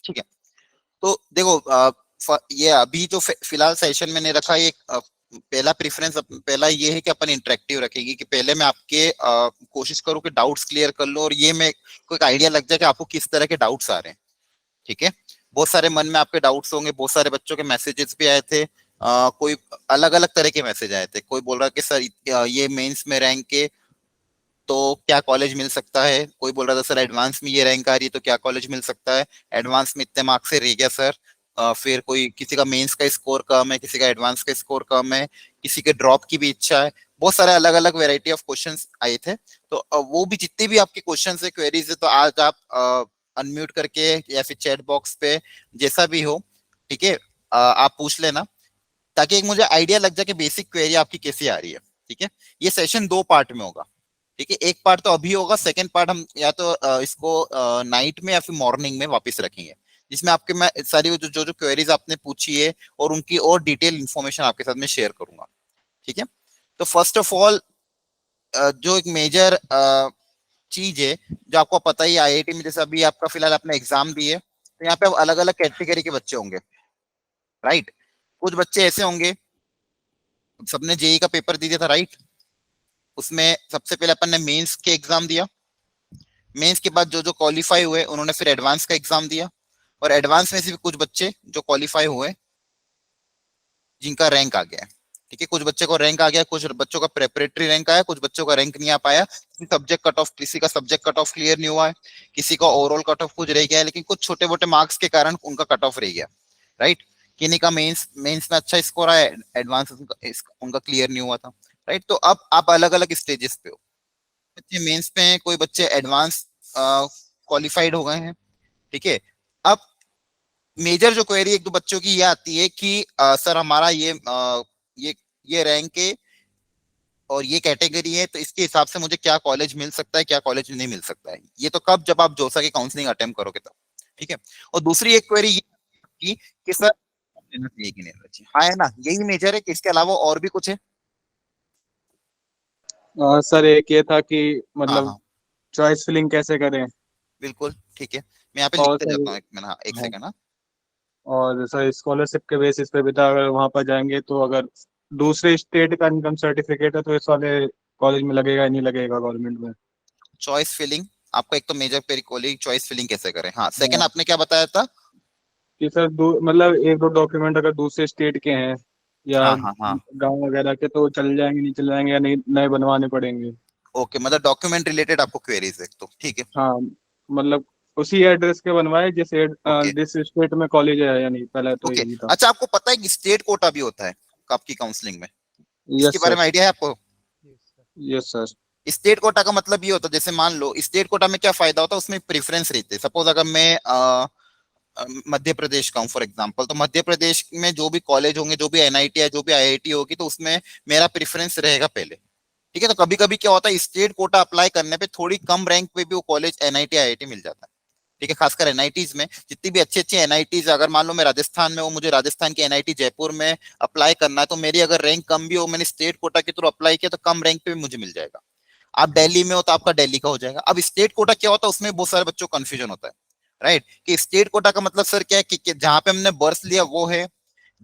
ठीक है, तो देखो ये अभी जो फिलहाल सेशन मैंने रखा है, पहला प्रेफरेंस पहला ये है कि अपन इंटरेक्टिव रखेंगे, कि पहले मैं आपके कोशिश करूँ कि डाउट्स क्लियर कर लूं, और ये मैं कोई आइडिया लग जाए कि आपको किस तरह के डाउट्स आ रहे हैं। ठीक है, बहुत सारे मन में आपके डाउट्स होंगे, बहुत सारे बच्चों के मैसेजेस भी आए थे, कोई अलग अलग तरह के मैसेज आए थे। कोई बोल रहा कि सर ये मेंस में रैंक के तो क्या कॉलेज मिल सकता है, कोई बोल रहा था सर एडवांस में ये रैंक आ रही है तो क्या कॉलेज मिल सकता है, एडवांस में इतने मार्क्स से रह गया सर। फिर कोई किसी का मेंस का स्कोर कम है, किसी का एडवांस का स्कोर कम है, किसी के ड्रॉप की भी इच्छा है। बहुत सारे अलग अलग वेराइटी ऑफ क्वेश्चंस आए थे। तो वो भी जितने भी आपके क्वेश्चंस है, क्वेरीज है, तो आज आप अनम्यूट करके या फिर चैट बॉक्स पे जैसा भी हो, ठीक है, आप पूछ लेना, ताकि एक मुझे आइडिया लग जाए कि बेसिक क्वेरी आपकी कैसी आ रही है। ठीक है, ये सेशन 2 पार्ट में होगा। ठीक है, एक पार्ट तो अभी होगा, सेकंड पार्ट हम या तो इसको नाइट में या फिर मॉर्निंग में वापस रखेंगे, जिसमें आपके मैं सारी जो क्वेरीज आपने पूछी है और उनकी और डिटेल इंफॉर्मेशन आपके साथ में शेयर करूंगा। ठीक है, तो फर्स्ट ऑफ ऑल जो एक मेजर चीज है, जो आपको पता ही आईआईटी में, जैसे अभी आपका फिलहाल आपने एग्जाम दिए, तो यहाँ पे अलग अलग कैटेगरी के बच्चे होंगे, राइट। कुछ बच्चे ऐसे होंगे, सबने जेई का पेपर दिया था, राइट। उसमें सबसे पहले अपन ने मेंस के एग्जाम दिया, मेंस के बाद जो जो क्वालिफाई हुए उन्होंने फिर एडवांस का एग्जाम दिया, और एडवांस में से भी कुछ बच्चे जो क्वालिफाई हुए जिनका रैंक आ गया है। ठीक है, कुछ बच्चे को रैंक आ गया, कुछ बच्चों का प्रेपरेटरी रैंक आया, कुछ बच्चों का रैंक नहीं आ पाया, सब्जेक्ट कट ऑफ, किसी का सब्जेक्ट कट ऑफ क्लियर नहीं हुआ है, किसी का ओवरऑल कट ऑफ कुछ रह गया है, लेकिन कुछ छोटे मोटे मार्क्स के कारण उनका कट ऑफ रह गया, राइट। किन्हीं का मेंस मेंस में अच्छा स्कोर आया, एडवांस उनका क्लियर नहीं हुआ था, राइट। तो अब आप अलग अलग स्टेजेस पे हो, बच्चे मेंस पे हैं, कोई बच्चे एडवांस क्वालिफाइड हो गए हैं। ठीक है, अब मेजर जो क्वेरी एक दो बच्चों की ये आती है कि सर हमारा ये ये रैंक है और ये कैटेगरी है, तो इसके हिसाब से मुझे क्या कॉलेज मिल सकता है, क्या कॉलेज नहीं मिल सकता है। ये तो कब, जब आप जोसा की काउंसलिंग अटेम्प्ट करोगे तब। ठीक है, और दूसरी एक क्वेरी ये कि सर लेना चाहिए कि नहीं लेना चाहिए। हाँ, है ना, यही मेजर है कि इसके अलावा और भी कुछ है। सर एक ये था कि हाँ मतलब हाँ, चॉइस फिलिंग कैसे करें। बिल्कुल ठीक है, मैं यहाँ पे और लिखते सर, जाता हूँ एक मिनट, हाँ एक हाँ, सेकंड, हाँ। और सर स्कॉलरशिप के बेसिस पे भी था, अगर वहाँ पर जाएंगे तो अगर दूसरे स्टेट का इनकम सर्टिफिकेट है तो इस वाले कॉलेज में लगेगा या नहीं लगेगा गवर्नमेंट में। चॉइस फिलिंग, आपका एक तो मेजर पेरी कोली चॉइस फिलिंग कैसे करें, हाँ। सेकंड हाँ आपने क्या बताया था? कि सर मतलब एक दो डॉक्यूमेंट अगर दूसरे स्टेट के हैं या हाँ हाँ हाँ, गांव वगैरह के तो चल जाएंगे, नहीं चल जाएंगे या नहीं नए बनवाने पड़ेंगे। ओके, मतलब डॉक्यूमेंट रिलेटेड आपको क्वेरीज है, तो ठीक है। हाँ मतलब उसी एड्रेस के बनवाए ओके जिस स्टेट में कॉलेज है या नहीं, पहले तो ओके, यही था। अच्छा, आपको पता है कि स्टेट कोटा भी होता है आपकी काउंसलिंग में? इसके यस बारे सर। में आइडिया है आपको? Yes sir. स्टेट कोटा का मतलब ये होता है, जैसे मान लो स्टेट कोटा में क्या फायदा होता है, उसमें प्रेफरेंस रहते हैं। सपोज अगर मैं मध्य प्रदेश का हूँ फॉर एग्जांपल, तो मध्य प्रदेश में जो भी कॉलेज होंगे, जो भी एनआईटी है, जो भी आईआईटी होगी, तो उसमें मेरा प्रेफरेंस रहेगा पहले। ठीक है, तो कभी कभी क्या होता है, स्टेट कोटा अप्लाई करने पे थोड़ी कम रैंक पे भी वो कॉलेज एनआईटी आईआईटी मिल जाता है। ठीक है, खासकर एनआईटीज में, जितनी भी अच्छी अच्छी एनआईटीज, अगर मान लो मैं राजस्थान में हूँ, मुझे राजस्थान की एनआईटी जयपुर में अप्लाई करना है, तो मेरी अगर रैंक कम भी हो, मैंने स्टेट कोटा के थ्रू अप्लाई किया, तो कम रैंक पे भी मुझे मिल जाएगा। आप दिल्ली में हो तो आपका दिल्ली का हो जाएगा। अब स्टेट कोटा क्या होता है, उसमें बहुत सारे बच्चों को कंफ्यूजन होता है, राइट, कि स्टेट कोटा का मतलब सर क्या है, कि जहां पे हमने बर्थ लिया वो है,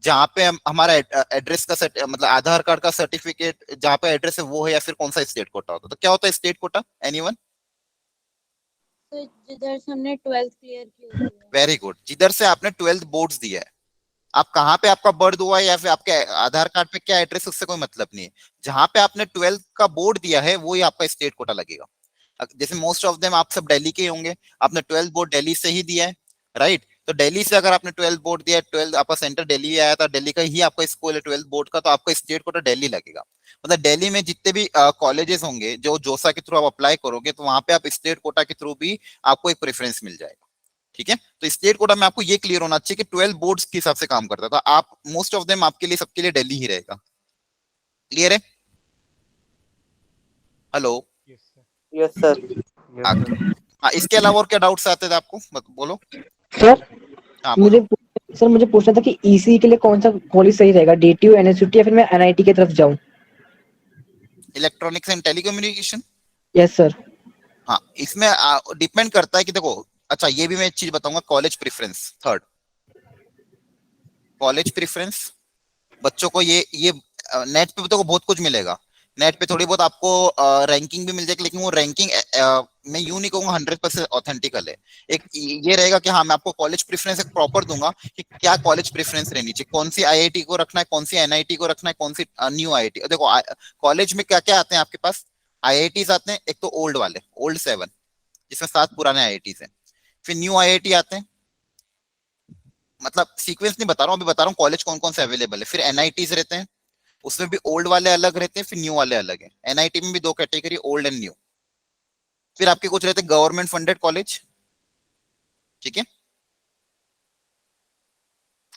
जहां पे हमारा एड्रेस का मतलब आधार कार्ड का सर्टिफिकेट जहां पे एड्रेस है वो है, या फिर कौन सा स्टेट कोटा होता है। तो क्या होता है स्टेट कोटा, एनीवन? तो जिधर से हमने 12th क्लियर की होती है। वेरी गुड, जिधर से आपने 12th बोर्ड्स दिया है। आप कहाँ पे आपका बर्थ हुआ है या फिर आपके आधार कार्ड पे क्या एड्रेस, उससे कोई मतलब नहीं है। जहां पे आपने 12th का बोर्ड दिया है वो ही आपका स्टेट कोटा लगेगा। जैसे मोस्ट ऑफ देम आप सब दिल्ली के ही होंगे, आपने 12th बोर्ड दिल्ली से ही दिया है, राइट। तो दिल्ली से अगर आपने 12th बोर्ड दिया है, 12th आपका सेंटर दिल्ली आया था, दिल्ली का ही आपका स्कूल है 12th बोर्ड का, तो आपका स्टेट कोटा दिल्ली लगेगा। मतलब दिल्ली में जितने भी कॉलेजेस होंगे जो जोसा के थ्रू आप अप्लाई करोगे, तो वहां पे आप स्टेट कोटा के थ्रू भी आपको एक प्रेफरेंस मिल जाएगा। ठीक है, तो स्टेट कोटा में आपको ये क्लियर होना चाहिए कि 12 बोर्ड्स के हिसाब से काम करता था। आप मोस्ट ऑफ देम आपके लिए, सबके लिए दिल्ली ही रहेगा। क्लियर है? हेलो? Yes sir. हाँ, इसके अलावा और क्या डाउट्स आते थे आपको, बोलो। सर हाँ मुझे बोलो। सर मुझे पूछना था कि ईसी के लिए कौन सा कॉलेज सही रहेगा, डीटीयू, एनएसयूटी या फिर मैं एनआईटी की तरफ जाऊं? Electronics and telecommunication. Yes sir. हाँ, इसमें डिपेंड करता है कि देखो, अच्छा ये भी मैं एक चीज बताऊंगा, college preference third, college preference बच्चों को ये नेट पे तो बहुत कुछ मिलेगा, नेट पे थोड़ी बहुत आपको रैंकिंग भी मिल जाएगी, लेकिन वो रैंकिंग मैं यूं नहीं कहूंगा 100% ऑथेंटिकल है। एक ये रहेगा कि हाँ मैं आपको कॉलेज प्रेफरेंस एक प्रॉपर दूंगा कि क्या कॉलेज प्रेफरेंस रहनी चाहिए, कौन सी आईआईटी को रखना है, कौन सी एनआईटी को रखना है, कौन सी न्यू आईआईटी। देखो कॉलेज में क्या क्या आते हैं आपके पास, आईआईटीज आते हैं, एक तो ओल्ड वाले ओल्ड 7 जिसमें 7 पुराने आईआईटीज हैं, फिर न्यू आईआईटी आते हैं, मतलब सीक्वेंस नहीं बता रहा हूँ, अभी बता रहा हूँ कॉलेज कौन कौन से अवेलेबल है। फिर एनआईटीज रहते हैं, उसमें भी ओल्ड वाले अलग रहते हैं, फिर न्यू वाले अलग है। एनआईटी में भी 2 कैटेगरी, ओल्ड एंड न्यू। फिर आपके कुछ रहते हैं गवर्नमेंट फंडेड कॉलेज, ठीक है।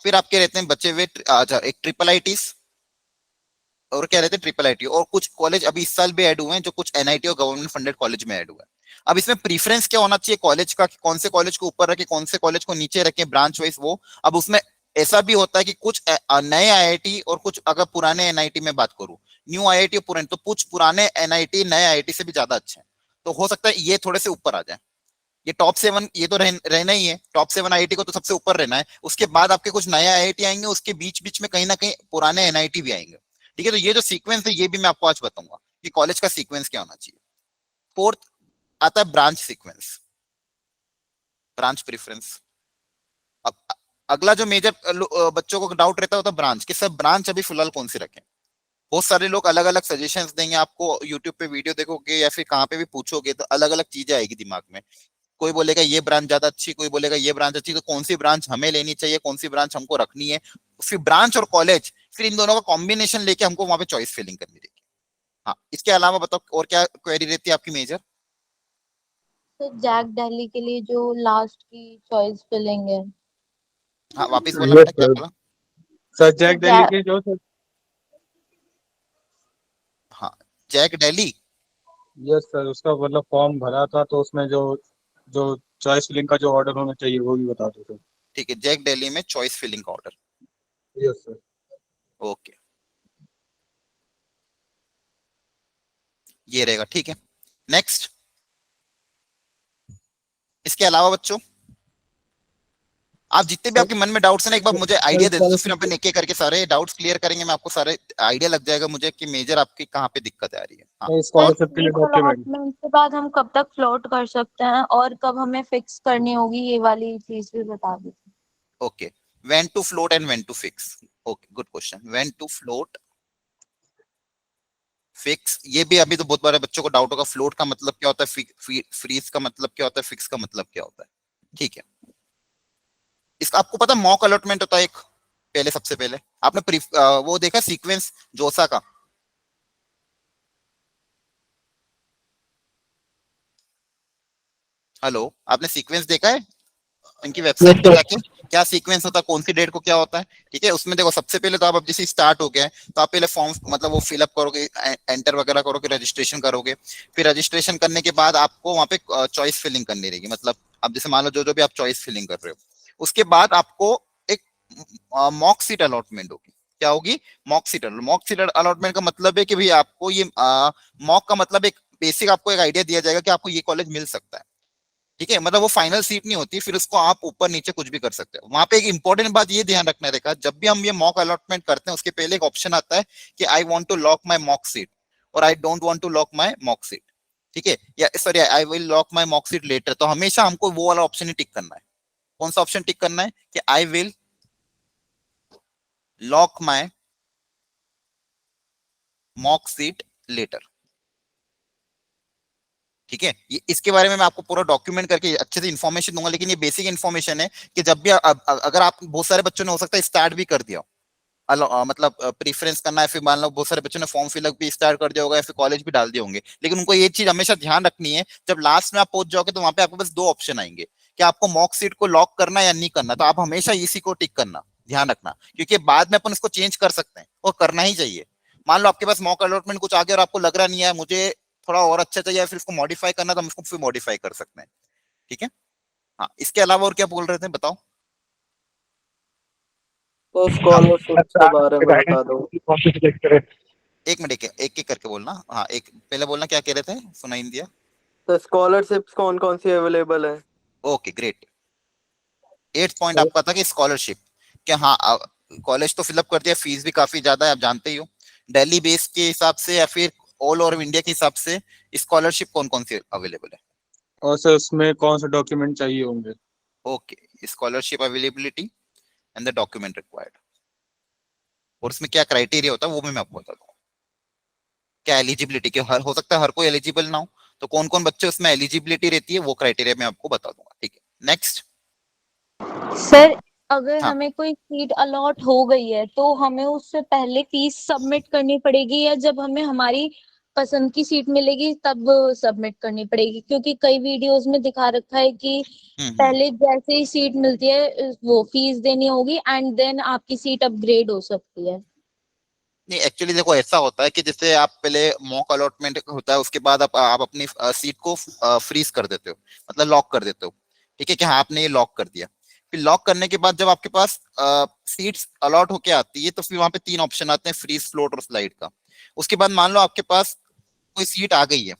फिर आपके रहते हैं बचे हुए अच्छा एक ट्रिपल आईटीज, और क्या रहते हैं ट्रिपल आईटी, और कुछ कॉलेज अभी इस साल भी ऐड हुए हैं जो कुछ एनआईटी और गवर्नमेंट फंडेड कॉलेज में ऐड हुआ है। अब इसमें प्रीफरेंस क्या होना चाहिए कॉलेज का, कि कौन से कॉलेज को ऊपर रखे, कौन से कॉलेज को नीचे रखे, ब्रांच वाइज वो। अब उसमें ऐसा भी होता है कि कुछ नए आईआईटी और कुछ, अगर पुराने एनआईटी में बात करूं, न्यू आईआईटी और पुराने, तो कुछ पुराने एनआईटी नए आईआईटी से भी ज्यादा अच्छे हैं, तो हो सकता है ये थोड़े से ऊपर आ जाए। ये टॉप 7 ये तो रहना ही है, टॉप 7 आईआईटी को तो सबसे ऊपर रहना है, उसके बाद आपके कुछ नए आईआईटी आएंगे, उसके बीच बीच में कहीं ना कहीं पुराने एनआईटी भी आएंगे, ठीक है। तो ये जो सीक्वेंस है ये भी मैं आपको आज बताऊंगा कि कॉलेज का सीक्वेंस क्या होना चाहिए। फोर्थ आता है ब्रांच सीक्वेंस, ब्रांच प्रेफरेंस। अब अगला जो मेजर बच्चों को डाउट रहता है वो तो ब्रांच, कि सर ब्रांच अभी फिलहाल कौन सी रखें। बहुत सारे लोग अलग अलग सजेशंस देंगे आपको, यूट्यूब पे वीडियो देखोगे या फिर कहाँ पे भी पूछोगे तो अलग अलग चीजें आएगी दिमाग में। कोई बोलेगा ये ब्रांच ज्यादा अच्छी, कोई बोलेगा ये ब्रांच अच्छी, तो कौन सी ब्रांच हमें लेनी चाहिए, कौन सी ब्रांच हमको रखनी है, फिर ब्रांच और कॉलेज, फिर इन दोनों का कॉम्बिनेशन लेके हमको वहां पे चॉइस फिलिंग करनी रहेगी। हाँ इसके अलावा बताओ और क्या क्वेरी रहती है आपकी मेजर। तो जैक दिल्ली के लिए जो लास्ट की चॉइस फिलिंग है, हाँ वापिस बोलना यस बेटा, क्या सर। बोला। सर तो जैक दिल्ली के जो सर, हाँ जैक दिल्ली, यस सर, उसका मतलब फॉर्म भरा था तो उसमें जो जो चॉइस फिलिंग का जो ऑर्डर होना चाहिए वो भी बता दो सर। ठीक है, जैक दिल्ली में चॉइस फिलिंग का ऑर्डर, यस सर। ओके ये रहेगा, ठीक है। नेक्स्ट, इसके अलावा बच्चों आप जितने भी सर आपके मन में डाउट्स हैं ना, एक बार मुझे आइडिया दे दो, तो फिर अपन स्कॉलरशिप एक एक करके सारे डाउट्स क्लियर करेंगे, मैं आपको सारे आइडिया लग जाएगा मुझे कि मेजर आपकी कहाँ पे दिक्कत आ रही है। हाँ सर स्कॉलरशिप के लिए फीस डॉक्यूमेंट। अलॉटमेंट के बाद हम कब तक फ्लोट कर सकते हैं और कब हमें फिक्स करनी होगी, ये वाली चीज भी बता दीजिए। Okay, when to float and when to fix, okay good question. When to float fix, ये भी अभी तो बहुत बारे बच्चों को डाउट होगा, फ्लोट का मतलब क्या होता है, फ्रीज का मतलब क्या होता है, फिक्स का मतलब क्या होता है, ठीक है। इसका आपको पता मॉक अलॉटमेंट होता है एक, पहले सबसे पहले आपने वो देखा सीक्वेंस जोसा का, हेलो आपने सीक्वेंस देखा है इनकी यस वेबसाइट पे सर। जाके, क्या सीक्वेंस होता है, कौन सी डेट को क्या होता है, ठीक है। उसमें देखो सबसे पहले तो आप अब जैसे स्टार्ट हो गया है तो आप पहले फॉर्म मतलब वो फिलअप करोगे, एंटर वगैरह करोगे, रजिस्ट्रेशन करोगे। फिर रजिस्ट्रेशन करने के बाद आपको वहां पे चॉइस फिलिंग करनी रहेगी, मतलब अब जैसे मान लो जो जो भी आप चॉइस फिलिंग कर रहे हो, उसके बाद आपको एक मॉक सीट अलॉटमेंट होगी। क्या होगी, मॉक सीट अलॉटमेंट का मतलब है कि भाई आपको ये मॉक का मतलब एक बेसिक आपको एक आइडिया दिया जाएगा कि आपको ये कॉलेज मिल सकता है, ठीक है। मतलब वो फाइनल सीट नहीं होती, फिर उसको आप ऊपर नीचे कुछ भी कर सकते हो। वहां पे एक इंपॉर्टेंट बात ये ध्यान रखना रहेगा, जब भी हम ये मॉक अलॉटमेंट करते हैं उसके पहले एक ऑप्शन आता है कि I want to lock my mock seat और I don't want to lock my mock seat, ठीक है, या sorry I will lock my mock seat later. तो हमेशा हमको वो वाला ऑप्शन ही टिक करना है। कौन सा ऑप्शन टिक करना है, कि I will lock my mock seat letter, ठीक है। ये इसके बारे में मैं आपको पूरा डॉक्यूमेंट करके अच्छे से इन्फॉर्मेशन दूंगा, लेकिन ये बेसिक इन्फॉर्मेशन है कि जब भी अगर आप बहुत सारे बच्चों ने हो सकता है स्टार्ट भी कर दिया, मतलब प्रीफरेंस करना है, फिर मान लो बहुत सारे बच्चों ने फॉर्म फिलअप भी स्टार्ट कर दिया होगा या फिर कॉलेज भी डाल दिए होंगे, लेकिन उनको ये चीज हमेशा ध्यान रखनी है, जब लास्ट में आप पहुंच जाओगे तो वहां पे आपको बस 2 ऑप्शन आएंगे कि आपको मॉक सीट को लॉक करना या नहीं करना। तो आप हमेशा इसी को टिक करना, ध्यान रखना, क्योंकि बाद में अपन इसको चेंज कर सकते हैं और करना ही चाहिए। मान लो आपके पास मॉक अलॉटमेंट कुछ आ गया और आपको लग रहा नहीं है मुझे थोड़ा और अच्छा चाहिए, फिर इसको मॉडिफाई करना, तो हम इसको फिर मॉडिफाई कर सकते हैं, ठीक है। हाँ इसके अलावा और क्या बोल रहे थे बताओ। तो हाँ स्कॉलरशिप के बारे में बता दो। कौन सी सिलेक्ट करें। एक मिनट, एक एक करके बोलना। हाँ एक पहले बोलना क्या कह रहे थे, सुनाई नहीं दिया। तो स्कॉलरशिप्स कौन कौन सी अवेलेबल है? Okay great. 8th पॉइंट आपका था कि स्कॉलरशिप, कि हाँ कॉलेज तो फिलअप कर दिया, फीस भी काफी ज्यादा है आप जानते ही हो। दिल्ली बेस के हिसाब से या फिर ऑल ओवर इंडिया के हिसाब से स्कॉलरशिप कौन कौन सी अवेलेबल है? और सर उसमें कौन से डॉक्यूमेंट चाहिए होंगे? Okay, scholarship availability and the document required, और उसमें क्या क्राइटेरिया होता है वो भी मैं आपको बता दूंगा। क्या एलिजिबिलिटी, कि हर हो सकता है हर कोई एलिजिबल ना हो, तो कौन कौन बच्चे उसमें एलिजिबिलिटी रहती है वो क्राइटेरिया मैं आपको बता दूंगा। ठीक है, नेक्स्ट। सर अगर हाँ। हमें कोई सीट अलॉट हो गई है तो हमें उससे पहले फीस सबमिट करनी पड़ेगी, या जब हमें हमारी पसंद की सीट मिलेगी तब सबमिट करनी पड़ेगी? क्योंकि कई वीडियोस में दिखा रखा है कि पहले जैसे ही सीट मिलती है वो फीस देनी होगी एंड देन आपकी सीट अपग्रेड हो सकती है। नहीं, एक्चुअली देखो ऐसा होता है कि जैसे आप पहले मॉक अलॉटमेंट होता है, उसके बाद आप अपनी सीट को फ्रीज कर देते हो, मतलब लॉक कर देते हो। ठीक है, कि हाँ आपने ये लॉक कर दिया। फिर लॉक करने के बाद जब आपके पास सीट्स अलॉट होके आती है तो फिर वहां पे 3 ऑप्शन आते हैं, फ्रीज, फ्लोट और स्लाइड का। उसके बाद मान लो आपके पास कोई सीट आ गई है,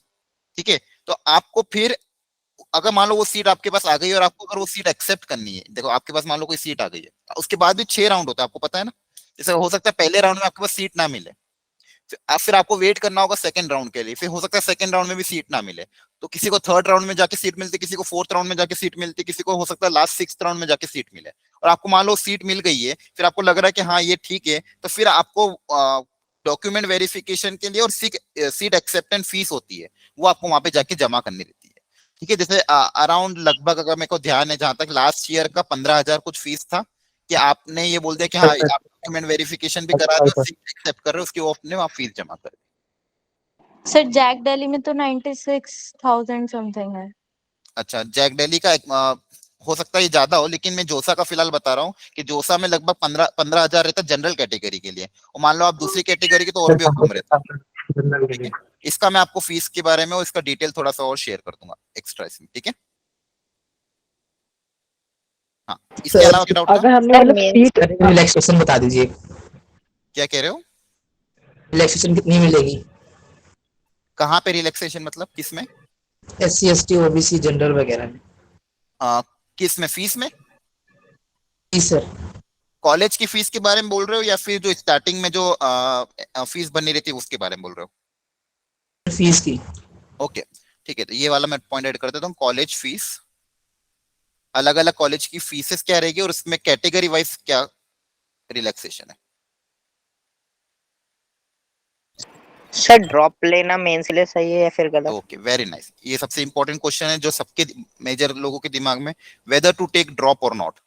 ठीक है, तो आपको फिर अगर मान लो वो सीट आपके पास आ गई और आपको अगर वो सीट एक्सेप्ट करनी है, देखो आपके पास मान लो कोई सीट आ गई है, उसके बाद भी 6 राउंड होता है, आपको पता है ना। जैसे हो सकता है पहले राउंड में आपके पास सीट ना मिले, फिर आपको वेट करना होगा सेकंड राउंड के लिए, फिर हो सकता है सेकंड राउंड में भी सीट ना मिले, तो किसी को थर्ड राउंड में जाके सीट मिलती, किसी को फोर्थ राउंड में जाके सीट मिलती, किसी को हो सकता है लास्ट 6th राउंड में जाके सीट मिले। और आपको मान लो सीट मिल गई है, फिर आपको लग रहा है कि हाँ ये ठीक है, तो फिर आपको डॉक्यूमेंट वेरिफिकेशन के लिए और सीट एक्सेप्टेंस फीस होती है, वो आपको वहां पे जाके जमा करनी रहती है। ठीक है, जैसे अराउंड लगभग अगर मेरे को ध्यान है जहां तक लास्ट ईयर का 15,000 कुछ फीस था, कि आपने ये बोल दिया कि हाँ आप डॉक्यूमेंट वेरिफिकेशन भी करा रहे हो, सीट एक्सेप्ट कर रहे हो, उसकी वो अपने आप फीस जमा कर। सर जैक दिल्ली में तो 96,000 समथिंग है। अच्छा, जैक दिल्ली का हो सकता है ये ज्यादा हो, लेकिन मैं जोसा का फिलहाल बता रहा हूँ कि जोसा में लगभग 15,000 रहता है जनरल कैटेगरी के लिए, और मान लो आप दूसरी कैटेगरी के तो और भी कम रहता है। ठीक है, इसका मैं आपको फीस के बारे में और इसका डिटेल थोड़ा सा और शेयर कर दूंगा एक्स्ट्रा इसमें। ठीक है, हाँ, इसके अलावा क्या डाउट था? अगर हमने मतलब सीट रिलैक्सेशन बता दीजिए, क्या कह रहे हो? रिलैक्सेशन कितनी मिलेगी? कहाँ पे रिलैक्सेशन, मतलब किस में? SC ST OBC जनरल वगैरह में? किस में, फीस में? जी सर। कॉलेज की फीस के बारे में बोल रहे हो या फिर जो स्टार्टिंग में जो फीस बननी रहती है उसके बारे में बोल रहे हो? फीस की। ओके, ठीक है, तो ये वाला मैं पॉइंट ऐड कर देता हूँ। कॉलेज फीस, अलग अलग कॉलेज की फीसेस क्या रहेगी और उसमें कैटेगरी वाइज क्या रिलैक्सेशन है। सर ड्रॉप लेना मेंस के लिए सही है या फिर गलत? ओके, वेरी नाइस, ये सबसे इंपॉर्टेंट क्वेश्चन है जो सबके मेजर लोगों के दिमाग में, वेदर टू टेक ड्रॉप और नॉट।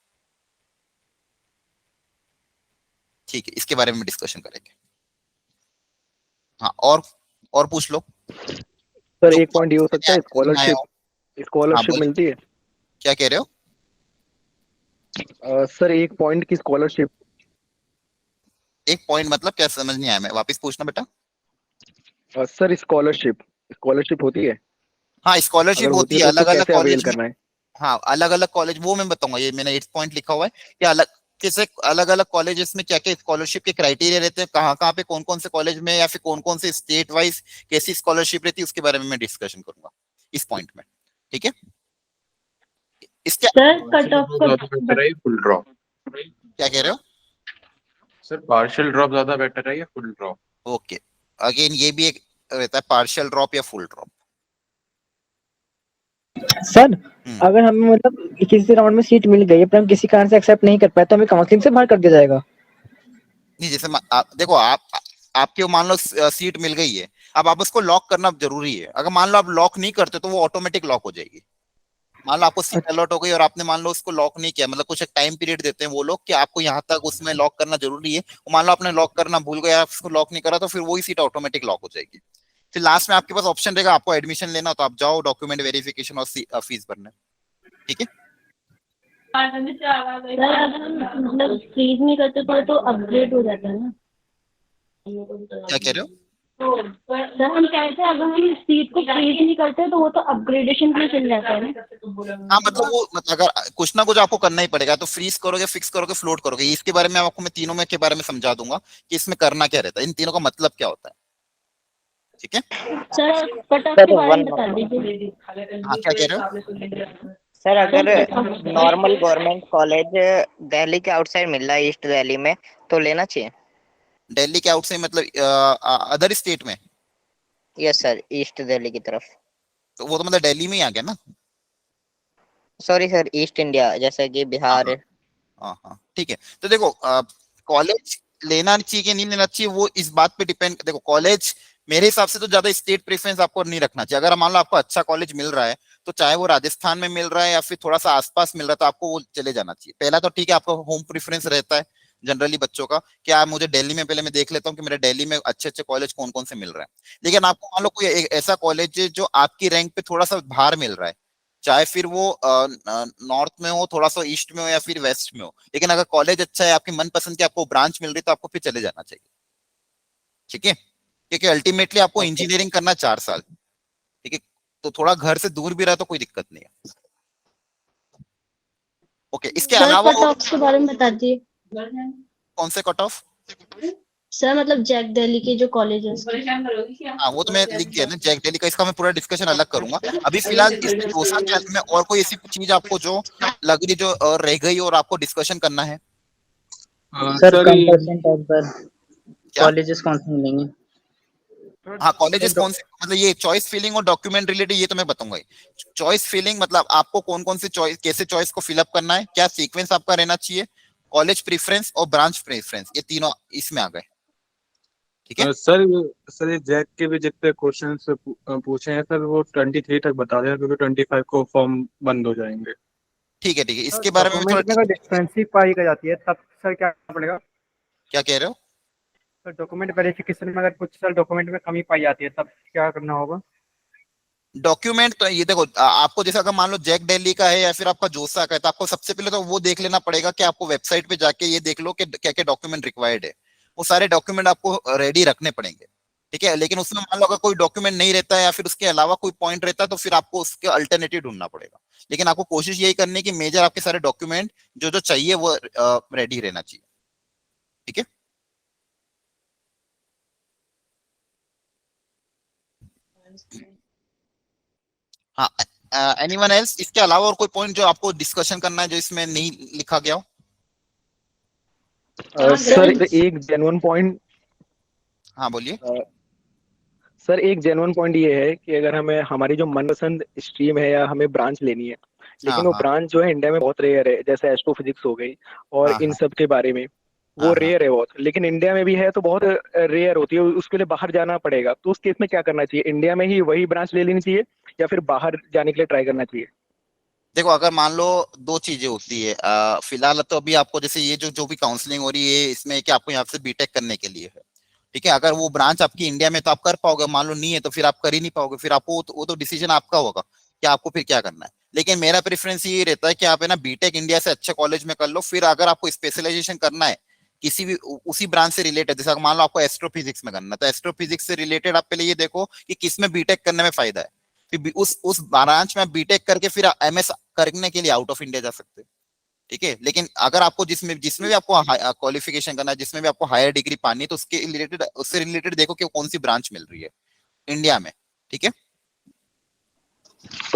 ठीक है, इसके बारे में डिस्कशन करेंगे। हाँ, और पूछ लो। सर एक पॉइंट ये हो सकता है, हाँ स्कॉलरशिप बोलिए, मिलती है। क्या कह रहे हो? सर एक पॉइंट की स्कॉलरशिप। एक पॉइंट मतलब क्या, समझ नहीं आया, मैं वापस पूछना बेटा। सर स्कॉलरशिप होती है? हाँ, अगर स्कॉलरशिप होती होती है है तो उसको अलग अलग कैसे अवेल कॉलेज में। करना है? हाँ, अलग अलग कॉलेज वो मैं बताऊंगा, ये मैंने 8 पॉइंट लिखा हुआ है कि अलग कैसे अलग अलग कॉलेजेस में क्या क्या स्कॉलरशिप के क्राइटेरिया रहते हैं, कहाँ कहाँ पे कौन कौन से कॉलेज में या फिर कौन कौन से स्टेट वाइज कैसी स्कॉलरशिप रहती है, उसके बारे में मैं डिस्कशन करूंगा इस पॉइंट में। ठीक है, इसके सर कट ऑफ बेटर है फुल ड्रॉप? क्या कह रहे हो? सर पार्शियल ड्रॉप ज्यादा बेटर है या फुल ड्रॉप? ओके, अगेन ये भी एक रहता है, पार्शियल ड्रॉप या फुल ड्रॉप। सर अगर हमें मतलब किसी राउंड में सीट मिल गई है पर हम किसी कारण से एक्सेप्ट नहीं कर पाए तो हमें काउंसलिंग से बाहर कर दिया जाएगा? नहीं, जैसे देखो आपके मान लो सीट मिल गई है, अब आप उसको लॉक करना जरूरी है। अगर मान लो आप लॉक नहीं करते तो वो ऑटोमेटिक लॉक हो जाएगी। मान लो आपको सीट अलॉट हो गई और आपने मान लो उसको लॉक नहीं किया, मतलब कुछ एक टाइम पीरियड देते हैं वो लोग कि आपको यहाँ तक उसमें लॉक करना जरूरी है, और मान लो आपने लॉक करना भूल गया, आप उसको लॉक नहीं करा, तो फिर वही सीट ऑटोमेटिक लॉक हो जाएगी। फिर लास्ट में आपके पास ऑप्शन रहेगा, आपको एडमिशन लेना तो आप जाओ डॉक्यूमेंट वेरिफिकेशन और फीस भरने। ठीक है, सर अगर हम मतलब फ्रीज नहीं करते तो अपग्रेड हो जाता है ना? क्या कह रहे हो? सर हम कहते हैं अगर हम सीट को फ्रीज नहीं करते तो वो तो अपग्रेडेशन के लिए चल जाता है ना? हाँ, मतलब वो मतलब अगर कुछ ना कुछ आपको करना ही पड़ेगा, तो फ्रीज करोगे, फिक्स करोगे, फ्लोट करोगे, इसके बारे में आपको मैं तीनों में के बारे में समझा दूंगा कि इसमें करना क्या रहता है, इन तीनों का मतलब क्या होता है। ठीक है, सर कट ऑफ सर के बारे में वन बता दीजिए। हाँ क्या कह रहे हो? सर अगर नॉर्मल गवर्नमेंट कॉलेज दिल्ली के आउटसाइड मिल रहा है ईस्ट दिल्ली में तो लेना चाहिए? दिल्ली के आउट से मतलब अदर स्टेट में? यस सर, ईस्ट दिल्ली की तरफ। तो वो तो मतलब दिल्ली में ही आ गया ना। सॉरी सर, ईस्ट इंडिया जैसे कि बिहार। हाँ हाँ ठीक है। तो देखो कॉलेज लेना चाहिए कि नहीं लेना चाहिए वो इस बात पे डिपेंड। देखो कॉलेज मेरे हिसाब से तो ज्यादा स्टेट प्रेफरेंस आपको नहीं रखना चाहिए। अगर मान लो आपको अच्छा कॉलेज मिल रहा है तो चाहे वो राजस्थान में मिल रहा है या फिर थोड़ा सा आसपास मिल रहा है तो आपको वो चले जाना चाहिए। पहला तो ठीक है आपका होम प्रेफरेंस रहता है जनरली बच्चों का कि आप मुझे दिल्ली में पहले मैं देख लेता हूँ कि मेरे दिल्ली में अच्छे अच्छे कॉलेज कौन कौन से मिल रहे हैं। लेकिन आपको मान लो कोई एक ऐसा कॉलेज है जो आपकी रैंक पे थोड़ा सा बाहर मिल रहा है, चाहे फिर वो नॉर्थ में हो, थोड़ा सा ईस्ट में हो या फिर वेस्ट में हो, लेकिन अगर कॉलेज अच्छा है, आपकी मनपसंद की आपको ब्रांच मिल रही है तो आपको फिर चले जाना चाहिए। ठीक है, क्योंकि अल्टीमेटली आपको इंजीनियरिंग करना 4 साल। ठीक है, तो थोड़ा घर से दूर भी रहा तो कोई दिक्कत नहीं है। ओके, इसके सर अलावा कट ऑफ के बारे में बता दिए। कौन से कट ऑफ? सर मतलब जैक दिल्ली के जो कॉलेज है। हाँ वो तो मैं लिख दिया ना जैक दिल्ली का, इसका मैं पूरा डिस्कशन अलग करूंगा। अभी फिलहाल इस डोसा के में और कोई ऐसी चीज आपको जो लग रही जो रह गई और आपको डिस्कशन करना है? सर सर कम परसेंट पर क्या? कॉलेजेस कौन से मिलेंगे? हाँ कॉलेजेस कौन से, मतलब ये चॉइस फिलिंग और डॉक्यूमेंट रिलेटेड ये तो मैं बताऊंगा ही। चॉइस फिलिंग मतलब आपको कौन कौन से चॉइस, कैसे चॉइस को फिलअप करना है, क्या सीक्वेंस आपका रहना चाहिए, कॉलेज प्रेफरेंस और ब्रांच प्रेफरेंस, ये तीनों इसमें आ गए। ठीक है, सर ये जैक के भी जितने क्वेश्चंस पूछे हैं सर वो 23 तक बता दें क्योंकि 25 को फॉर्म बंद हो जाएंगे। ठीक है ठीक है, इसके बारे में भी थोड़ा। डॉक्यूमेंट में अगर डिस्क्रिपेंसी पाई जाती है तब सर क्या पड़ेगा? क्या कह रहे हो? सर डॉक्यूमेंट वेरिफिकेशन में अगर कुछ सर डॉक्यूमेंट में कमी पाई जाती है तब क्या करना होगा? डॉक्यूमेंट तो ये देखो आपको जैसा अगर मान लो जैक दिल्ली का है या फिर आपका जोसा का है तो आपको सबसे पहले तो वो देख लेना पड़ेगा कि आपको वेबसाइट पे जाके ये देख लो कि क्या क्या डॉक्यूमेंट रिक्वायर्ड है। वो सारे डॉक्यूमेंट आपको रेडी रखने पड़ेंगे। ठीक है, लेकिन उसमें मान लो अगर कोई डॉक्यूमेंट नहीं रहता है या फिर उसके अलावा कोई पॉइंट रहता है तो फिर आपको उसके अल्टरनेटिव ढूंढना पड़ेगा। लेकिन आपको कोशिश यही करनी है कि मेजर आपके सारे डॉक्यूमेंट जो जो चाहिए वो रेडी रहना चाहिए। ठीक है, हाँ एनीवन एल्स इसके अलावा और कोई पॉइंट जो आपको डिस्कशन करना है जो इसमें नहीं लिखा गया हो? सर एक जेन्युइन पॉइंट हाँ बोलिए। सर एक जेन्युइन पॉइंट ये है कि अगर हमें हमारी जो मनपसंद स्ट्रीम है या हमें ब्रांच लेनी है, हाँ लेकिन वो हाँ ब्रांच जो है इंडिया में बहुत रेयर है, जैसे एस्ट्रोफिजिक्स हो गई और हाँ इन हाँ सब के बारे में, वो हाँ हाँ। रेयर है बहुत, लेकिन इंडिया में भी है तो बहुत रेयर होती है, उसके लिए बाहर जाना पड़ेगा। तो उस केस में क्या करना चाहिए, इंडिया में ही वही ब्रांच ले लेनी चाहिए या फिर बाहर जाने के लिए ट्राई करना चाहिए? देखो अगर मान लो दो चीजें होती है, फिलहाल तो अभी आपको जैसे ये जो जो भी काउंसलिंग हो रही है इसमें कि आपको यहाँ से बीटेक करने के लिए है। ठीक है, अगर वो ब्रांच आपकी इंडिया में तो आप कर पाओगे, मान लो नहीं है तो फिर आप कर ही नहीं पाओगे, फिर आपको वो तो डिसीजन आपका होगा कि आपको फिर क्या करना है। लेकिन मेरा प्रेफरेंस ये रहता है कि आप है ना बीटेक इंडिया से अच्छे कॉलेज में कर लो, फिर अगर आपको स्पेशलाइजेशन करना है किसी भी उसी ब्रांच से रिलेटेड, जैसे मान लो आपको एस्ट्रोफिजिक्स में करना है तो एस्ट्रोफिजिक्स से रिलेटेड आप पहले ये देखो कि किस में बीटेक करने में फायदा है, फिर उस ब्रांच में बीटेक करके फिर एमएस करने के लिए आउट ऑफ इंडिया जा सकते हैं। ठीक है, लेकिन अगर आपको जिसमें जिसमें भी आपको क्वालिफिकेशन करना है, जिसमें भी आपको हायर डिग्री पानी है तो उसके रिलेटेड उससे रिलेटेड देखो कि कौन सी ब्रांच मिल रही है इंडिया में। ठीक है,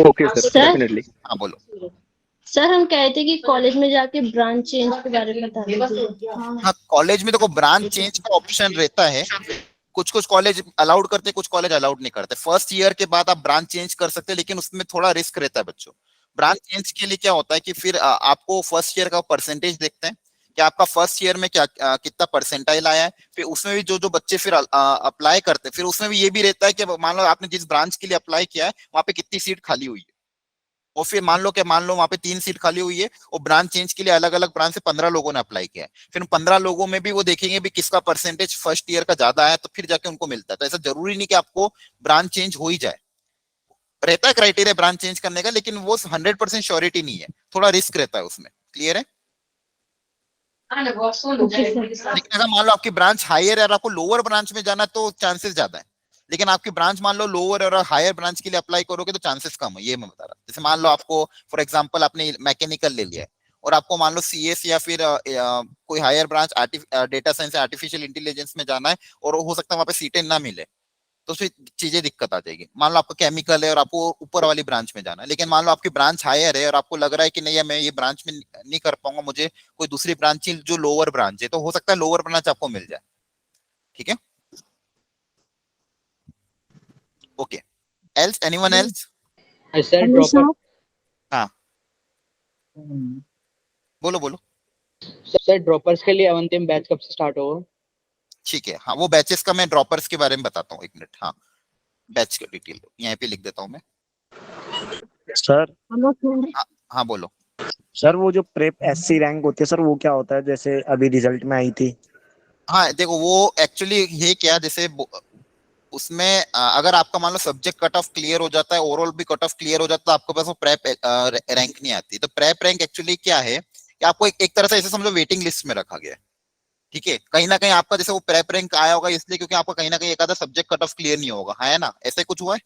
ओके सर, सर डेफिनेटली। हाँ बोलो। सर हम कह रहे थे कि कॉलेज में जाके ब्रांच चेंज के बारे में बता दीजिए। हाँ कॉलेज में देखो ब्रांच चेंज का ऑप्शन रहता है, कुछ कुछ कॉलेज अलाउड करते हैं, कुछ कॉलेज अलाउड नहीं करते। फर्स्ट ईयर के बाद आप ब्रांच चेंज कर सकते हैं, लेकिन उसमें थोड़ा रिस्क रहता है बच्चों। ब्रांच चेंज के लिए क्या होता है कि फिर आपको फर्स्ट ईयर का परसेंटेज देखते हैं कि आपका फर्स्ट ईयर में क्या कितना परसेंटाइल आया है, फिर उसमें भी जो जो बच्चे फिर अप्लाई करते हैं फिर उसमें भी ये भी रहता है कि मान लो आपने जिस ब्रांच के लिए अप्लाई किया है वहां पे कितनी सीट खाली हुई है, और फिर मान लो वहां पे 3 सीट खाली हुई है और ब्रांच चेंज के लिए अलग अलग ब्रांच से 15 लोगों ने अप्लाई किया है, फिर 15 लोगों में भी वो देखेंगे भी किसका परसेंटेज फर्स्ट ईयर का ज्यादा है तो फिर जाके उनको मिलता है। तो ऐसा जरूरी नहीं कि आपको ब्रांच चेंज हो ही जाए, रहता है क्राइटेरिया ब्रांच चेंज करने का, लेकिन वो 100% श्योरिटी नहीं है, थोड़ा रिस्क रहता है उसमें। क्लियर है? लेकिन अगर मान लो आपकी ब्रांच हायर है और आपको लोअर ब्रांच में जाना तो चांसेस ज्यादा है, लेकिन आपकी ब्रांच मान लो लोअर और हायर ब्रांच के लिए अप्लाई करोगे तो चांसेस कम है, ये मैं बता रहा हूँ। जैसे मान लो आपको फॉर एग्जांपल आपने मैकेनिकल ले लिया है और आपको मान लो सीएस या फिर कोई हायर ब्रांच डेटा साइंस या आर्टिफिशियल इंटेलिजेंस में जाना है और हो सकता है वहां पे सीटें ना मिले, तो फिर चीजें दिक्कत आ जाएगी। मान लो आपका केमिकल है और आपको ऊपर वाली ब्रांच में जाना है, लेकिन मान लो आपकी ब्रांच हायर है और आपको लग रहा है कि नहीं मैं ये ब्रांच में नहीं कर पाऊंगा, मुझे कोई दूसरी ब्रांच चाहिए जो लोअर ब्रांच है, तो हो सकता है लोअर ब्रांच आपको मिल जाए। ठीक है, okay. Else, anyone else? Sir dropper हाँ बोलो बोलो। सर ड्रॉपर्स के लिए अंतिम बैच कब से स्टार्ट होगा? ठीक है, हाँ वो बैचेस का मैं ड्रॉपर्स के बारे में बताता हूँ, एक मिनट। हाँ बैच का डिटेल यहाँ पे लिख देता हूँ मैं। सर हाँ हाँ बोलो। सर वो जो प्रेप एससी रैंक होती है सर, वो क्या होता है? जैसे अभी रिजल्ट में आई थी। हाँ देखो वो एक्चुअली ये क्या, जैसे उसमें अगर आपका मान लो सब्जेक्ट कट ऑफ क्लियर हो जाता है, ओवरऑल भी कट ऑफ क्लियर हो जाता है, तो आपके पास वो प्रेप रैंक नहीं आती। तो प्रेप रैंक एक्चुअली क्या है कि आपको एक तरह से ऐसे समझो वेटिंग लिस्ट में रखा गया है। ठीक है, कहीं ना कहीं आपका जैसे वो प्रेप रैंक आया होगा इसलिए क्योंकि आपका कहीं ना कहीं एक आधा सब्जेक्ट कट ऑफ क्लियर नहीं होगा, है ना? ऐसे कुछ हुआ है?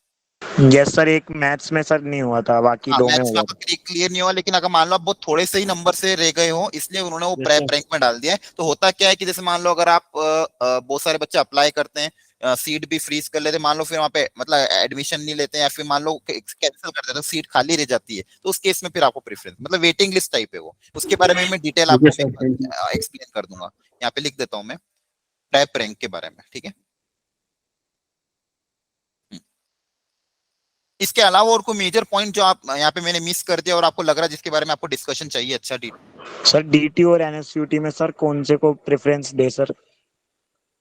यस सर, एक मैथ्स में सर नहीं हुआ था, बाकी हाँ दो में मैथ्स हो में गया आपका था। क्लियर नहीं हुआ, लेकिन अगर मान लो आप बहुत थोड़े से ही नंबर से रह गए हो इसलिए उन्होंने वो यस प्रेप सर। रैंक में डाल दिया है। तो होता क्या है कि जैसे मान लो अगर आप बहुत सारे बच्चे अप्लाई करते हैं, सीट भी फ्रीज कर लेते हैं, मान लो फिर वहाँ पे मतलब एडमिशन नहीं लेते हैं या फिर मान लो कैंसिल कर देते हैं, सीट खाली रह जाती है, तो उस केस में फिर आपको प्रेफरेंस मतलब वेटिंग लिस्ट टाइप है वो, उसके बारे में मैं डिटेल ठीक है आपको सर, थैंक यू। एक्सप्लेन कर दूंगा। यहाँ पे लिख देता हूँ मैं प्रेप रैंक के बारे में। ठीक है, इसके अलावा और कोई मेजर पॉइंट जो आप यहाँ पे मैंने मिस कर दिया और आपको लग रहा है जिसके बारे में आपको डिस्कशन चाहिए? अच्छा सर डीटी और एनएसयूटी में सर कौन से को प्रेफरेंस दे सर?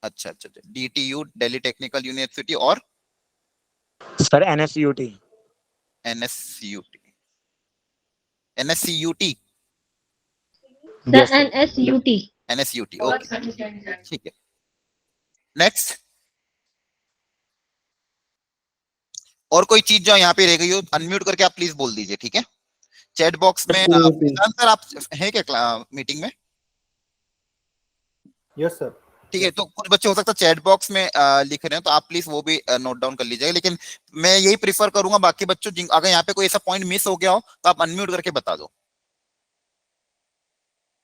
अच्छा अच्छा, DTU दिल्ली टेक्निकल यूनिवर्सिटी और sir NSUT. NSCUT, NSCUT, yes sir. NSUT। NSUT, okay ठीक है। नेक्स्ट, और कोई चीज जो यहाँ पे रह गई हो अनम्यूट करके आप प्लीज बोल दीजिए। ठीक है, चैट बॉक्स में फैजान सर आप हैं क्या मीटिंग में? Yes sir. ठीक है, तो कुछ बच्चे हो सकता है चैट बॉक्स में लिख रहे हैं, तो आप प्लीज वो भी नोट डाउन कर लीजिएगा। लेकिन मैं यही प्रीफर करूंगा बाकी बच्चों अगर यहाँ पे कोई ऐसा पॉइंट मिस हो गया हो तो आप अनम्यूट करके बता दो।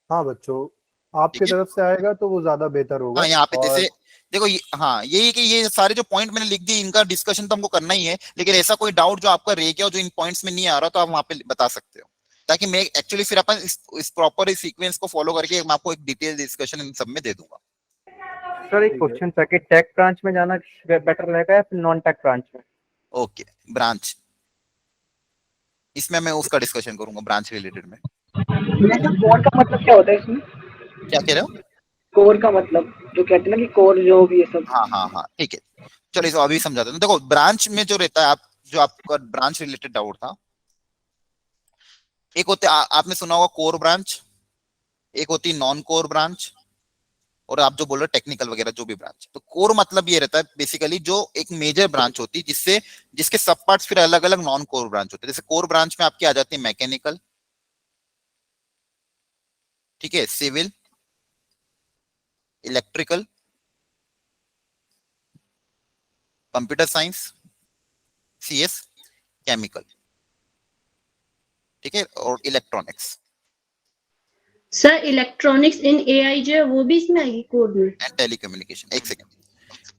हाँ बच्चों, ठीक आपकी है, तरफ से आएगा तो वो ज्यादा बेहतर होगा। हाँ यहाँ पे और जैसे देखो हाँ यही कि ये सारे जो पॉइंट मैंने लिख दिए इनका डिस्कशन तो हमको करना ही है, लेकिन ऐसा कोई डाउट जो आपका रह गया हो जो इन पॉइंट्स में नहीं आ रहा तो आप वहां पे बता सकते हो, ताकि मैं एक्चुअली फिर अपन इस प्रॉपर सीक्वेंस को फॉलो करके मैं आपको एक डिटेल डिस्कशन इन सब में दे दूंगा। सर एक क्वेश्चन था कि टेक ब्रांच में जाना बेटर रहेगा या फिर नॉन टेक ब्रांच में? ओके, ब्रांच, इसमें मैं उसका डिस्कशन करूंगा ब्रांच रिलेटेड में। कोर का मतलब क्या होता है इसमें? क्या कह रहे हो? कोर का मतलब जो कहते हैं ना कि कोर जो भी ये सब। हाँ हाँ हाँ ठीक है, चलो इसको अभी समझाते हैं। देखो ब्रांच में जो रहता है आप जो आपका ब्रांच रिलेटेड डाउट था, एक होते आपने सुना होगा कोर ब्रांच, एक होती नॉन कोर ब्रांच, और आप जो बोल रहे हो टेक्निकल वगैरह जो भी ब्रांच। तो कोर मतलब ये रहता है बेसिकली जो एक मेजर ब्रांच होती है जिससे जिसके सब पार्ट्स फिर अलग अलग नॉन कोर ब्रांच होते हैं। जैसे कोर ब्रांच में आपकी आ जाती है मैकेनिकल, ठीक है, civil, electrical, computer science, CS, chemical, ठीक है, और electronics sir electronics in AI जो है वो भी इसमें आएगी कोड में? And telecommunication. एक सेकंड,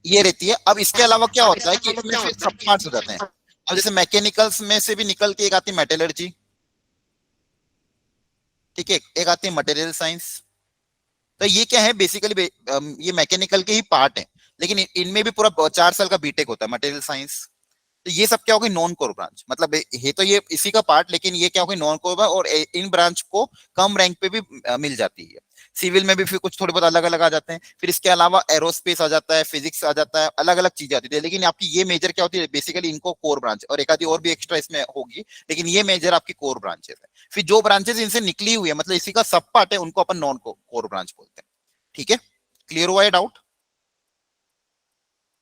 ये रहती है। अब इसके अलावा क्या होता है कि इसमें फिर सब पार्ट्स हो जाते हैं। अब जैसे मैकेनिकल्स में से भी निकल के एक आती है मेटलर्जी, ठीक है, एक आती है मटेरियल साइंस। तो ये क्या है बेसिकली ये मैकेनिकल के ही पार्ट है, लेकिन इनमें भी पूरा 4 साल का बीटेक होता है मटेरियल साइंस। तो ये सब क्या होगी नॉन कोर ब्रांच, मतलब ये तो ये इसी का पार्ट, लेकिन ये क्या होगी नॉन कोर ब्रांच, और इन ब्रांच को कम रैंक पे भी मिल जाती है। सिविल में भी फिर कुछ थोड़े बहुत अलग अलग आ जाते हैं, फिर इसके अलावा एरोस्पेस आ जाता है, फिजिक्स आ जाता है, अलग अलग चीजें आती है। लेकिन आपकी ये मेजर क्या होती है बेसिकली इनको कोर ब्रांच, और एक आधी और भी एक्स्ट्रा इसमें होगी, लेकिन ये मेजर आपकी कोर ब्रांचेस है। फिर जो ब्रांचेस इनसे निकली हुई है मतलब इसी का सब पार्ट है उनको अपन नॉन कोर ब्रांच बोलते हैं। ठीक है, क्लियर हुआ है डाउट?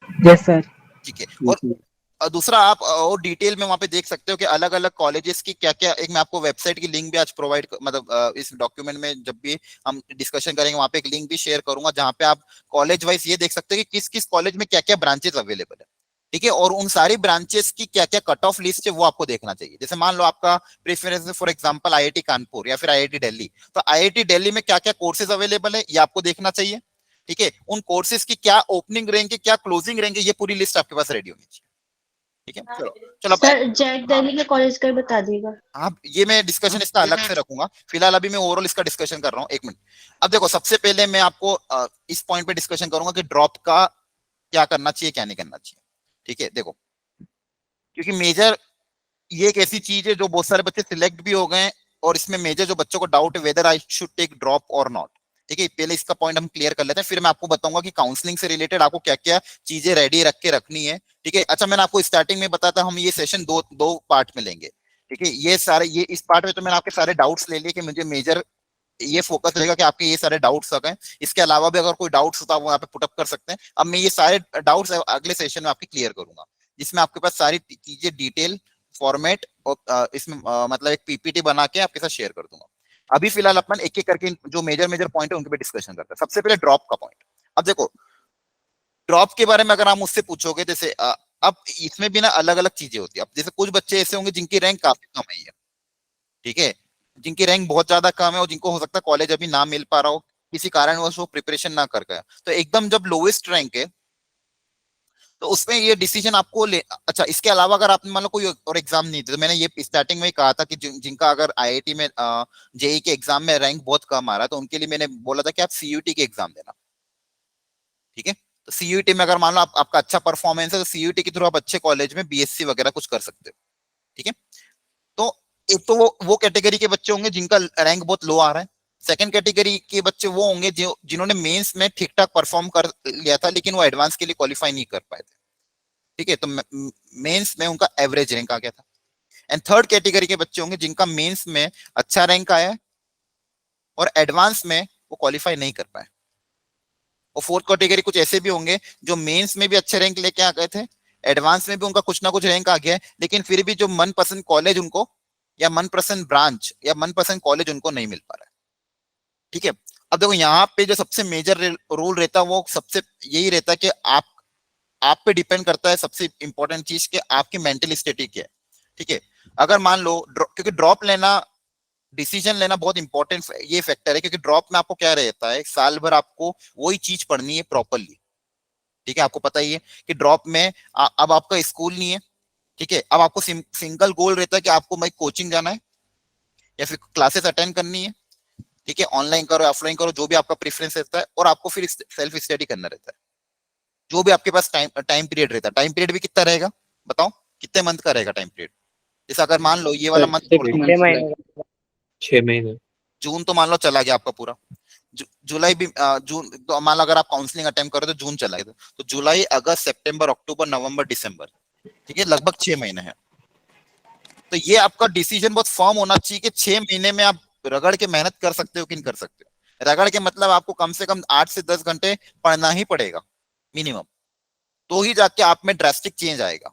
Yes sir. ठीक है, और दूसरा आप और डिटेल में वहां पे देख सकते हो कि अलग अलग कॉलेजेस की क्या क्या, एक मैं आपको वेबसाइट की लिंक भी आज प्रोवाइड मतलब इस डॉक्यूमेंट में जब भी हम डिस्कशन करेंगे वहां पे एक लिंक भी शेयर करूंगा जहां पे आप कॉलेज वाइज ये देख सकते हो कि किस किस कॉलेज में क्या क्या ब्रांचेस अवेलेबल है। ठीक है, और उन सारी ब्रांचेस की क्या क्या कट ऑफ लिस्ट है वो आपको देखना चाहिए। जैसे मान लो आपका preference for example IIT Kanpur या फिर IIT दिल्ली, तो IIT दिल्ली में क्या क्या कोर्सेज अवेलेबल है ये आपको देखना चाहिए। ठीक है, उन कोर्सेज की क्या ओपनिंग रैंक है, क्या क्लोजिंग रैंक है, ये पूरी लिस्ट आपके पास रेडी होनी चाहिए। ठीक है, चलो चलो सर जेट दिल्ली के कॉलेज का बता दीजिएगा। हाँ, ये मैं डिस्कशन इसका अलग से रखूंगा, फिलहाल अभी मैं ओवरऑल इसका डिस्कशन कर रहा हूँ। एक मिनट, अब देखो सबसे पहले मैं आपको इस पॉइंट पे डिस्कशन करूंगा कि ड्रॉप का क्या करना चाहिए, क्या नहीं करना चाहिए। ठीक है, देखो क्योंकि मेजर ये एक ऐसी चीज है जो बहुत सारे बच्चे सिलेक्ट भी हो गए, और इसमें मेजर जो बच्चों को डाउट है whether I should take drop और नॉट। ठीक है, पहले इसका पॉइंट हम क्लियर कर लेते हैं, फिर मैं आपको बताऊंगा कि काउंसलिंग से रिलेटेड आपको क्या क्या चीजें रेडी रख के रखनी है। ठीक है, अच्छा मैंने आपको स्टार्टिंग में बताया था हम ये सेशन दो पार्ट में लेंगे। ठीक है, ये इस पार्ट में तो मैंने आपके सारे डाउट्स ले लिए कि मुझे मेजर ये फोकस रहेगा कि आपके ये सारे डाउट्स आ गए। इसके अलावा भी अगर कोई डाउट्स होता है वो यहाँ पे पुटअप कर सकते हैं। अब मैं ये सारे डाउट्स अगले सेशन में आपके क्लियर करूंगा, जिसमें आपके पास सारी चीजें डिटेल फॉर्मेट और इसमें मतलब एक पीपीटी बना के आपके साथ शेयर कर दूंगा। अभी फिलहाल अपन एक एक करके जो मेजर पॉइंट है उनके पे डिस्कशन करते हैं। सबसे पहले ड्रॉप का पॉइंट। अब देखो ड्रॉप के बारे में अगर आप मुझसे पूछोगे, जैसे अब इसमें भी ना अलग अलग चीजें होती है। अब जैसे कुछ बच्चे ऐसे होंगे जिनकी रैंक काफी कम आई है, ठीक है, जिनकी रैंक बहुत ज्यादा कम है और जिनको हो सकता है कॉलेज अभी ना मिल पा रहा हो, किसी कारणवश वो प्रिपरेशन ना कर गया, तो एकदम जब लोवेस्ट रैंक है तो उसमें ये डिसीजन आपको ले। अच्छा, इसके अलावा अगर आपने मान लो कोई और एग्जाम नहीं थे, तो मैंने ये स्टार्टिंग में ही कहा था कि जिनका अगर आईआईटी में जेई के एग्जाम में रैंक बहुत कम आ रहा है तो उनके लिए मैंने बोला था कि आप सीयूटी के एग्जाम देना। ठीक है, तो सीयूटी में अगर मान लो आपका अच्छा परफॉर्मेंस है तो सीयूटी के थ्रू आप अच्छे कॉलेज में बीएससी वगैरह कुछ कर सकते हो। ठीक है, तो एक तो वो कैटेगरी के बच्चे होंगे जिनका रैंक बहुत लो आ रहा है। सेकंड कैटेगरी के बच्चे वो होंगे जिन्होंने मेंस में ठीक ठाक परफॉर्म कर लिया था लेकिन वो एडवांस के लिए क्वालिफाई नहीं कर पाए थे। ठीक है, तो मेंस में उनका एवरेज रैंक आ गया था। एंड थर्ड कैटेगरी के बच्चे होंगे जिनका मेंस में अच्छा रैंक आया है और एडवांस में वो क्वालिफाई नहीं कर पाए। और फोर्थ कैटेगरी कुछ ऐसे भी होंगे जो मेंस में भी अच्छे रैंक लेके आ गए थे, एडवांस में भी उनका कुछ ना कुछ रैंक आ गया है, लेकिन फिर भी जो मनपसंद कॉलेज उनको या मनपसंद ब्रांच या मनपसंद कॉलेज उनको नहीं मिल पा रहा है। ठीक है, अब देखो यहाँ पे जो सबसे मेजर रोल रहता है वो सबसे यही रहता है कि आप पे डिपेंड करता है सबसे इंपॉर्टेंट चीज कि आपकी मेंटल स्टेट क्या है। ठीक है, अगर मान लो क्योंकि ड्रॉप लेना, डिसीजन लेना बहुत इंपॉर्टेंट ये फैक्टर है, क्योंकि ड्रॉप में आपको क्या रहता है, साल भर आपको वही चीज पढ़नी है प्रॉपरली। ठीक है, आपको पता ही है कि ड्रॉप में अब आपका स्कूल नहीं है। ठीक है, अब आपको सिंगल गोल रहता है कि आपको भाई कोचिंग जाना है या फिर क्लासेस अटेंड करनी है। ठीक है, ऑनलाइन करो ऑफलाइन करो जो भी आपका प्रेफरेंस रहता है, और आपको फिर सेल्फ स्टडी करना रहता है। जो भी आपके पास टाइम पीरियड रहता है, टाइम पीरियड भी कितना रहेगा बताओ, कितने मंथ का रहेगा टाइम पीरियड? जैसे अगर मान लो ये वाला मंथ 6 महीने, जून तो मान लो चला गया आपका पूरा, जुलाई भी जून तो मान लो अगर आप काउंसलिंग अटेम्प्ट करो तो जून चला गया, तो जुलाई अगस्त सितंबर अक्टूबर नवंबर दिसंबर, ठीक है, लगभग 6 महीने हैं। तो ये आपका डिसीजन बहुत फर्म होना चाहिए कि 6 महीने में आप रगड़ के मेहनत कर सकते हो कि नहीं कर सकते हो। रगड़ के मतलब आपको कम से कम 8 से 10 घंटे पढ़ना ही पड़ेगा मिनिमम, तो ही जाके आप में ड्रास्टिक चेंज आएगा।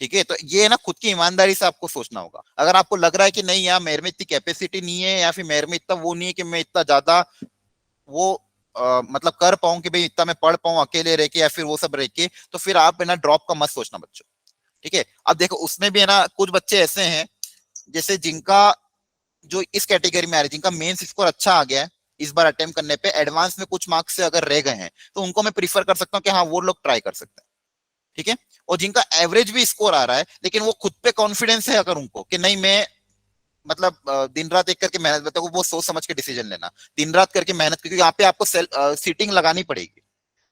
ठीक है, तो ये ना खुद की ईमानदारी से आपको सोचना होगा। अगर आपको लग रहा है कि नहीं यार मेरे में इतनी कैपेसिटी नहीं है या फिर मेरे में इतना वो नहीं है कि मैं इतना ज्यादा वो मतलब कर पाऊं कि भाई इतना मैं पढ़ पाऊं अकेले रह के या फिर वो सब रह के, तो फिर आप है ना ड्रॉप का मत सोचना बच्चों। ठीक है, अब देखो उसमें भी है ना कुछ बच्चे ऐसे हैं जैसे जिनका जो इस कैटेगरी में आ रहे, जिनका मेंस स्कोर अच्छा आ गया है इस बार अटेम्प्ट करने पे, एडवांस में कुछ मार्क्स से अगर रह गए हैं तो उनको मैं प्रीफर कर सकता हूँ कि हाँ वो लोग ट्राई कर सकते हैं। ठीक है, और जिनका एवरेज भी स्कोर आ रहा है लेकिन वो खुद पे कॉन्फिडेंस है अगर उनको कि नहीं मैं मतलब दिन रात एक करके मेहनत, बताओ वो सोच समझ के डिसीजन लेना, दिन रात करके मेहनत, क्योंकि यहाँ पे आपको सीटिंग लगानी पड़ेगी,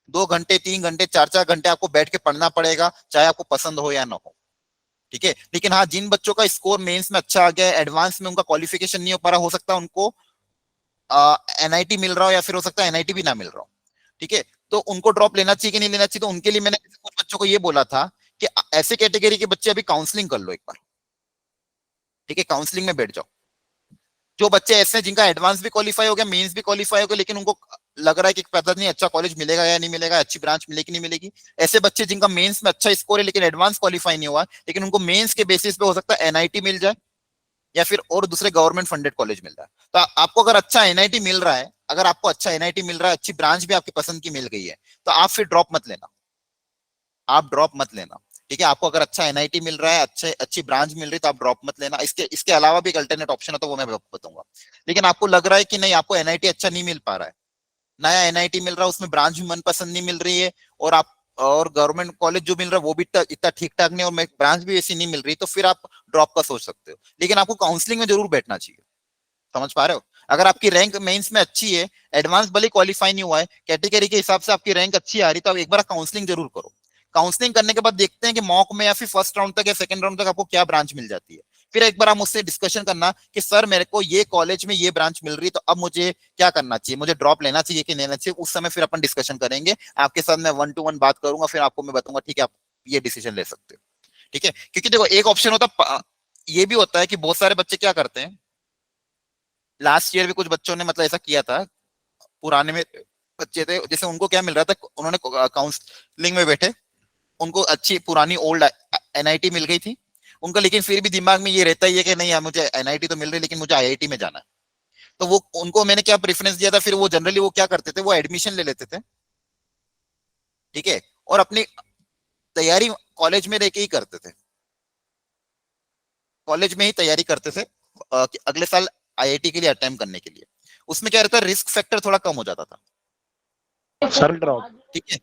2 घंटे 3 घंटे 4 घंटे आपको बैठ के पढ़ना पड़ेगा, चाहे आपको पसंद हो या ना हो। ठीक है, लेकिन हाँ जिन बच्चों का स्कोर मेंस में अच्छा आ गया है, एडवांस में उनका क्वालिफिकेशन नहीं हो पा रहा, हो सकता है उनको एनआईटी मिल रहा हो या फिर हो सकता है एनआईटी भी ना मिल रहा हो। ठीक है, तो उनको ड्रॉप लेना चाहिए कि नहीं लेना चाहिए, तो उनके लिए मैंने कुछ बच्चों को ये बोला था कि ऐसे कैटेगरी के बच्चे अभी काउंसलिंग कर लो एक बार। ठीक है, काउंसलिंग में बैठ जाओ। जो बच्चे ऐसे हैं जिनका एडवांस भी क्वालिफाई हो गया, मेंस भी क्वालिफाई हो गया, लेकिन उनको लग रहा है कि पता नहीं अच्छा कॉलेज मिलेगा या नहीं मिलेगा, अच्छी ब्रांच मिलेगी नहीं मिलेगी, ऐसे बच्चे जिनका मेंस में अच्छा स्कोर है लेकिन एडवांस क्वालिफाई नहीं हुआ, लेकिन उनको मेंस के बेसिस पे हो सकता है एनआईटी मिल जाए या फिर और दूसरे गवर्नमेंट फंडेड कॉलेज मिल रहा है। तो आपको अगर अच्छा एनआईटी मिल रहा है, अगर आपको अच्छा एनआईटी मिल रहा है, अच्छी ब्रांच भी आपकी पसंद की मिल गई है, तो आप फिर ड्रॉप मत लेना, आप ड्रॉप मत लेना। ठीक है, आपको अगर अच्छा एनआईटी मिल रहा है, अच्छी ब्रांच मिल रही है, तो आप ड्रॉप मत लेना। इसके अलावा भी एक अल्टरनेट ऑप्शन है तो वो मैं बताऊंगा। लेकिन आपको लग रहा है कि नहीं आपको एनआईटी अच्छा नहीं मिल पा रहा है, नया एनआईटी मिल रहा है, उसमें ब्रांच भी मनपसंद नहीं मिल रही है, और आप और गवर्नमेंट कॉलेज जो मिल रहा है वो भी इतना ठीक ठाक नहीं, और ब्रांच भी ऐसी नहीं मिल रही, तो फिर आप ड्रॉप का सोच सकते हो। लेकिन आपको काउंसलिंग में जरूर बैठना चाहिए। समझ पा रहे हो? अगर आपकी रैंक मेंस में अच्छी है, एडवांस भले क्वालिफाई नहीं हुआ है, कैटेगरी के हिसाब से आपकी रैंक अच्छी आ रही, तो आप एक बार काउंसलिंग जरूर करो। काउंसलिंग करने के बाद देखते हैं कि मॉक में या फिर फर्स्ट राउंड तक या सेकंड राउंड तक आपको क्या ब्रांच मिल जाती है। फिर एक बार आप मुझसे डिस्कशन करना कि सर मेरे को ये कॉलेज में ये ब्रांच मिल रही है, तो अब मुझे क्या करना चाहिए, मुझे ड्रॉप लेना चाहिए कि नहीं लेना चाहिए। उस समय फिर अपन डिस्कशन करेंगे, आपके साथ मैं 1 to 1 बात करूंगा, फिर आपको मैं बताऊंगा ठीक है आप ये डिसीजन ले सकते हो। ठीक है, क्योंकि देखो एक ऑप्शन होता ये भी होता है कि बहुत सारे बच्चे क्या करते हैं, लास्ट ईयर भी कुछ बच्चों ने मतलब ऐसा किया था, पुराने में बच्चे थे, जैसे उनको क्या मिल रहा था, उन्होंने काउंसलिंग में बैठे, उनको अच्छी पुरानी ओल्ड एनआईटी मिल गई थी उनका, लेकिन फिर भी दिमाग में ये रहता ही है कि नहीं यार मुझे एनआईटी तो मिल रही है लेकिन मुझे आईआईटी में जाना है। तो वो उनको मैंने क्या प्रेफरेंस दिया था, फिर वो जनरली वो क्या करते थे, वो एडमिशन ले लेते थे, ठीक है, और अपनी तैयारी कॉलेज में रह के ही करते थे, कॉलेज में ही तैयारी करते थे कि अगले साल आईआईटी के लिए अटेम्प्ट करने के लिए। उसमें क्या रहता है, रिस्क फैक्टर थोड़ा कम हो जाता था। सर ड्रॉप, ठीक है,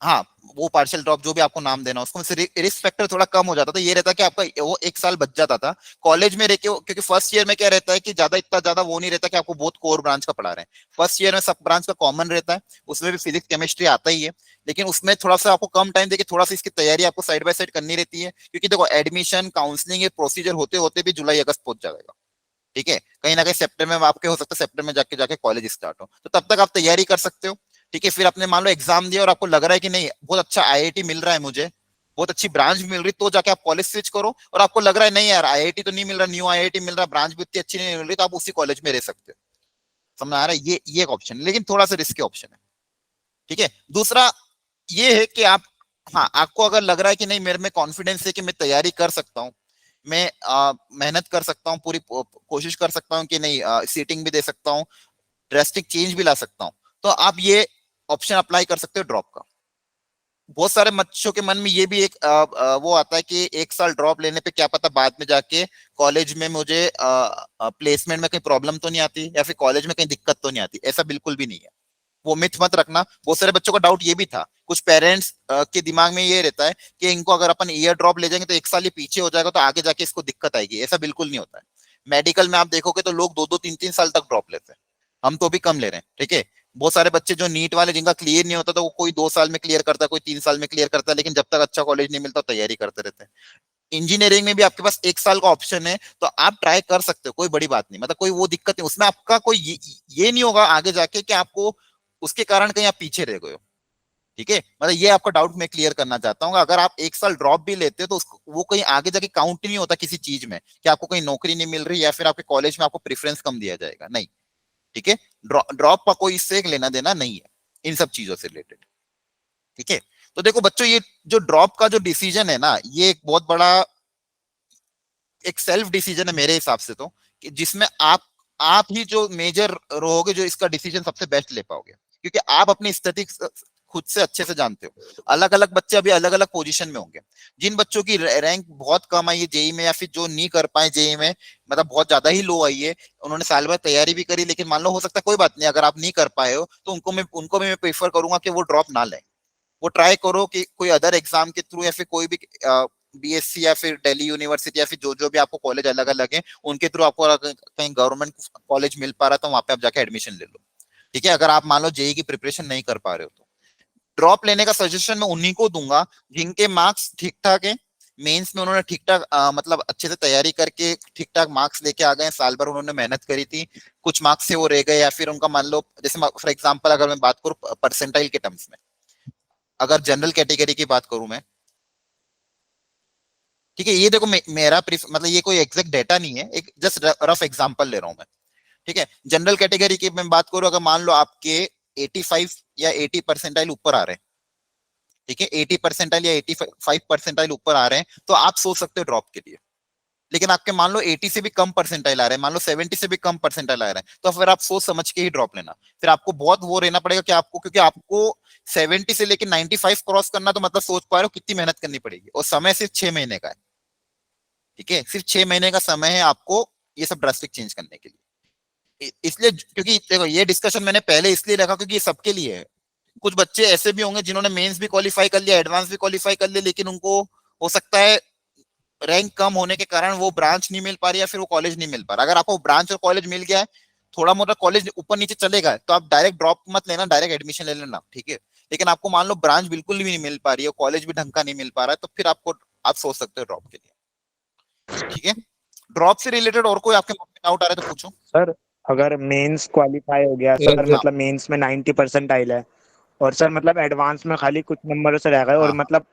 हाँ वो पार्शियल ड्रॉप जो भी आपको नाम देना उसको, रिस्क फैक्टर थोड़ा कम हो जाता था। ये रहता कि आपका वो एक साल बच जाता था कॉलेज में रह के, क्योंकि फर्स्ट ईयर में क्या रहता है कि इतना ज्यादा वो नहीं रहता कि आपको बहुत कोर ब्रांच का पढ़ा रहे हैं। फर्स्ट ईयर में सब ब्रांच का कॉमन रहता है, उसमें भी फिजिक्स केमिस्ट्री आता ही है, लेकिन उसमें थोड़ा सा आपको कम टाइम देके थोड़ा सा इसकी तैयारी आपको साइड बाय साइड करनी रहती है, क्योंकि देखो एडमिशन काउंसलिंग ये प्रोसीजर होते होते भी जुलाई अगस्त पहुंच जाएगा। ठीक है, कहीं ना कहीं सितंबर में आपके हो सकता है, सितंबर में जाके कॉलेज स्टार्ट हो, तो तब तक आप तैयारी कर सकते हो। ठीक है, फिर आपने मान लो एग्जाम दिया और आपको लग रहा है कि नहीं बहुत अच्छा आईआईटी मिल रहा है मुझे, बहुत अच्छी ब्रांच मिल रही, तो जाके आप कॉलेज स्विच करो। और आपको लग रहा है नहीं यार आईआईटी तो नहीं मिल रहा, न्यू आईआईटी मिल रहा, ब्रांच भी इतनी अच्छी नहीं मिल रही, तो आप उसी कॉलेज में रह सकते हो। समझ आ रहा है? ये एक ऑप्शन है, लेकिन थोड़ा सा रिस्की ऑप्शन है। ठीक है, दूसरा ये है कि आप, हाँ आपको अगर लग रहा है कि नहीं मेरे में कॉन्फिडेंस है कि मैं तैयारी कर सकता हूँ, मैं मेहनत कर सकता हूँ, पूरी कोशिश कर सकता हूँ कि नहीं सीटिंग भी दे सकता हूँ, ड्रेस्टिक चेंज भी ला सकता हूँ, तो आप ये ऑप्शन अप्लाई कर सकते हो ड्रॉप का। बहुत सारे बच्चों के मन में ये भी एक वो आता है कि एक साल ड्रॉप लेने पे क्या पता बाद में जाके कॉलेज में मुझे प्लेसमेंट में कहीं प्रॉब्लम तो नहीं आती, या फिर कॉलेज में कहीं दिक्कत तो नहीं आती। ऐसा बिल्कुल भी नहीं है, वो मिथ मत रखना। बहुत सारे बच्चों का डाउट ये भी था, कुछ पेरेंट्स के दिमाग में ये रहता है कि इनको अगर अपन ईयर ड्रॉप ले जाएंगे तो एक साल ये पीछे हो जाएगा, तो आगे जाके इसको दिक्कत आएगी। ऐसा बिल्कुल नहीं होता है। मेडिकल में आप देखोगे तो लोग 2-2, 3-3 साल तक ड्रॉप लेते हैं, हम तो भी कम ले रहे हैं। ठीक है, बहुत सारे बच्चे जो नीट वाले जिनका क्लियर नहीं होता, तो वो कोई 2 साल में क्लियर करता है, कोई 3 साल में क्लियर करता है, लेकिन जब तक अच्छा कॉलेज नहीं मिलता तैयारी करते रहते हैं। इंजीनियरिंग में भी आपके पास 1 साल का ऑप्शन है, तो आप ट्राई कर सकते हो, कोई बड़ी बात नहीं, मतलब कोई वो दिक्कत नहीं उसमें। आपका कोई ये नहीं होगा आगे जाके कि आपको उसके कारण कहीं आप पीछे रह गए हो। ठीक है, मतलब ये आपका डाउट मैं क्लियर करना चाहता हूँ। अगर आप 1 साल ड्रॉप भी लेते हो तो वो कहीं आगे जाके काउंट नहीं होता किसी चीज में, कि आपको कहीं नौकरी नहीं मिल रही या फिर आपके कॉलेज में आपको प्रेफरेंस कम दिया जाएगा, नहीं। ठीक है, ड्रॉप का कोई इससे लेना देना नहीं है इन सब चीजों से रिलेटेड। ठीक है, तो देखो बच्चों, ये जो ड्रॉप का जो डिसीजन है ना, ये एक बहुत बड़ा एक सेल्फ डिसीजन है मेरे हिसाब से, तो कि जिसमें आप ही जो मेजर रहोगे, जो इसका डिसीजन सबसे बेस्ट ले पाओगे, क्योंकि आप अपनी स्थिति खुद से अच्छे से जानते हो। अलग अलग बच्चे अभी अलग अलग पोजीशन में होंगे। जिन बच्चों की रैंक बहुत कम आई है जेई में, या फिर जो नहीं कर पाए जेई में, मतलब बहुत ज्यादा ही लो आई है, उन्होंने साल भर तैयारी भी करी, लेकिन मान लो हो सकता है कोई बात नहीं, अगर आप नहीं कर पाए हो तो उनको भी मैं प्रेफर करूंगा कि वो ड्रॉप ना लें। वो ट्राई करो कि कोई अदर एग्जाम के थ्रू, या फिर कोई भी बीएससी या फिर दिल्ली यूनिवर्सिटी या फिर जो भी आपको कॉलेज अलग अलग है उनके थ्रू आपको कहीं गवर्नमेंट कॉलेज मिल पा रहा है, तो वहां पे आप जाके एडमिशन ले लो। ठीक है, अगर आप मान लो जेई की प्रिपरेशन नहीं कर पा रहे हो, तो ड्रॉप लेने का सजेशन मैं उन्हीं को दूंगा जिनके मार्क्स ठीक ठाक है, मेंस में उन्होंने ठीक ठाक मतलब अच्छे से तैयारी करके ठीक ठाक मार्क्स लेके आ गए, साल भर उन्होंने मेहनत करी थी, कुछ मार्क्स से वो रह गए, या फिर उनका मान लो जैसे फॉर एग्जाम्पल अगर मैं बात करूं परसेंटाइल के टर्म्स में, अगर जनरल कैटेगरी की बात करूं मैं, ठीक है, ये देखो मेरा मतलब ये कोई एग्जैक्ट डेटा नहीं है, एक जस्ट रफ एग्जांपल ले रहा हूं मैं। ठीक है, जनरल कैटेगरी की मैं बात करूं, अगर मान लो आपके 85 या 80 परसेंटाइल ऊपर आ रहे हैं, ठीक है 80 परसेंटाइल या 85 परसेंटाइल ऊपर आ रहे हैं, तो आप सोच सकते हो ड्रॉप के लिए। लेकिन आपके मान लो 80 से भी कम परसेंटाइल आ रहे हैं, मान लो 70 से भी कम परसेंटाइल आ रहे हैं, तो फिर आप सोच समझ के ही ड्रॉप लेना। फिर आपको बहुत वो रहना पड़ेगा कि आपको, क्योंकि आपको 70 से लेकर 95 क्रॉस करना, तो मतलब सोच पा रहे हो कितनी मेहनत करनी पड़ेगी, और समय सिर्फ 6 महीने का है। ठीक है, सिर्फ 6 महीने का समय है आपको ये सब ड्रास्टिक चेंज करने के लिए। इसलिए क्योंकि देखो ये डिस्कशन मैंने पहले इसलिए रखा क्योंकि ये सबके लिए है। कुछ बच्चे ऐसे भी होंगे जिन्होंने मेंस भी क्वालिफाई कर लिया, एडवांस भी क्वालिफाई कर लिया, लेकिन उनको हो सकता है रैंक कम होने के कारण वो ब्रांच नहीं मिल पा रही या फिर वो कॉलेज नहीं मिल पा रहा। अगर आपको ब्रांच और कॉलेज मिल गया है, थोड़ा मोटा कॉलेज ऊपर नीचे चलेगा, तो आप डायरेक्ट ड्रॉप मत लेना, डायरेक्ट एडमिशन ले लेना, ठीक है। लेकिन आपको मान लो ब्रांच बिल्कुल भी नहीं मिल पा रही है, कॉलेज भी ढंग का नहीं मिल पा रहा है, तो फिर आप सोच सकते हो ड्रॉप के लिए, ठीक है। ड्रॉप से रिलेटेड और कोई आपके डाउट आ रहा है तो पूछो। सर अगर मेंस क्वालिफाई हो गया सर, हाँ मतलब मेंस में 90% है और सर मतलब एडवांस में खाली कुछ नंबरों से रह गए और हाँ मतलब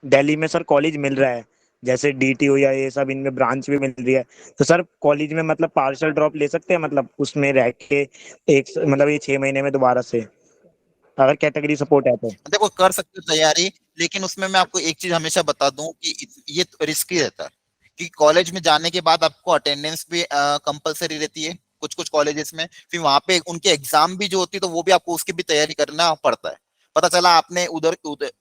दिल्ली में सर कॉलेज मिल रहा है, जैसे डीटीयू या ये सब इनमें ब्रांच भी मिल रही है, तो सर कॉलेज में मतलब पार्शियल ड्रॉप ले सकते हैं, मतलब उसमें रह के एक मतलब ये 6 महीने में दोबारा से, अगर कैटेगरी सपोर्ट है तो। देखो कर सकते हो तैयारी, लेकिन उसमें मैं आपको एक चीज हमेशा बता दूं कि ये रिस्की रहता है कि कॉलेज में जाने के बाद आपको अटेंडेंस भी कंपलसरी रहती है कुछ कुछ कॉलेजेस में, फिर वहां पे उनके एग्जाम भी जो होती है तो वो भी आपको उसकी भी तैयारी करना पड़ता है। पता चला आपने उधर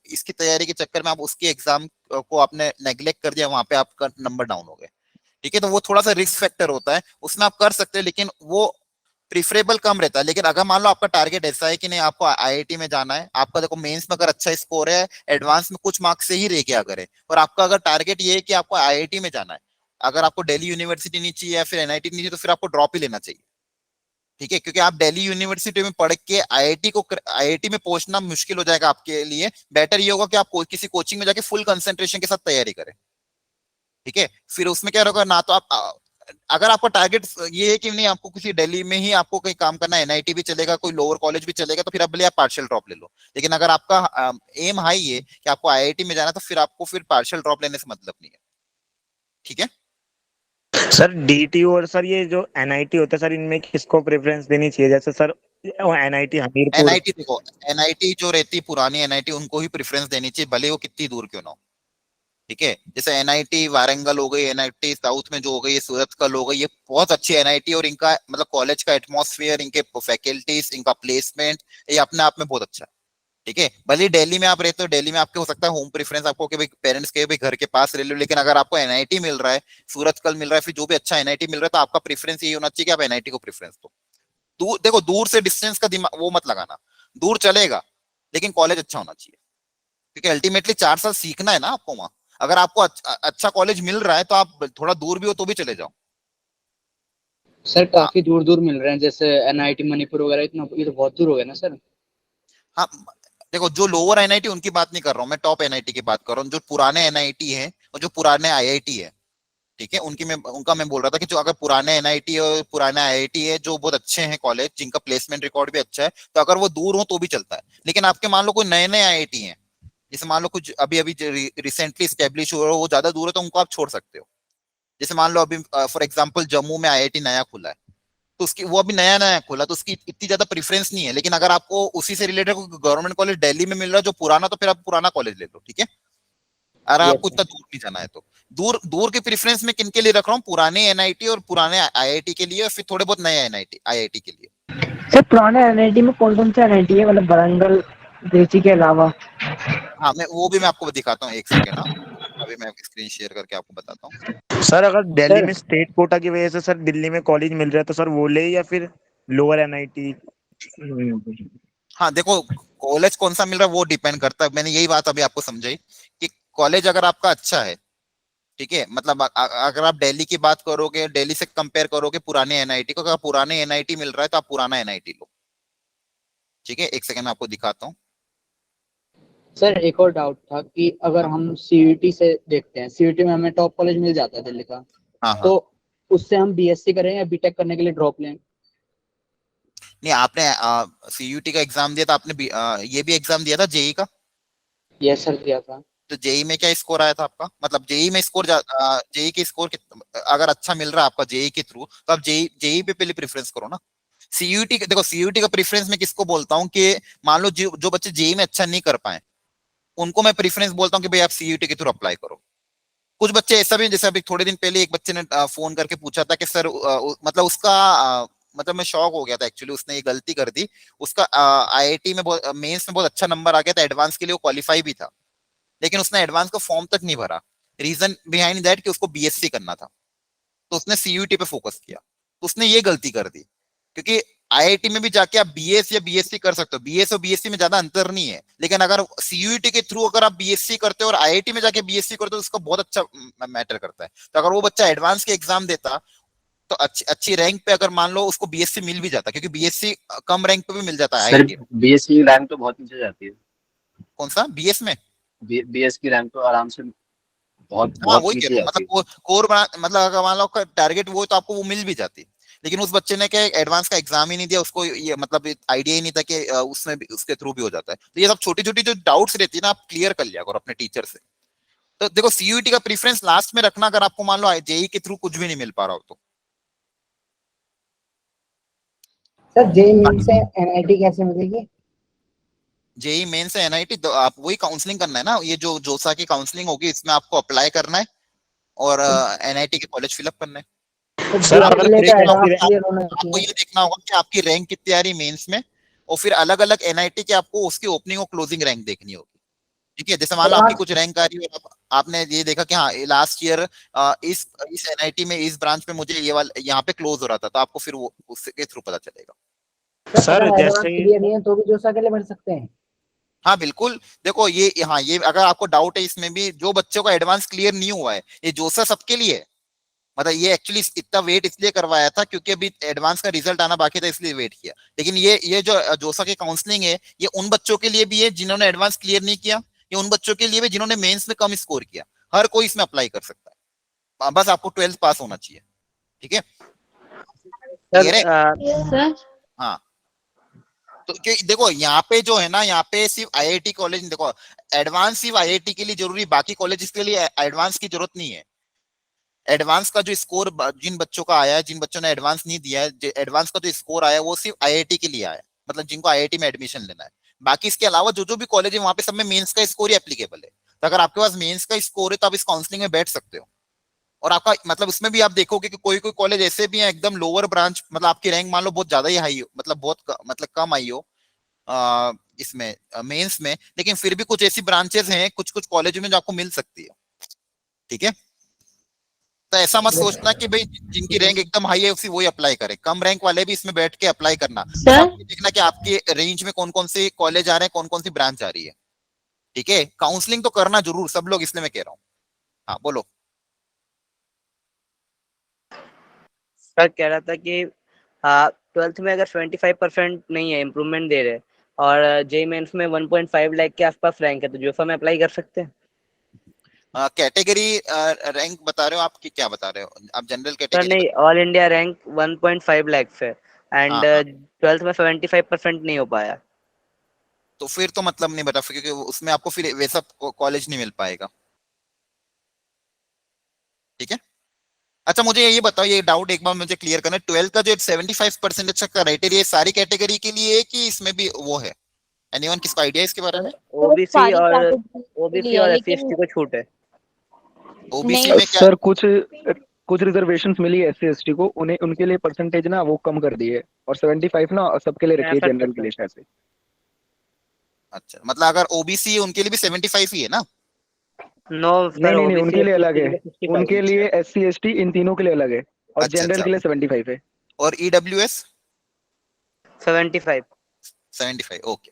इसकी तैयारी के चक्कर में आप उसकी एग्जाम को आपने नेग्लेक्ट कर दिया, वहां पे आपका नंबर डाउन हो गया, ठीक है। तो वो थोड़ा सा रिस्क फैक्टर होता है, उसमें आप कर सकते हैं, लेकिन वो प्रिफरेबल कम रहता है। लेकिन अगर मान लो आपका टारगेट ऐसा है कि नहीं आपको आईआईटी में जाना है, आपका देखो मेंस में अगर अच्छा स्कोर है, एडवांस में कुछ मार्क्स से ही रह गया करे, और आपका अगर टारगेट ये है कि आपको आईआईटी में जाना है, अगर आपको दिल्ली यूनिवर्सिटी नहीं चाहिए या फिर एनआईटी नहीं चाहिए, तो फिर आपको ड्रॉप ही लेना चाहिए, ठीक है। क्योंकि आप दिल्ली यूनिवर्सिटी में पढ़ के आईआईटी में पहुंचना मुश्किल हो जाएगा आपके लिए। बेटर ये होगा कि आप किसी कोचिंग में जाके फुल कंसेंट्रेशन के साथ तैयारी करें, ठीक है। फिर उसमें क्या होगा ना, तो आप अगर आपका टारगेट ये है कि नहीं आपको किसी दिल्ली में ही आपको कहीं काम करना है, एनआईटी भी चलेगा, कोई लोअर कॉलेज भी चलेगा, तो फिर अब भले आप पार्शियल ड्रॉप ले लो। लेकिन अगर आपका एम हाई है कि आपको आईआईटी में जाना, तो फिर आपको फिर पार्शियल ड्रॉप लेने से मतलब नहीं है, ठीक है। सर डीटीयू और सर ये जो एनआईटी होता है सर, इनमें किसको प्रेफरेंस देनी चाहिए, जैसे सर एनआईटी हमीरपुर। एनआईटी देखो, एनआईटी जो रहती है पुरानी एनआईटी, उनको ही प्रेफरेंस देनी चाहिए, भले वो कितनी दूर क्यों ना हो, ठीक है। जैसे एनआईटी वारंगल हो गई, एनआईटी साउथ में जो हो गई, ये सूरतकल हो गई, ये बहुत अच्छी एनआईटी, और इनका मतलब कॉलेज का एटमॉस्फेयर, इनके फैकल्टीज, इनका प्लेसमेंट, ये अपने आप में बहुत अच्छा है, ठीक है। भले दिल्ली में आप रहते हो, दिल्ली में आपके हो सकता है होम प्रेफरेंस आपको कि भाई पेरेंट्स के भाई घर के पास रह लो, लेकिन अगर आपको एनआईटी मिल रहा है, सूरतकल मिल रहा है, फिर जो भी अच्छा एनआईटी मिल रहा है, तो आपका प्रेफरेंस यही होना चाहिए कि आप एनआईटी को प्रेफरेंस दो। दूर देखो, दूर से डिस्टेंस का दिमाग वो मत लगाना, दूर चलेगा लेकिन कॉलेज अच्छा होना चाहिए, क्योंकि अल्टीमेटली 4 साल सीखना है ना आपको वहां। अगर आपको अच्छा कॉलेज मिल रहा है, तो आप थोड़ा दूर भी हो तो भी चले जाओ। सर हाँ काफी दूर दूर मिल रहे हैं, जैसे एनआईटी मणिपुर वगैरह, इतना ये तो बहुत दूर हो गया ना सर। हाँ, देखो जो लोअर एनआईटी उनकी बात नहीं कर रहा हूँ मैं, टॉप एनआईटी की बात कर रहा हूँ, जो पुराने एनआईटी है और जो पुराने आईआईटी है, ठीक है। उनका मैं बोल रहा था कि जो अगर पुराने एनआईटी और पुराने आईआईटी है, जो बहुत अच्छे हैं कॉलेज, जिनका प्लेसमेंट रिकॉर्ड भी अच्छा है, तो अगर वो दूर हो तो भी चलता है। लेकिन आपके मान लो कोई नए नए आईआईटी हैं, जैसे मान लो कुछ अभी अभी रिसेंटली स्टेब्लिश हुआ, वो ज्यादा दूर है, तो उनको आप छोड़ सकते हो। जैसे मान लो अभी फॉर एग्जांपल जम्मू में आईआईटी नया खुला है, तो उसकी वो अभी नया नया खुला, तो उसकी इतनी ज्यादा प्रेफरेंस नहीं है। लेकिन अगर आपको उसी से रिलेटेड गवर्नमेंट कॉलेज दिल्ली में मिल रहा है जो पुराना, तो फिर आप पुराना कॉलेज ले लो, ठीक है। अगर यस आपको सर। इतना दूर नहीं जाना है तो दूर दूर के प्रेफरेंस में किनके लिए रख रहा हूँ, पुराने एनआईटी और पुराने आईआईटी के लिए, और फिर थोड़े बहुत नए एनआईटी आईआईटी के लिए। सर पुराने एनआईटी में कौन कौन सा एनआईटी है, मतलब वारंगल त्रिची के अलावा? हाँ मैं आपको दिखाता हूँ, एक सेकेंड। हाँ अभी मैं स्क्रीन शेयर करके आपको बताता हूँ। सर अगर दिल्ली सर में स्टेट कोटा की वजह से सर दिल्ली में कॉलेज मिल रहा है, तो सर वो ले या फिर लोअर एनआईटी? हाँ देखो, कॉलेज कौन सा मिल रहा है वो डिपेंड करता है, मैंने यही बात अभी आपको समझाई कि कॉलेज अगर आपका अच्छा है, ठीक है, मतलब अगर आप दिल्ली की बात करोगे, दिल्ली से कंपेयर करोगे पुराने एनआईटी को, अगर पुराने एनआईटी मिल रहा है तो आप पुराना एनआईटी लो, ठीक है। एक सेकंड में आपको दिखाता हूँ। सर एक और डाउट था कि अगर हम सीयूईटी से देखते हैं, सीयूईटी में हमें टॉप कॉलेज मिल जाता है दिल्ली का, हाँ हाँ, तो उससे हम बीएससी करें या बीटेक करने के लिए ड्रॉप लें? नहीं आपने सीयूटी का एग्जाम दिया था, आपने ये भी एग्जाम दिया था जेई का? यस सर दिया था। तो जेई में क्या स्कोर आया था आपका, मतलब जेई में स्कोर, जेई के स्कोर अगर अच्छा मिल रहा है आपका जेई के थ्रू, तो आप जेई जेई पे पहले प्रेफरेंस करो ना। सीयूटी देखो, सीयूटी का प्रेफरेंस मैं किसको बोलता हूँ कि मान लो जो बच्चे जेई में अच्छा नहीं कर पाए, उनको मैं प्रेफरेंस बोलता हूँ कि भाई आप सीयूटी के थ्रू अप्लाई करो। कुछ बच्चे ऐसा भी, जैसे अभी थोड़े दिन पहले एक बच्चे ने फोन करके पूछा था कि सर मतलब उसका मतलब मैं शॉक हो गया था एक्चुअली, उसने ये गलती कर दी। उसका आईआईटी में मेंस में बहुत अच्छा नंबर आ गया था, एडवांस के लिए वो क्वालिफाई भी था, लेकिन उसने एडवांस का फॉर्म तक नहीं भरा। रीजन बिहाइंड दैट कि उसको बीएससी करना था, तो उसने सीयूटी पे फोकस किया, तो उसने ये गलती कर दी। क्योंकि आईआईटी में भी जाके आप बीएस या बीएससी कर सकते हो, बीएस और बीएससी में ज्यादा अंतर नहीं है, लेकिन अगर सीयूईटी के थ्रू अगर आप बीएससी करते हो और आईआईटी में जाके बीएससी करते हो, उसका बहुत अच्छा मैटर करता है। तो अगर वो बच्चा एडवांस के एग्जाम देता तो अच्छी रैंक पे अगर मान लो उसको बीएससी मिल भी जाता, क्योंकि बीएससी कम रैंक पे भी मिल जाता है सर आईआईटी। बीएस की रैंक तो बहुत नीचे जाती है। कौन सा बीएस में? बीएस की रैंक तो आराम से बहुत हाँ बहुत वही कह नीचे रहा हूँ, जाती है। मतलब कोर मतलब अगर मान लो आपका टारगेट वो है तो आपको वो मिल भी जाती, लेकिन उस बच्चे ने क्या एडवांस का एग्जाम ही नहीं दिया, उसको ये मतलब आइडिया ही नहीं था कि उसमें भी उसके थ्रू भी हो जाता है। तो ये सब छोटी छोटी जो डाउट्स रहती है ना, आप क्लियर कर लिया करो अपने टीचर से। तो देखो सीयूईटी का प्रीफरेंस लास्ट में रखना, अगर आपको मान लो जेई के थ्रू कुछ भी नहीं मिल पा रहा हो तो। सर जेई मेन से एनआईटी कैसे मिलेगी? जेई मेन से एनआईटी तो आप वही काउंसलिंग करना है ना, ये जो जोसा की काउंसलिंग होगी इसमें आपको अप्लाई करना है और एनआईटी के कॉलेज फिलअप करना है। सर आपको अगर ये ब्रेक देखना होगा क्लियर होना आपको चाहिए। ये देखना होगा कि आपकी रैंक कितनी आ रही मेंस में, और फिर अलग अलग एनआईटी के आपको उसकी ओपनिंग और क्लोजिंग रैंक देखनी होगी। ठीक है, जैसे मान लो आपकी कुछ रैंक आ रही है, आपने ये देखा कि हाँ लास्ट ईयर इस एनआईटी में इस ब्रांच में मुझे ये वाला यहाँ पे क्लोज हो रहा था, तो आपको फिर वो उसके थ्रू पता चलेगा। सर अगर एडवांस जैसे क्लियर नहीं है तो भी जोसा के लिए भर सकते हैं? हाँ बिल्कुल, देखो ये हाँ ये अगर आपको डाउट है इसमें भी, जो बच्चों का एडवांस क्लियर नहीं हुआ है, ये जोसा सबके लिए है। मतलब ये एक्चुअली इतना वेट इसलिए करवाया था क्योंकि अभी एडवांस का रिजल्ट आना बाकी था, इसलिए वेट किया। लेकिन ये जो जोसा की काउंसलिंग है, ये उन बच्चों के लिए भी है जिन्होंने एडवांस क्लियर नहीं किया, ये उन बच्चों के लिए भी जिन्होंने मेंस में कम स्कोर किया। हर कोई इसमें अप्लाई कर सकता है, बस आपको 12th पास होना चाहिए। ठीक है, क्लियर है? सर हाँ, तो देखो यहाँ पे जो है ना, यहाँ पे सिर्फ आईआईटी कॉलेज देखो, एडवांस सिर्फ आईआईटी के लिए जरूरी, बाकी कॉलेज के लिए एडवांस की जरूरत नहीं है। एडवांस का जो स्कोर जिन बच्चों का आया है, जिन बच्चों ने एडवांस नहीं दिया है, एडवांस का जो स्कोर आया है वो सिर्फ आईआईटी के लिए आया है, मतलब जिनको आईआईटी में एडमिशन लेना है। बाकी इसके अलावा जो जो भी कॉलेज है वहां पे सब में मेंस का स्कोर ही एप्लीकेबल है। तो अगर आपके पास मेंस का स्कोर है तो आप इस काउंसलिंग में बैठ सकते हो। और आपका मतलब उसमें भी आप देखोगे कि कोई कोई कॉलेज ऐसे भी है एकदम लोअर ब्रांच, मतलब आपकी रैंक मान लो बहुत ज्यादा ही हाई हो, मतलब बहुत मतलब कम आई हो इसमें मेंस में, लेकिन फिर भी कुछ ऐसी ब्रांचेस हैं कुछ कुछ कॉलेज में जो आपको मिल सकती है। ठीक है, तो ऐसा मत सोचना कि भाई जिनकी रैंक एकदम हाई है उसी वही अप्लाई करें, कम रैंक वाले भी इसमें बैठ के अप्लाई करना। बस सर आपको देखना कि आपके रेंज में कौन कौन से कॉलेज आ रहे हैं, कौन कौन सी ब्रांच आ रही है। ठीक है, काउंसलिंग तो करना जरूर सब लोग, इसलिए मैं कह रहा हूँ। हाँ बोलो। सर कह रहा था कि 12th में अगर 75% नहीं है, इम्प्रूवमेंट दे रहे और जेई मेंस में 1.5 लाख के आसपास रैंक है, तो जोसा में अप्लाई कर सकते हैं? कैटेगरी रैंक बता रहे हो आप कि क्या बता रहे हो आप? जनरल सर कैटेगरी नहीं, ऑल इंडिया रैंक 1.5 लाख है एंड हाँ, हाँ। 12th में 75% नहीं हो पाया। तो फिर तो मतलब नहीं बता, क्योंकि उसमें आपको फिर वैसा कॉलेज नहीं मिल पाएगा। ठीक है, अच्छा मुझे ये बताओ, ये डाउट एक बार मुझे क्लियर करना है, 12 का जो 75% का क्राइटेरिया सारी कैटेगरी के लिए है कि इसमें भी वो है? एनीवन किसको आइडिया है इसके बारे में? ओबीसी सारी और कैटेगरी के ओबीसी लिए और है, एससी एसटी लेकिन को छूट है। ओबीसी नहीं में क्या? सर कुछ रिजर्वेशंस मिली है एससी एसटी को, उन्हें उनके लिए परसेंटेज ना वो कम कर दी है, और 75 ना सबके लिए रखी है, 65 जनरल के लिए शायद से। अच्छा, मतलब अगर ओबीसी उनके लिए भी 75 ही है ना? नो सर, नहीं नहीं नहीं, ओबीसी उनके लिए अलग है, 65 उनके लिए एससी एसटी इन तीनों के लिए अलग है, और अच्छा जनरल अच्छा, के लिए 75 है। और ईडब्ल्यूएस 75। 75? ओके,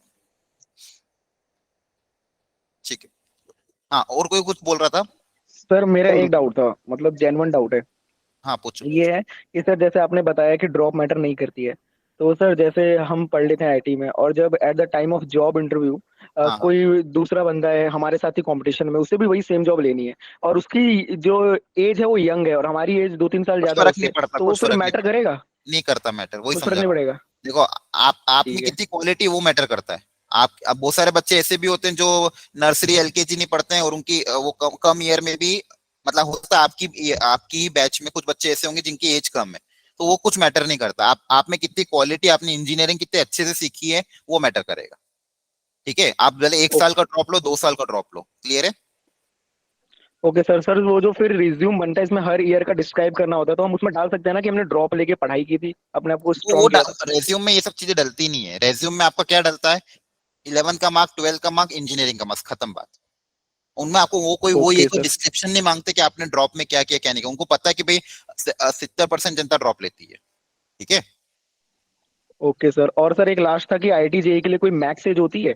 ठीक है। हाँ, और कोई कुछ बोल रहा था? सर मेरा एक डाउट था, मतलब जेन्युइन डाउट है, हाँ पूछो। ये है कि सर जैसे आपने बताया कि ड्रॉप मैटर नहीं करती है, तो सर जैसे हम पढ़ लेते हैं आईटी में, और जब at the time of job interview हाँ हाँ, कोई दूसरा बंदा है हमारे साथ ही कंपटीशन में, उसे भी वही सेम जॉब लेनी है, और उसकी जो एज है वो यंग है और हमारी एज 2-3 साल कुछ ज्यादा है फर्क उससे, नहीं पड़ता, तो वो कुछ फिर फर्क नहीं मैटर पड़ता, करेगा? नहीं करता मैटर, वही कुछ फर्क समझा नहीं रहा हूँ। पड़ेगा? देखो आप में ठीक है। कितनी क्वालिटी वो मैटर करता है। आप अब बहुत सारे बच्चे ऐसे भी होते हैं जो नर्सरी एलकेजी नहीं पढ़ते हैं और उनकी वो कम ईयर में भी, मतलब होता है आपकी बैच में कुछ बच्चे ऐसे होंगे जिनकी एज कम है, तो वो कुछ मैटर नहीं करता। आप में कितनी क्वालिटी, आपने इंजीनियरिंग कितने अच्छे से सीखी है, वो मैटर करेगा। ठीक है, आप भले 1 साल का ड्रॉप लो, 2 साल का ड्रॉप लो। क्लियर है? Okay sir. सर वो जो फिर रिज्यूम बनता है इसमें हर ईयर का डिस्क्राइब करना होता है, तो हम उसमें डाल सकते हैं ना कि हमने ड्रॉप लेके पढ़ाई की थी, अपने आप को वो स्ट्रॉन्ग किया था? रेज्यूम में ये सब चीजें डलती नहीं है। रेज्यूम में आपका क्या डलता है? 11 का मार्क, 12 का मार्क, इंजीनियरिंग का मार्क्स, खत्म बात। उनमें आपको वो ये ओके कोई सर। डिस्क्रिप्शन नहीं मांगते कि आपने ड्रॉप में क्या किया क्या नहीं किया। उनको पता है कि भाई 70% जनता ड्रॉप लेती है। ठीक है, ओके सर। और सर एक लास्ट था कि आईआईटी जेईई के लिए कोई मैक्स एज होती है,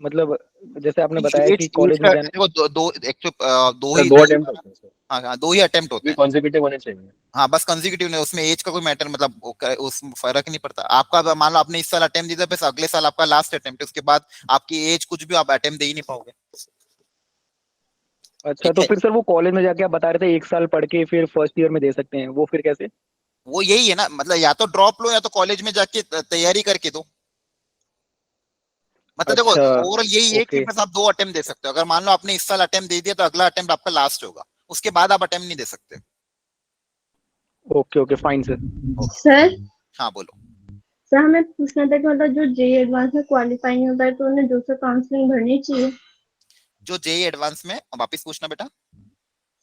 मतलब जैसे आपने बताया कि कॉलेज में जाने। देखो दो एक तो दो सर ही 2 अटेम्प्ट होते हैं सर, हाँ हाँ, 2 ही अटेम्प्ट होते ये हैं। कॉन्जिक्यूटिव होने चाहिए। हाँ बस कंसेक्यूटिव नहीं, उसमें एज का कोई मैटर मतलब उस फर्क नहीं पड़ता। आपका मान लो आपने इस साल अटेम्प्ट दिया, बस अगले साल आपका लास्ट अटेम्प्ट है, उसके बाद आपकी एज कुछ भी आप अटेम्प्ट दे ही नहीं पाओगे। अच्छा, ठीक तो है, फिर सर वो कॉलेज में जाके आप बता रहे थे 1 साल पढ़ के फिर फर्स्ट ईयर में दे सकते हैं, वो फिर कैसे? वो यही है ना, मतलब या तो ड्रॉप लो या तो कॉलेज में जाके तैयारी करके दो। मतलब देखो अच्छा, ओवरऑल यही है कि ओके बस आप 2 अटेम्प्ट दे सकते हो। अगर मान लो आपने इस साल अटेम्प्ट दे दिया तो अगला अटेम्प्ट आपका लास्ट होगा, उसके बाद आप अटेम्प्ट नहीं दे सकते। Okay okay fine sir. Sir हाँ बोलो। सर हमें पूछना था कि मतलब जो जेई एडवांस में क्वालिफाई नहीं होता है तो उन्हें दूसरा काउंसलिंग भरनी चाहिए। जो जेई एडवांस में, वापस पूछना बेटा।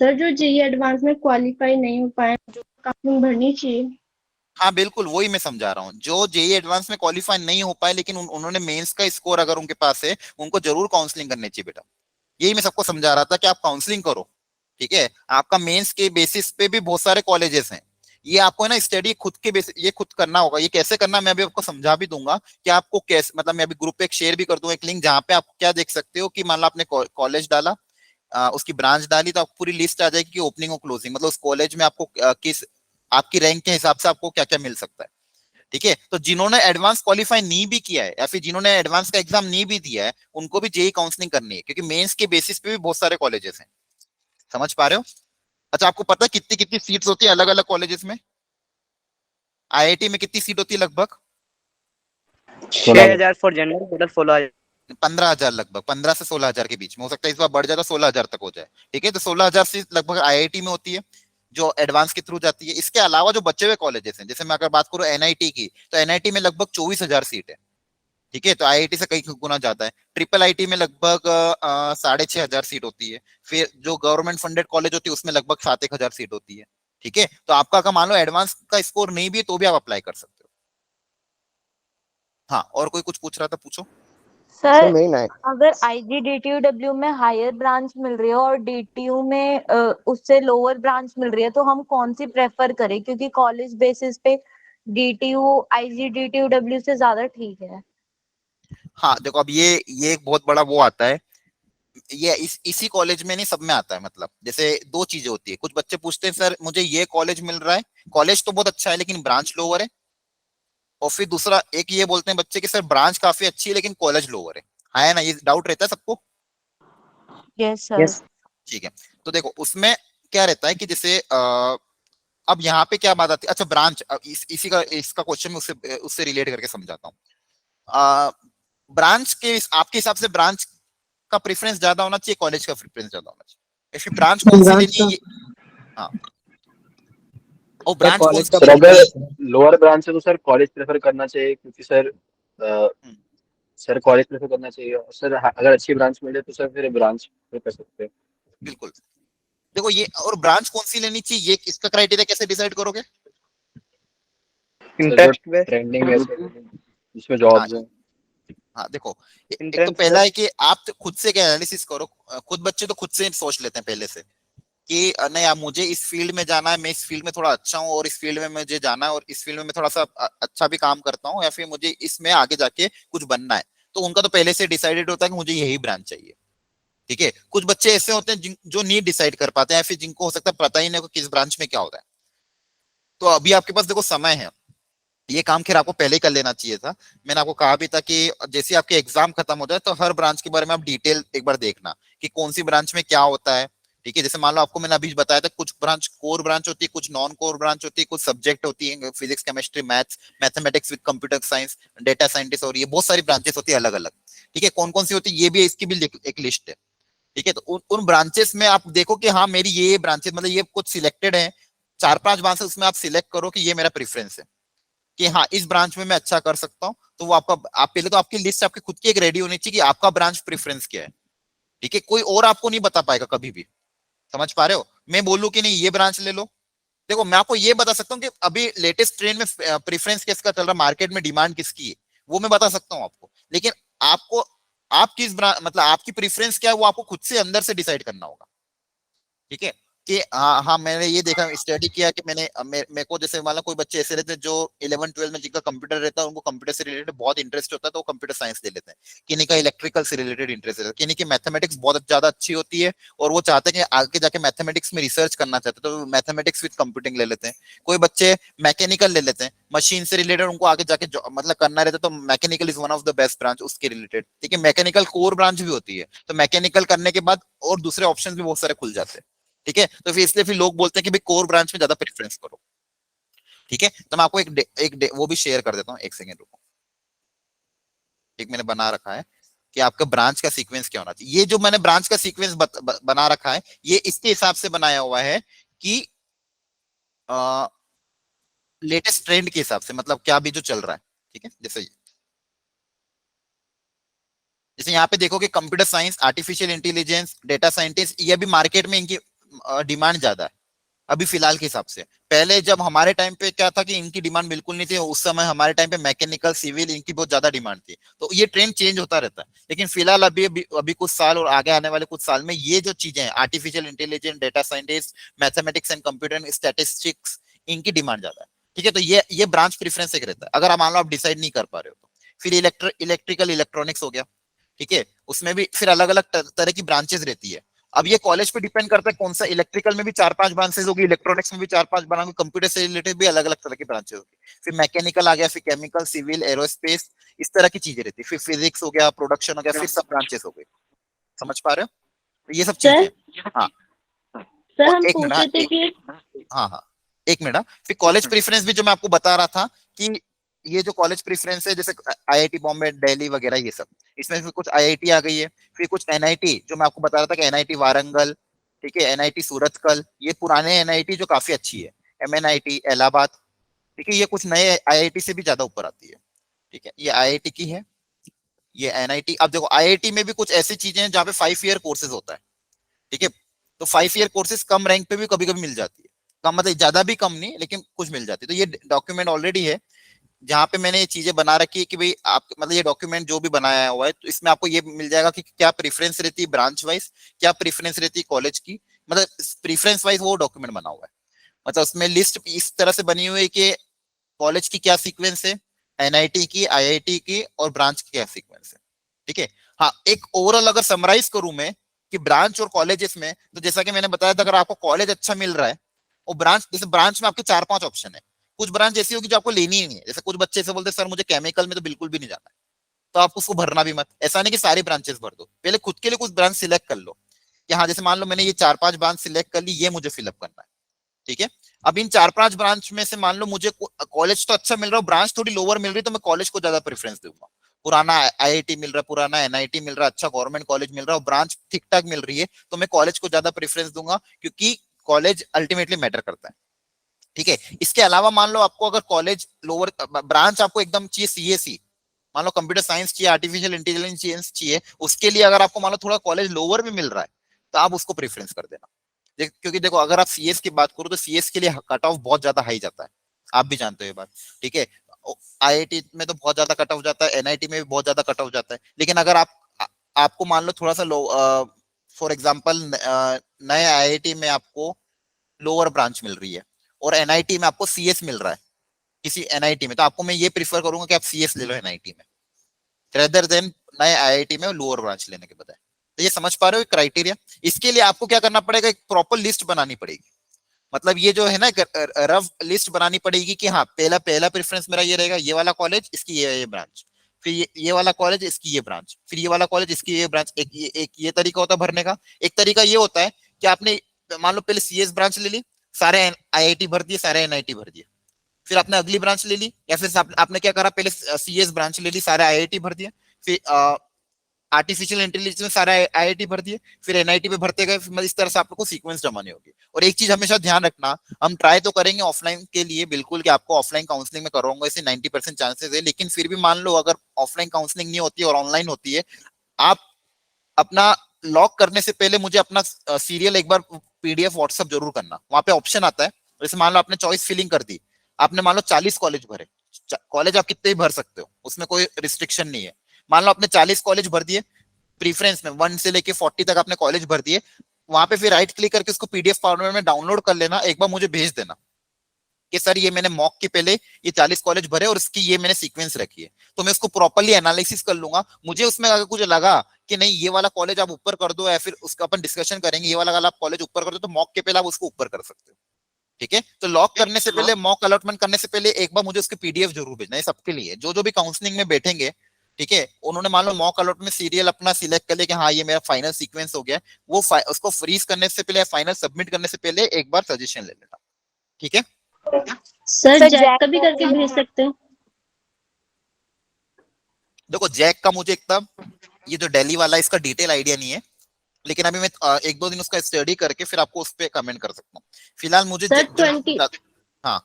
सर जो जेई एडवांस में क्वालिफाई नहीं हो पाए जो काउंसलिंग भरनी चाहिए। हाँ बिल्कुल, वही मैं समझा रहा हूँ। जो जेई एडवांस में क्वालिफाई नहीं हो पाए लेकिन उन्होंने मेंस का स्कोर अगर उनके पास है, उनको जरूर काउंसलिंग करनी चाहिए बेटा। यही मैं सबको समझा रहा था कि आप काउंसलिंग करो। ठीक है, आपका मेंस के बेसिस पे भी बहुत सारे कॉलेजेस हैं। ये आपको है ना स्टडी खुद के बेसिस, ये खुद करना होगा। ये कैसे करना मैं अभी आपको समझा भी दूंगा कि आपको कैसे, मतलब मैं अभी ग्रुप पे एक शेयर भी कर दूंगा एक लिंक, जहाँ पे आप क्या देख सकते हो कि मान लो आपने कॉलेज डाला, उसकी ब्रांच डाली, तो आपको पूरी लिस्ट आ जाएगी कि ओपनिंग और क्लोजिंग, मतलब उस कॉलेज में आपको किस आपकी रैंक के हिसाब से आपको क्या क्या मिल सकता है। ठीक है, तो जिन्होंने एडवांस क्वालिफाई नहीं भी किया है या फिर जिन्होंने एडवांस का एग्जाम नहीं भी दिया है, उनको भी जेई काउंसलिंग करनी है, क्योंकि मेंस के बेसिस पे भी बहुत सारे कॉलेजेस हैं। समझ पा रहे हो? अच्छा, आपको पता है कितनी कितनी सीट्स होती है अलग अलग कॉलेजेस में? आईआईटी में कितनी सीट होती है लगभग? 6,000 फॉर जनरल, टोटल 16,000। 15,000 लगभग, 15 से 16,000 के बीच में हो सकता है, इस बार बढ़ जाए तो 16,000 तक हो जाए। ठीक है, तो 16,000 सीट लगभग आईआईटी में होती है जो एडवांस के थ्रू जाती है। इसके अलावा जो बचे हुए कॉलेजेस हैं, जैसे मैं अगर बात करूं एनआईटी की, तो एनआईटी में लगभग 24,000 सीट है। ठीक है, तो आईआईटी से कई गुना ज्यादा है। ट्रिपल आईटी में लगभग 6,500 सीट होती है। फिर जो गवर्नमेंट फंडेड कॉलेज होती है उसमें लगभग 7,000 सीट होती है। ठीक है, तो आपका अगर मान लो एडवांस का स्कोर नहीं भी है तो भी आप अप्लाई कर सकते हो। हाँ, और कोई कुछ पूछ रहा था, पूछो। सर अगर आईजीडीटीयूडब्ल्यू में हायर ब्रांच मिल रही है और डीटीयू में उससे लोअर ब्रांच मिल रही है, तो हम कौन सी प्रेफर करें? क्योंकि कॉलेज बेसिस पे डीटीयू आईजीडीटीयूडब्ल्यू से ज्यादा ठीक है। हाँ देखो, अब ये एक बहुत बड़ा वो आता है। ये इसी कॉलेज में नहीं, सब में आता है। मतलब जैसे दो चीजें होती है, कुछ बच्चे पूछते हैं सर मुझे ये कॉलेज मिल रहा है, कॉलेज तो बहुत अच्छा है लेकिन ब्रांच लोअर है। और फिर दूसरा एक ये बोलते हैं बच्चे कि सर ब्रांच काफी अच्छी है लेकिन कॉलेज लोअर है ना? ये डाउट रहता है सबको। Yes sir. ठीक है, तो देखो उसमें क्या रहता है कि जैसे अब यहाँ पे क्या बात आती है। अच्छा, ब्रांच, इसी का इसका क्वेश्चन में उससे उससे रिलेट करके समझाता हूँ। ब्रांच के आपके हिसाब से ब्रांच का प्रेफरेंस ज्यादा होना चाहिए, कॉलेज का प्रेफरेंस ज्यादा होना चाहिए? ऐसी ब्रांच कौन सी ब्रांच लेनी का है हाँ, और सर ब्रांच कौन कॉलेज का सी सर लेनी अगर है? लोअर ब्रांच है तो सर कॉलेज प्रेफर करना चाहिए, क्योंकि सर हम्म, सर कॉलेज प्रेफर करना चाहिए। और सर अगर अच्छी ब्रांच मिले तो सर फिर ब्रांच प्रेफर कर सकते हैं। बिल्कुल। देखो ये, और ब्रांच कौन सी लेनी चाहिए ये इसका क्राइटेरिया कैसे डिसाइड करोगे? सर जो इंटरेस्ट पे। ट्रेंडिंग है सर, जिसमें हाँ जॉब्स हैं। हाँ, देखो एक तो इंट्रेंस पे। पहला है कि आप तो खुद से क्या एनालिसिस करो। खुद बच्चे तो खुद से सोच लेते हैं पहले से कि नहीं यार मुझे इस फील्ड में जाना है, मैं इस फील्ड में थोड़ा अच्छा हूँ और इस फील्ड में मुझे जाना है और इस फील्ड में मैं थोड़ा सा अच्छा भी काम करता हूँ, या फिर मुझे इसमें आगे जाके कुछ बनना है। तो उनका तो पहले से डिसाइडेड होता है कि मुझे यही ब्रांच चाहिए। ठीक है, कुछ बच्चे ऐसे होते हैं जो नहीं डिसाइड कर पाते हैं, या फिर जिनको हो सकता है पता ही नहीं हो कि किस ब्रांच में क्या होता है। तो अभी आपके पास देखो समय है, ये काम खैर आपको पहले ही कर लेना चाहिए था। मैंने आपको कहा भी था कि जैसे आपके एग्जाम खत्म हो जाए तो हर ब्रांच के बारे में आप डिटेल एक बार देखना कि कौन सी ब्रांच में क्या होता है। ठीक है, जैसे मान लो आपको मैंने अभी बताया था कुछ ब्रांच कोर ब्रांच होती है, कुछ नॉन कोर ब्रांच होती है, कुछ सब्जेक्ट होती है physics chemistry maths mathematics with computer science data scientist, और ये बहुत सारी ब्रांचेस होती है अलग अलग। ठीक है, कौन कौन सी होती है ये भी, इसकी भी एक लिस्ट है। ठीक है, तो उन ब्रांचेस में आप देखो कि हाँ मेरी ये ब्रांचेस, मतलब ये कुछ सिलेक्टेड है, 4-5 ब्रांचेस उसमें आप सिलेक्ट करो कि ये मेरा प्रेफरेंस है कि हाँ इस ब्रांच में मैं अच्छा कर सकता हूँ। तो वो आपका, आप पहले तो आपकी लिस्ट आपकी खुद की एक रेडी होनी चाहिए कि आपका ब्रांच प्रेफरेंस क्या है। ठीक है, कोई और आपको नहीं बता पाएगा कभी भी। समझ पा रहे हो? मैं बोलूं कि नहीं ये ब्रांच ले लो, देखो मैं आपको ये बता सकता हूँ कि अभी लेटेस्ट ट्रेंड में प्रेफरेंस किसका चल रहा है, मार्केट में डिमांड किसकी है, वो मैं बता सकता हूँ आपको। लेकिन आपको, आप किस ब्रांच, मतलब आपकी प्रेफरेंस क्या है वो आपको खुद से अंदर से डिसाइड करना होगा। ठीक है, कि हाँ मैंने ये देखा, स्टडी किया कि मेरे को जैसे मान लो कोई बच्चे ऐसे रहते हैं जो 11-12 में जिनका कंप्यूटर रहता है, उनको कंप्यूटर से रिलेटेड बहुत इंटरेस्ट होता है तो वो कंप्यूटर साइंस ले लेते हैं। किन्हीं का इलेक्ट्रिकल से रिलेटेड इंटरेस्ट रहता है, किन्हीं की मैथमेटिक्स बहुत ज्यादा अच्छी होती है और वो चाहते हैं कि आगे जाके मैथमेटिक्स में रिसर्च करना चाहते हैं तो मैथमेटिक्स विद कंप्यूटिंग ले लेते हैं। कोई बच्चे मैकेनिकल ले लेते हैं, मशीन से रिलेटेड उनको आगे जाके मतलब करना रहता है तो mechanical is one of the best branch उसके रिलेटेड। ठीक है, मैकेनिकल कोर ब्रांच भी होती है, तो मैकेनिकल करने के बाद और दूसरे ऑप्शन भी बहुत सारे खुल जाते हैं। ठीक है, तो फिर इसलिए फिर लोग बोलते हैं कि भाई कोर ब्रांच में ज्यादा प्रेफरेंस करो। ठीक है, तो मैं आपको वो भी शेयर कर देता हूँ, एक सेकेंड रुको। एक मैंने बना रखा है कि आपका ब्रांच का सीक्वेंस क्या होना चाहिए। ये जो मैंने ब्रांच का सीक्वेंस बना रखा है, ये इसके हिसाब से बनाया हुआ है कि लेटेस्ट ट्रेंड के हिसाब से, मतलब क्या भी जो चल रहा है। ठीक है, जैसे यहाँ पे देखो कि computer science, artificial intelligence, data scientist, ये भी मार्केट में इनकी डिमांड ज्यादा है अभी फिलहाल के हिसाब से। पहले जब हमारे टाइम पे क्या था कि इनकी डिमांड बिल्कुल नहीं थी, उस समय हमारे टाइम पे मैकेनिकल, सिविल, इनकी बहुत ज्यादा डिमांड थी। तो ये ट्रेंड चेंज होता रहता है, लेकिन फिलहाल अभी कुछ साल और आगे आने वाले कुछ साल में ये जो चीजें हैं, artificial intelligence, data scientist, mathematics and computer statistics, इनकी डिमांड ज्यादा है। ठीक है, तो ये ब्रांच प्रेफरेंस एक रहता है अगर मान लो आप डिसाइड नहीं कर पा रहे हो तो। फिर इलेक्ट्रिकल इलेक्ट्रॉनिक्स हो गया। ठीक है, उसमें भी फिर अलग अलग तरह की ब्रांचेस रहती है। अब ये कॉलेज पे डिपेंड करता है कौन सा, इलेक्ट्रिकल में भी 4-5 ब्रांचेस होगी, इलेक्ट्रॉनिक्स में भी 4-5 ब्रांच, कंप्यूटर से रिलेटेड भी अलग अलग तरह की ब्रांचेस होगी। फिर मैकेनिकल आ गया, फिर केमिकल, सिविल, एरोस्पेस, इस तरह की चीजें रहती है। फिर फिजिक्स हो गया, प्रोडक्शन हो गया, फिर सब ब्रांचेस हो गई। समझ पा रहे हो? तो ये सब चीजें। हाँ सर और हम एक पूछ मिनट, रहे थे कि हाँ एक मिनट। फिर कॉलेज प्रेफरेंस भी जो मैं आपको बता रहा था कि ये जो कॉलेज प्रेफरेंस है, जैसे आईआईटी बॉम्बे, दिल्ली वगैरह, ये सब, इसमें फिर कुछ आईआईटी आ गई है, फिर कुछ एनआईटी जो मैं आपको बता रहा था कि एनआईटी वारंगल, ठीक है, एनआईटी सूरतकल, ये पुराने एनआईटी जो काफी अच्छी है, एमएनआईटी इलाहाबाद। ठीक है, ये कुछ नए आईआईटी से भी ज्यादा ऊपर आती है। ठीक है, ये आईआईटी की है, ये एनआईटी। अब देखो आईआईटी में भी कुछ ऐसी चीजें हैं जहाँ पे 5 ईयर कोर्सेज होता है। ठीक है, तो 5 ईयर कोर्सेज कम रैंक पे भी कभी कभी मिल जाती है, कम मतलब ज्यादा भी कम नहीं, लेकिन कुछ मिल जाती है। तो ये डॉक्यूमेंट ऑलरेडी है जहाँ पे मैंने ये चीजें बना रखी है कि भाई आप मतलब ये डॉक्यूमेंट जो भी बनाया हुआ है, तो इसमें आपको ये मिल जाएगा कि क्या प्रेफरेंस रहती है ब्रांच वाइज, क्या प्रेफरेंस रहती है कॉलेज की, मतलब प्रेफरेंस वाइज वो डॉक्यूमेंट बना हुआ है। मतलब उसमें लिस्ट इस तरह से बनी हुई है कि कॉलेज की क्या सीक्वेंस है, एनआईटी की, आईआईटी की और ब्रांच की क्या सीक्वेंस है। ठीक है, हाँ एक ओवरऑल अगर समराइज करूं मैं कि ब्रांच और कॉलेजेस में, तो जैसा कि मैंने बताया था, अगर आपको कॉलेज अच्छा मिल रहा है और ब्रांच, जैसे ब्रांच में आपके 4-5 ऑप्शन है, कुछ ब्रांच ऐसी होगी जो आपको लेनी ही नहीं है। जैसे कुछ बच्चे ऐसे बोलते हैं सर मुझे केमिकल में तो बिल्कुल भी नहीं जाना है, तो आप उसको भरना भी मत। ऐसा नहीं कि सारी ब्रांचेस भर दो, पहले खुद के लिए कुछ ब्रांच सिलेक्ट कर लो कि हाँ जैसे मान लो मैंने ये 4-5 ब्रांच सिलेक्ट कर ली, ये मुझे फिलअप करना है। ठीक है, अब इन 4-5 ब्रांच में से मान लो मुझे कॉलेज तो अच्छा मिल रहा है, ब्रांच थोड़ी लोअर मिल रही है, तो मैं कॉलेज को ज्यादा प्रेफरेंस दूंगा। पुराना आईआईटी मिल रहा है, पुराना एनआईटी मिल रहा है, अच्छा गवर्नमेंट कॉलेज मिल रहा है और ब्रांच ठीक ठाक मिल रही है, तो मैं कॉलेज को ज्यादा प्रेफरेंस दूंगा, क्योंकि कॉलेज अल्टीमेटली मैटर करता है। ठीक है, इसके अलावा मान लो आपको अगर कॉलेज लोअर, ब्रांच आपको एकदम चाहिए सीएससी, मान लो कंप्यूटर साइंस चाहिए, आर्टिफिशियल इंटेलिजेंस चाहिए, उसके लिए अगर आपको मान लो थोड़ा कॉलेज लोअर में मिल रहा है, तो आप उसको प्रेफरेंस कर देना। क्योंकि देखो अगर आप सीएस की बात करो तो सीएस के लिए कट ऑफ बहुत ज्यादा हाई जाता है, आप भी जानते हो ये बात। ठीक है, आईआईटी में तो बहुत ज्यादा कट ऑफ जाता है, एनआईटी में भी बहुत ज्यादा कट ऑफ जाता है, लेकिन अगर आपको मान लो थोड़ा सा लो, फॉर एग्जाम्पल नए आईआईटी में आपको लोअर ब्रांच मिल रही है और एनआईटी में आपको सीएस मिल रहा है किसी एनआईटी में, तो आपको मैं ये प्रीफर करूंगा कि आप सीएस ले लो एनआईटी में, रेदर देन नए आईआईटी में लोअर ब्रांच लेने के बजाय। तो ये समझ पा रहे हो क्राइटेरिया? इसके लिए आपको क्या करना पड़ेगा, एक प्रॉपर लिस्ट बनानी पड़ेगी। मतलब ये जो है ना रफ लिस्ट बनानी पड़ेगी कि हाँ पहला प्रेफरेंस मेरा ये रहेगा, ये वाला कॉलेज इसकी ये ब्रांच, फिर ये वाला कॉलेज इसकी ये ब्रांच, फिर ये वाला कॉलेज इसकी ये ब्रांच। एक ये तरीका होता है भरने का। एक तरीका ये होता है कि आपने मान लो पहले सीएस ब्रांच ले ली, सारे आईआईटी भर दिए, सारे एनआईटी भर दिए, फिर आपने अगली ब्रांच ले ली, या फिर आपने क्या करा, पहले सीएस ब्रांच ले ली, सारे आईआईटी भर दिए, फिर आर्टिफिशियल इंटेलिजेंस में सारे आईआईटी भर दिए, फिर एनआईटी पे भरते गए। इस तरह से आपको सीक्वेंस जमानी होगी। और एक चीज हमेशा ध्यान रखना, हम ट्राई तो करेंगे ऑफलाइन के लिए बिल्कुल कि आपको ऑफलाइन काउंसलिंग में करवाऊंगा, इसे 90% चांसेस है, लेकिन फिर भी मान लो अगर ऑफलाइन काउंसलिंग नहीं होती है और ऑनलाइन होती है, आप अपना लॉक करने से पहले मुझे अपना सीरियल एक बार पीडीएफ व्हाट्सएप जरूर करना। वहां पे ऑप्शन आता है, जैसे मान लो आपने चॉइस फिलिंग कर दी, आपने मान लो 40 कॉलेज भरे, कॉलेज आप कितने भी भर सकते हो, उसमें कोई रिस्ट्रिक्शन नहीं है। मान लो आपने 40 कॉलेज भर दिए, प्रीफरेंस में 1 से लेके 40 तक आपने कॉलेज भर दिए, वहां पे फिर राइट क्लिक करके उसको पीडीएफ फॉर्मेट में डाउनलोड कर लेना, एक बार मुझे भेज देना कि सर ये मैंने मॉक के पहले ये 40 कॉलेज भरे और इसकी ये मैंने सीक्वेंस रखी है, तो मैं उसको प्रॉपर्ली एनालिसिस कर लूंगा। मुझे उसमें अगर कुछ लगा कि नहीं ये वाला कॉलेज आप ऊपर कर दो, या फिर उसका अपन डिस्कशन करेंगे ये वाला अगर आप कॉलेज ऊपर कर दो, तो मॉक के पहले आप उसको ऊपर कर सकते हो। ठीक है, तो लॉक करने से पहले, मॉक अलॉटमेंट करने से पहले एक बार मुझे उसकी पीडीएफ जरूर भेजना है सबके लिए, जो जो भी काउंसलिंग में बैठेंगे। ठीक है, उन्होंने मान लो मॉक अलॉटमेंट सीरियल अपना सिलेक्ट कर लिया कि हाँ ये मेरा फाइनल सीक्वेंस हो गया, वो उसको फ्रीज करने से पहले, फाइनल सबमिट करने से पहले एक बार सजेशन ले लेना। ठीक है सर जैक का भी करके भेज सकते हैं? देखो जैक का मुझे एकदम ये जो दिल्ली वाला है इसका डिटेल आइडिया नहीं है, लेकिन अभी मैं एक दो दिन उसका स्टडी करके फिर आपको उस पर कमेंट कर सकता हूँ। फिलहाल मुझे सर 20 हाँ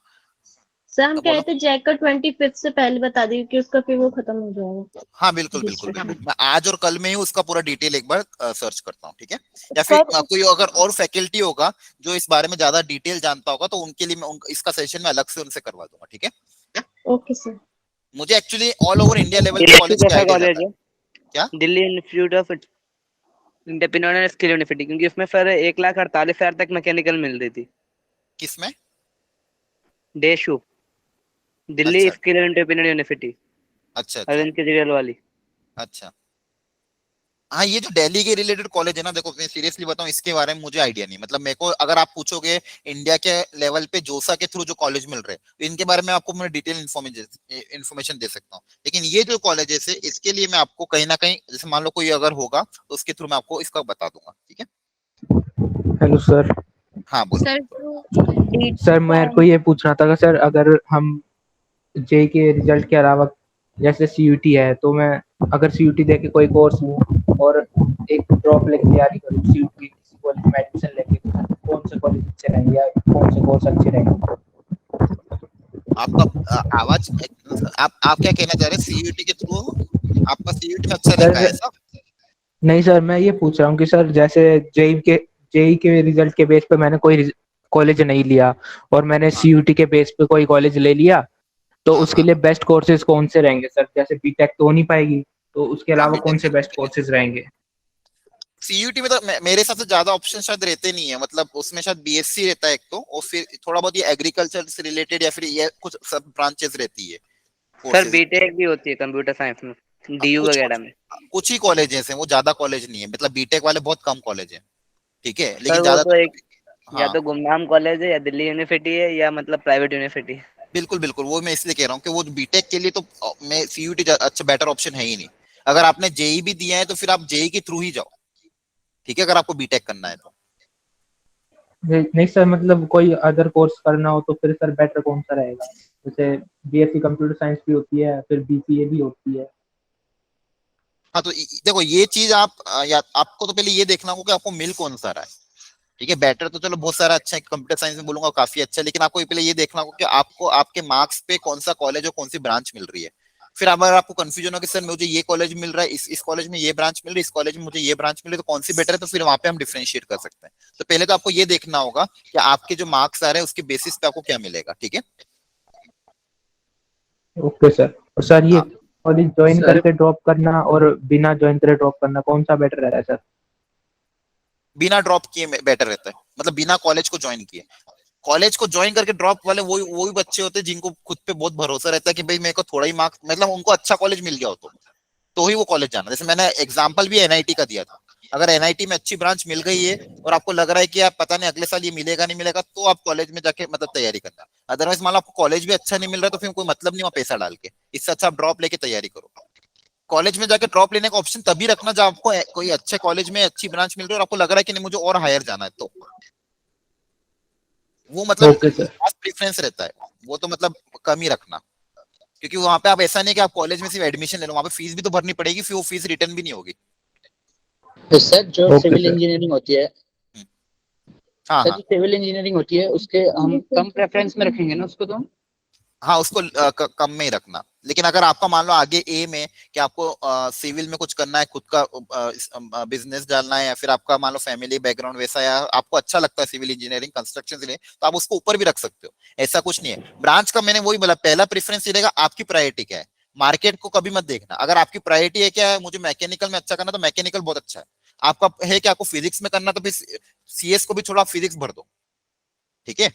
सर हम कह रहे थे जैक का 25 से पहले बता दी कि उसका फिर वो खत्म हो जाएगा। हाँ बिल्कुल बिल्कुल बिल्कुल, मैं आज और कल में ही उसका पूरा डिटेल एक बार सर्च करता हूँ। ठीक है, या फिर कोई अगर और फैकल्टी होगा जो इस बारे में ज्यादा डिटेल जानता होगा, तो उनके लिए मैं इसका सेशन में अलग से उनसे करवा दूंगा। ठीक है ओके सर। मुझे actually all over India level पे कॉलेज कैसा कॉलेज है? क्या? Delhi institute of entrepreneurial skill university, क्योंकि उसमें सर 1,48,000 तक मैकेनिकल मिल रही थी। किसमें? डेशू, दिल्ली अच्छा स्किल एंटरप्रेन्योर यूनिवर्सिटी, अच्छा अरविंद केजरीवाल वाली। अच्छा हाँ, ये जो दिल्ली के रिलेटेड कॉलेज है ना, देखो मैं सीरियसली बताऊं इसके बारे में मुझे आइडिया नहीं। मतलब मेरे को अगर आप पूछोगे इंडिया के लेवल पे जोसा के थ्रू जो कॉलेज मिल रहे हैं, तो इनके बारे में आपको मैं डिटेल इन्फॉर्मेशन दे सकता हूँ। लेकिन ये जो कॉलेजेस है इसके लिए मैं आपको कहीं ना कहीं, जैसे मान लो कोई अगर होगा तो उसके थ्रू मैं आपको इसका बता दूंगा। ठीक है, हेलो सर। हाँ बोलो। सर मेरे को ये पूछना था कि सर अगर हम जेई के रिजल्ट के अलावा जैसे सीयूटी है, तो मैं अगर सीयूटी दे के कोई कोर्स लूँ और एक ड्रॉप लेके तैयारी करूँ सीयूटी किसी कॉलेज में एडमिशन लेके, तो कौन से कॉलेज अच्छे रहेंगे या कौन से कोर्स अच्छे रहेंगे? आपका आवाज, आप क्या कहना चाह रहे हैं? सीयूटी के थ्रू आपका सीयूटी में अच्छा नहीं पाया ऐसा? नहीं सर, मैं ये पूछ रहा हूँ कि सर जैसे जेई के रिजल्ट के बेस पे मैंने कोई कॉलेज नहीं लिया और मैंने सीयूटी के बेस पे कोई कॉलेज ले लिया, तो उसके लिए बेस्ट कोर्सेज कौन से रहेंगे सर? जैसे बीटेक तो हो नहीं पाएगी, तो उसके अलावा कौन से बेस्ट कोर्सेज रहेंगे? सीयूटी में तो मेरे हिसाब से ज्यादा ऑप्शन शायद रहते नहीं है। मतलब उसमें शायद बीएससी रहता है एक तो, और फिर थोड़ा बहुत ये एग्रीकल्चर से रिलेटेड या फिर ये कुछ सब ब्रांचेस रहती है। सर बीटेक भी होती है कंप्यूटर साइंस में, डीयू वगैरह में। कुछ ही कॉलेजेस हैं, वो ज्यादा कॉलेज नहीं है। मतलब बीटेक वाले बहुत कम कॉलेज हैं। ठीक है, लेकिन सर वो ज्यादा तो एक या तो गुमनाम कॉलेज है या दिल्ली यूनिवर्सिटी है या मतलब प्राइवेट यूनिवर्सिटी है। बिल्कुल बिल्कुल, वो मैं इसलिए कह रहा हूँ कि वो बीटेक के लिए तो मैं सीयूटी अच्छा बेटर ऑप्शन है ही नहीं। अगर आपने जेई भी दिया है तो फिर आप जेई के थ्रू ही जाओ। ठीक है, अगर आपको बीटेक करना है तो। नहीं सर, मतलब कोई अदर कोर्स करना हो तो फिर सर बेटर कौन सा रहेगा? जैसे बीएससी कंप्यूटर साइंस भी होती है, फिर बीसीए भी होती है। हाँ तो देखो ये चीज आप या आपको तो पहले ये देखना होगा कि आपको मिल कौन सा रहा है। ठीक है, बेटर तो चलो बहुत सारा अच्छा है, कंप्यूटर साइंस में बोलूंगा काफी अच्छा है, लेकिन आपको पहले ये देखना होगा कि आपको आपके मार्क्स पे कौन सा कॉलेज और कौन सी ब्रांच मिल रही है। फिर अगर आपको कंफ्यूजन हो कि सर मुझे ये कॉलेज मिल रहा है, इस कॉलेज में ये ब्रांच मिल रही है, इस कॉलेज में मुझे ये ब्रांच मिल रही है, तो कौन सी बेटर है, तो फिर वहां पे हम डिफरेंशिएट कर सकते हैं। तो पहले तो आपको ये देखना होगा कि आपके जो मार्क्स आ रहे हैं उसके बेसिस पे आपको क्या मिलेगा। ठीक है, ओके सर। और सर ये कॉलेज ज्वाइन करके ड्रॉप करना और बिना ज्वाइन करे ड्रॉप करना, कौन सा बेटर रहता है सर? बिना ड्रॉप किए बेटर रहता है। मतलब बिना कॉलेज को ज्वाइन किए। कॉलेज को ज्वाइन करके ड्रॉप वाले वही बच्चे होते हैं जिनको खुद पे बहुत भरोसा रहता है कि भाई मेरे को थोड़ा ही मार्क्स, मतलब उनको अच्छा कॉलेज मिल गया हो तो ही वो कॉलेज जाना। जैसे मैंने एग्जांपल भी एनआईटी का दिया था। अगर एनआईटी में अच्छी ब्रांच मिल गई है और आपको लग रहा है कि आप पता नहीं अगले साल ये मिलेगा नहीं मिलेगा, तो आप कॉलेज में जाके मतलब तैयारी करना। अदरवाइज मान लो आपको कॉलेज भी अच्छा नहीं मिल रहा तो फिर कोई मतलब नहीं वहाँ पैसा डाल के, इससे अच्छा आप ड्रॉप लेके तैयारी करो। कॉलेज में जाके ड्रॉप लेने का ऑप्शन तभी रखना जब आपको कोई अच्छे कॉलेज में अच्छी ब्रांच मिल रही है और आपको लग रहा है कि नहीं मुझे और हायर जाना है, तो वो मतलब प्रेफरेंस रहता है। वो तो मतलब कम ही रखना, क्योंकि वहां पे आप ऐसा नहीं कि आप कॉलेज में सिर्फ एडमिशन ले लो, वहां पे फीस भी तो भरनी पड़ेगी, फिर वो फीस रिटर्न भी नहीं होगी। तो सर जो सिविल इंजीनियरिंग होती है, हाँ सर जो सिविल इंजीनियरिंग होती है उसके हम कम प्रेफरेंस में रखेंगे ना उसको, तो हाँ उसको कम में ही रखना। लेकिन अगर आपका मान लो आगे एम है कि आपको सिविल में कुछ करना है, खुद का बिजनेस डालना है, या फिर आपका मान लो फैमिली बैकग्राउंड वैसा, या आपको अच्छा लगता है सिविल इंजीनियरिंग कंस्ट्रक्शन से, तो आप उसको ऊपर भी रख सकते हो। ऐसा कुछ नहीं है। ब्रांच का मैंने वही बोला, पहला प्रेफरेंस ये रहेगा आपकी प्रायोरिटी क्या है। मार्केट को कभी मत देखना। अगर आपकी प्रायोरिटी है क्या है, मुझे मैकेनिकल में अच्छा करना, तो मैकेनिकल बहुत अच्छा है। आपका है कि आपको फिजिक्स में करना, तो फिर सीएस को भी छोड़ा, आप फिजिक्स भर दो, ठीक है।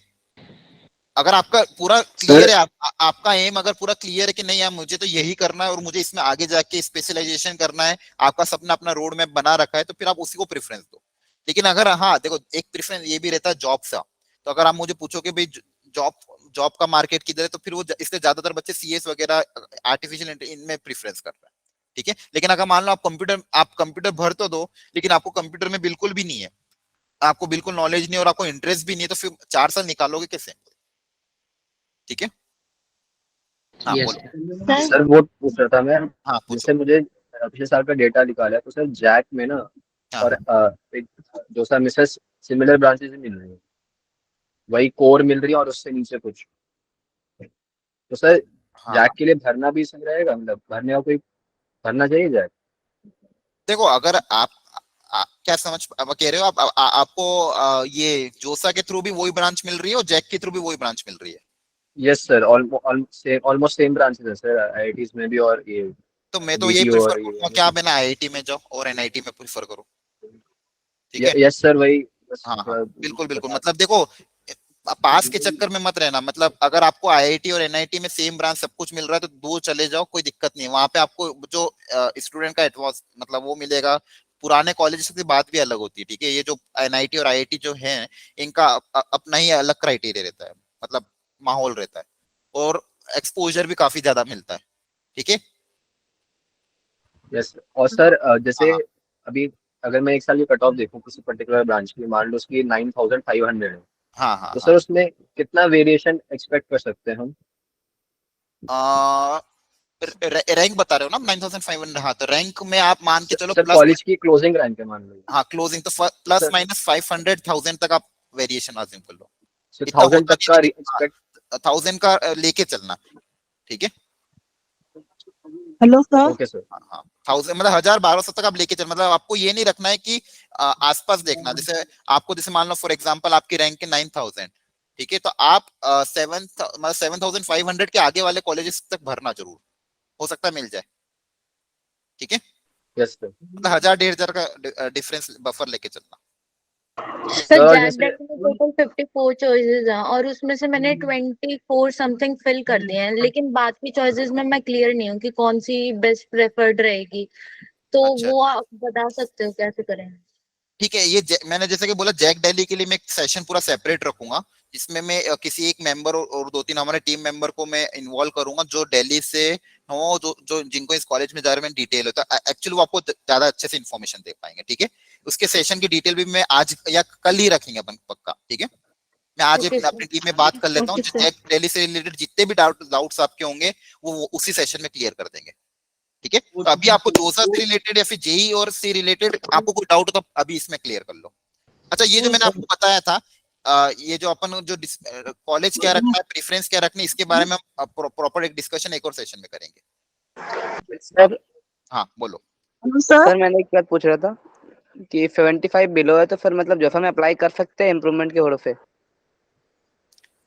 अगर आपका पूरा क्लियर है, आपका एम अगर पूरा क्लियर है कि नहीं यार मुझे तो यही करना है और मुझे इसमें आगे जाके स्पेशलाइजेशन करना है, आपका सपना अपना रोड मैप बना रखा है, तो फिर आप उसी को प्रेफरेंस दो। लेकिन अगर, हाँ देखो, एक प्रेफरेंस ये भी रहता है जॉब सा, तो अगर आप मुझे पूछो कि भाई जॉब जॉब का मार्केट किधर है, तो फिर वो इसलिए ज्यादातर बच्चे सीएस वगैरह आर्टिफिशियल इनमें प्रेफरेंस कर रहे हैं, ठीक है। लेकिन अगर मान लो आप कंप्यूटर भर तो दो, लेकिन आपको कंप्यूटर में बिल्कुल भी नहीं है, आपको बिल्कुल नॉलेज नहीं और आपको इंटरेस्ट भी नहीं है, तो फिर 4 साल निकालोगे कैसे, ठीक है। हाँ यस बोलो। सर वो पूछ रहा था मैं, हाँ पूछो। जैसे मुझे पिछले साल का डेटा निकाला है, तो सर जैक में ना, हाँ और एक जो सर मिसेस सिमिलर ब्रांचेस मिल रही है, वही कोर मिल रही है और उससे नीचे कुछ, तो सर हाँ जैक के लिए भरना भी सही रहेगा, मतलब भरने का कोई भरना चाहिए जैक? देखो, अगर आप क्या समझ अब कह रहे हो, आपको ये जोसा के थ्रू भी वही ब्रांच मिल रही है और जैक के थ्रू भी वही ब्रांच मिल रही है? Yes sir, almost same branches है सर, आईआईटीज में भी और ये तो मैं तो यही डीटीयू प्रेफर और करूंगा ये। कि आप है ना आईआईटी में जाओ और एनआईटी में प्रेफर करो, ठीक है। यस सर, वही बस हाँ हाँ बिल्कुल बिल्कुल, बता। मतलब देखो, पास के चक्कर में मत रहना, मतलब अगर आपको आईआईटी और एनआईटी में सेम ब्रांच सब कुछ मिल रहा है तो दूर चले जाओ, कोई दिक्कत नहीं है। वहां पे आपको जो स्टूडेंट का एटमॉस मतलब वो मिलेगा, पुराने कॉलेज की बात भी अलग होती है, ठीक है। ये जो एनआईटी और आईआईटी जो है, इनका अपना ही अलग क्राइटेरिया रहता है, मतलब माहौल रहता है, और एक्सपोजर भी काफी ज्यादा मिलता है, ठीक है। यस, और सर जैसे हाँ अभी अगर मैं एक साल की कट ऑफ देखूं किसी पर्टिकुलर ब्रांच की, मान लो उसकी 9500 है, हाँ हाँ तो हाँ। सर उसमें कितना वेरिएशन एक्सपेक्ट कर सकते हैं हम? रैंक बता रहे हो ना 9500? हाँ, तो रैंक में आप मान के चलो सर प्लस, कॉलेज की क्लोजिंग रैंक है मान लो। हाँ क्लोजिंग तो प्लस सर माइनस 500,000 तक आप वेरिएशन आज्यूम कर लो। सर इतना 1000 होता तक नहीं का लेकिन एक्सपेक्ट? 1000 का लेके चलना, ठीक है। Hello sir. Okay sir. हाँ हाँ, 1000 मतलब 1000-1200 तक आप लेके चल, मतलब आपको ये नहीं रखना है कि आसपास देखना। जैसे आपको, जैसे मान लो फॉर एग्जांपल आपकी रैंक है 9000, ठीक है, तो आप 7500 के आगे वाले कॉलेजेस तक भरना जरूर, हो सकता है मिल जाए, ठीक है। Yes sir. मतलब 1000-1500 का डिफरेंस बफर लेके चलना। सर सर जैक जैसे डेली में टोटल 54 चॉइसेस हैं और उसमें से मैंने 24 समथिंग फिल कर दिए हैं, लेकिन बाकी चॉइसेस में मैं क्लियर नहीं हूँ कि कौन सी बेस्ट प्रेफर्ड रहेगी, तो अच्छा वो आप बता सकते हो कैसे करें? ठीक है, ये मैंने जैसे कि बोला, जैक दिल्ली के लिए मैं एक सेशन पूरा सेपरेट रखूंगा, जिसमें मैं किसी एक मेंबर और 2-3 हमारे टीम मेंबर को मैं इन्वॉल्व करूंगा जो दिल्ली से हो, जो जो जिनको इस कॉलेज में जा रहे में डिटेल होता है, एक्चुअली वो आपको ज्यादा अच्छे से इन्फॉर्मेशन दे पाएंगे, ठीक है। उसके सेशन की डिटेल भी मैं आज या कल ही रखेंगे अपन, पक्का, ठीक है। मैं आज ओके अपनी सर। टीम में बात कर लेता हूँ, ओके सर। जैक दिल्ली से रिलेटेड जितने भी डाउट्स आपके होंगे वो उसी सेशन में क्लियर कर देंगे, ठीक है। तो अभी आपको जोसा से रिलेटेड या फिर जेई और से रिलेटेड आपको कोई डाउट हो तो अभी इसमें क्लियर कर लो। अच्छा, ये जो मैंने आपको बताया था, ये जो अपन जो कॉलेज क्या रखना है, प्रेफरेंस क्या रखना है, इसके बारे में हम प्रॉपर एक डिस्कशन एक और सेशन में करेंगे। सर हाँ बोलो। सर मैंने एक बात पूछ रहा था कि 75 बिलो है तो फिर मतलब जो हम अप्लाई कर सकते हैं इम्प्रूवमेंट के भरोसे?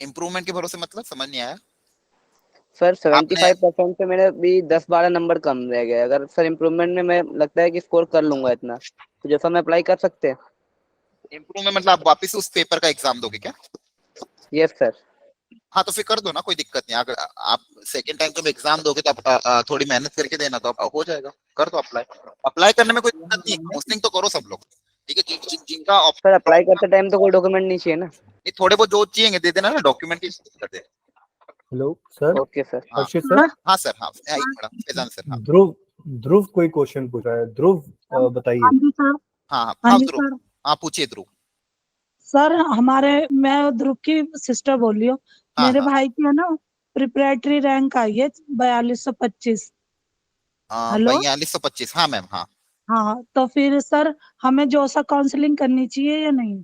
इम्प्रूवमेंट के भरोसे मतलब समझ नहीं आया सर आपने? 75% पे मेरे भी 10-12 नंबर कम रह गए, अगर सर इम्प्रूवमेंट में मैं लगता है कि स्कोर कर लूंगा इतना, तो जो हम अप्लाई कर सकते हैं? इम्प्रूवमेंट मतलब आप वापस उस पेपर का एग्जाम दोगे क्या? Yes sir. हाँ तो फिर कर दो ना, कोई दिक्कत नहीं। अगर आप सेकंड टाइम जब एग्जाम दोगे तो आप थोड़ी मेहनत करके देना, तो हो जाएगा। कर दो अप्लाई, अप्लाई करने में कोई दिक्कत नहीं है, काउंसलिंग तो करो सब लोग, ठीक है। जिनका सर अप्लाई करते टाइम तो कोई डॉक्यूमेंट नहीं चाहिए ना? नहीं, थोड़े बहुत जो चाहिए दे देना ना, डॉक्यूमेंट की दिक्कत है। Hello sir. Okay sir. हाँ हर्षित सर। हाँ सर, हाँ एक मिनट, फैजान सर। हाँ ध्रुव ध्रुव कोई क्वेश्चन पूछ रहा है, ध्रुव बताइए। हाँ जी सर। हाँ हाँ हाँ हाँ जी ध्रुव, सर। हाँ पूछिए ध्रुव। सर मैं ध्रुव की सिस्टर बोल रही हूँ। हाँ मेरे हाँ भाई की है ना प्रिपरेटरी रैंक आई है 4225। हेलो। 4225, हाँ मैम, हाँ हाँ तो फिर सर हमें जोसा काउंसलिंग करनी चाहिए या नहीं?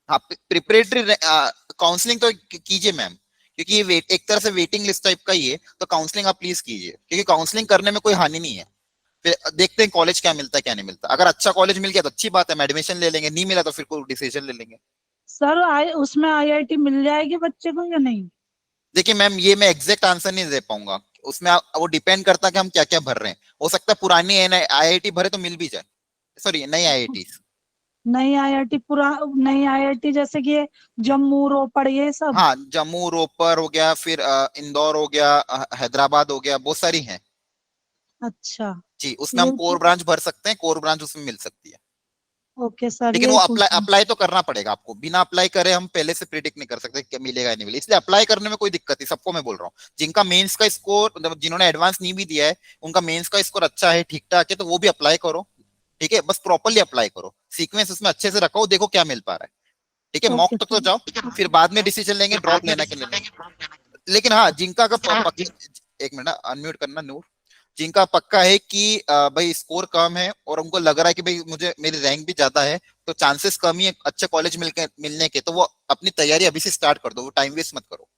हाँ। प्रिपरेटरी काउंसलिंग तो कीजिए मैम, क्योंकि ये एक तरह से वेटिंग लिस्ट टाइप का ही है, तो काउंसलिंग आप प्लीज कीजिए, क्योंकि काउंसलिंग करने में कोई हानि नहीं है। फिर देखते हैं कॉलेज क्या मिलता है क्या नहीं मिलता। अगर अच्छा कॉलेज मिल गया तो अच्छी बात है, हम एडमिशन ले लेंगे, नहीं मिला तो फिर कोई डिसीजन ले लेंगे। सर उसमें आईआईटी मिल जाएगी बच्चे को या नहीं? देखिए मैम, ये मैं एग्जैक्ट आंसर नहीं दे पाऊंगा, उसमें वो डिपेंड करता है कि हम क्या क्या भर रहे हैं। हो सकता है पुरानी आईआईटी भरे तो मिल भी जाए, सॉरी नई आईआईटी। नई आईआईटी पूरा, नई आईआईटी जैसे कि ये जम्मू रोपड़ ये सब। हाँ, जम्मू रोपड़ हो गया, फिर इंदौर हो गया, हैदराबाद हो गया, बहुत सारी हैं अच्छा जी। उसमें हम ये कोर ब्रांच भर सकते हैं, कोर ब्रांच उसमें मिल सकती है। ओके सर, लेकिन ये वो पूछना। अप्लाई तो करना पड़ेगा आपको। बिना अप्लाई करे हम पहले से प्रिडिक्ट नहीं कर सकते कि मिलेगा या नहीं मिलेगा, इसलिए अप्लाई करने में कोई दिक्कत नहीं। सबको मैं बोल रहा हूँ, जिनका मेंस का स्कोर, जिन्होंने एडवांस नहीं भी दिया है, उनका मेंस का स्कोर अच्छा है, ठीक ठाक है, तो वो भी अप्लाई करो। ठीक है, बस प्रॉपरली अप्लाई करो, सीक्वेंस उसमें अच्छे से रखो, देखो क्या मिल पा रहा है। ठीक है, मॉक तक तो जाओ, फिर बाद में डिसीजन लेंगे ड्रॉप लेना के लिए। लेकिन हाँ, जिनका एक मिनट अनम्यूट करना नूर। जिनका पक्का है कि भाई स्कोर कम है और उनको लग रहा है कि भाई मुझे मेरी रैंक भी ज्यादा है, तो चांसेस कम ही है अच्छे कॉलेज मिलने के, तो वो अपनी तैयारी अभी से स्टार्ट कर दो, वो टाइम वेस्ट मत करो।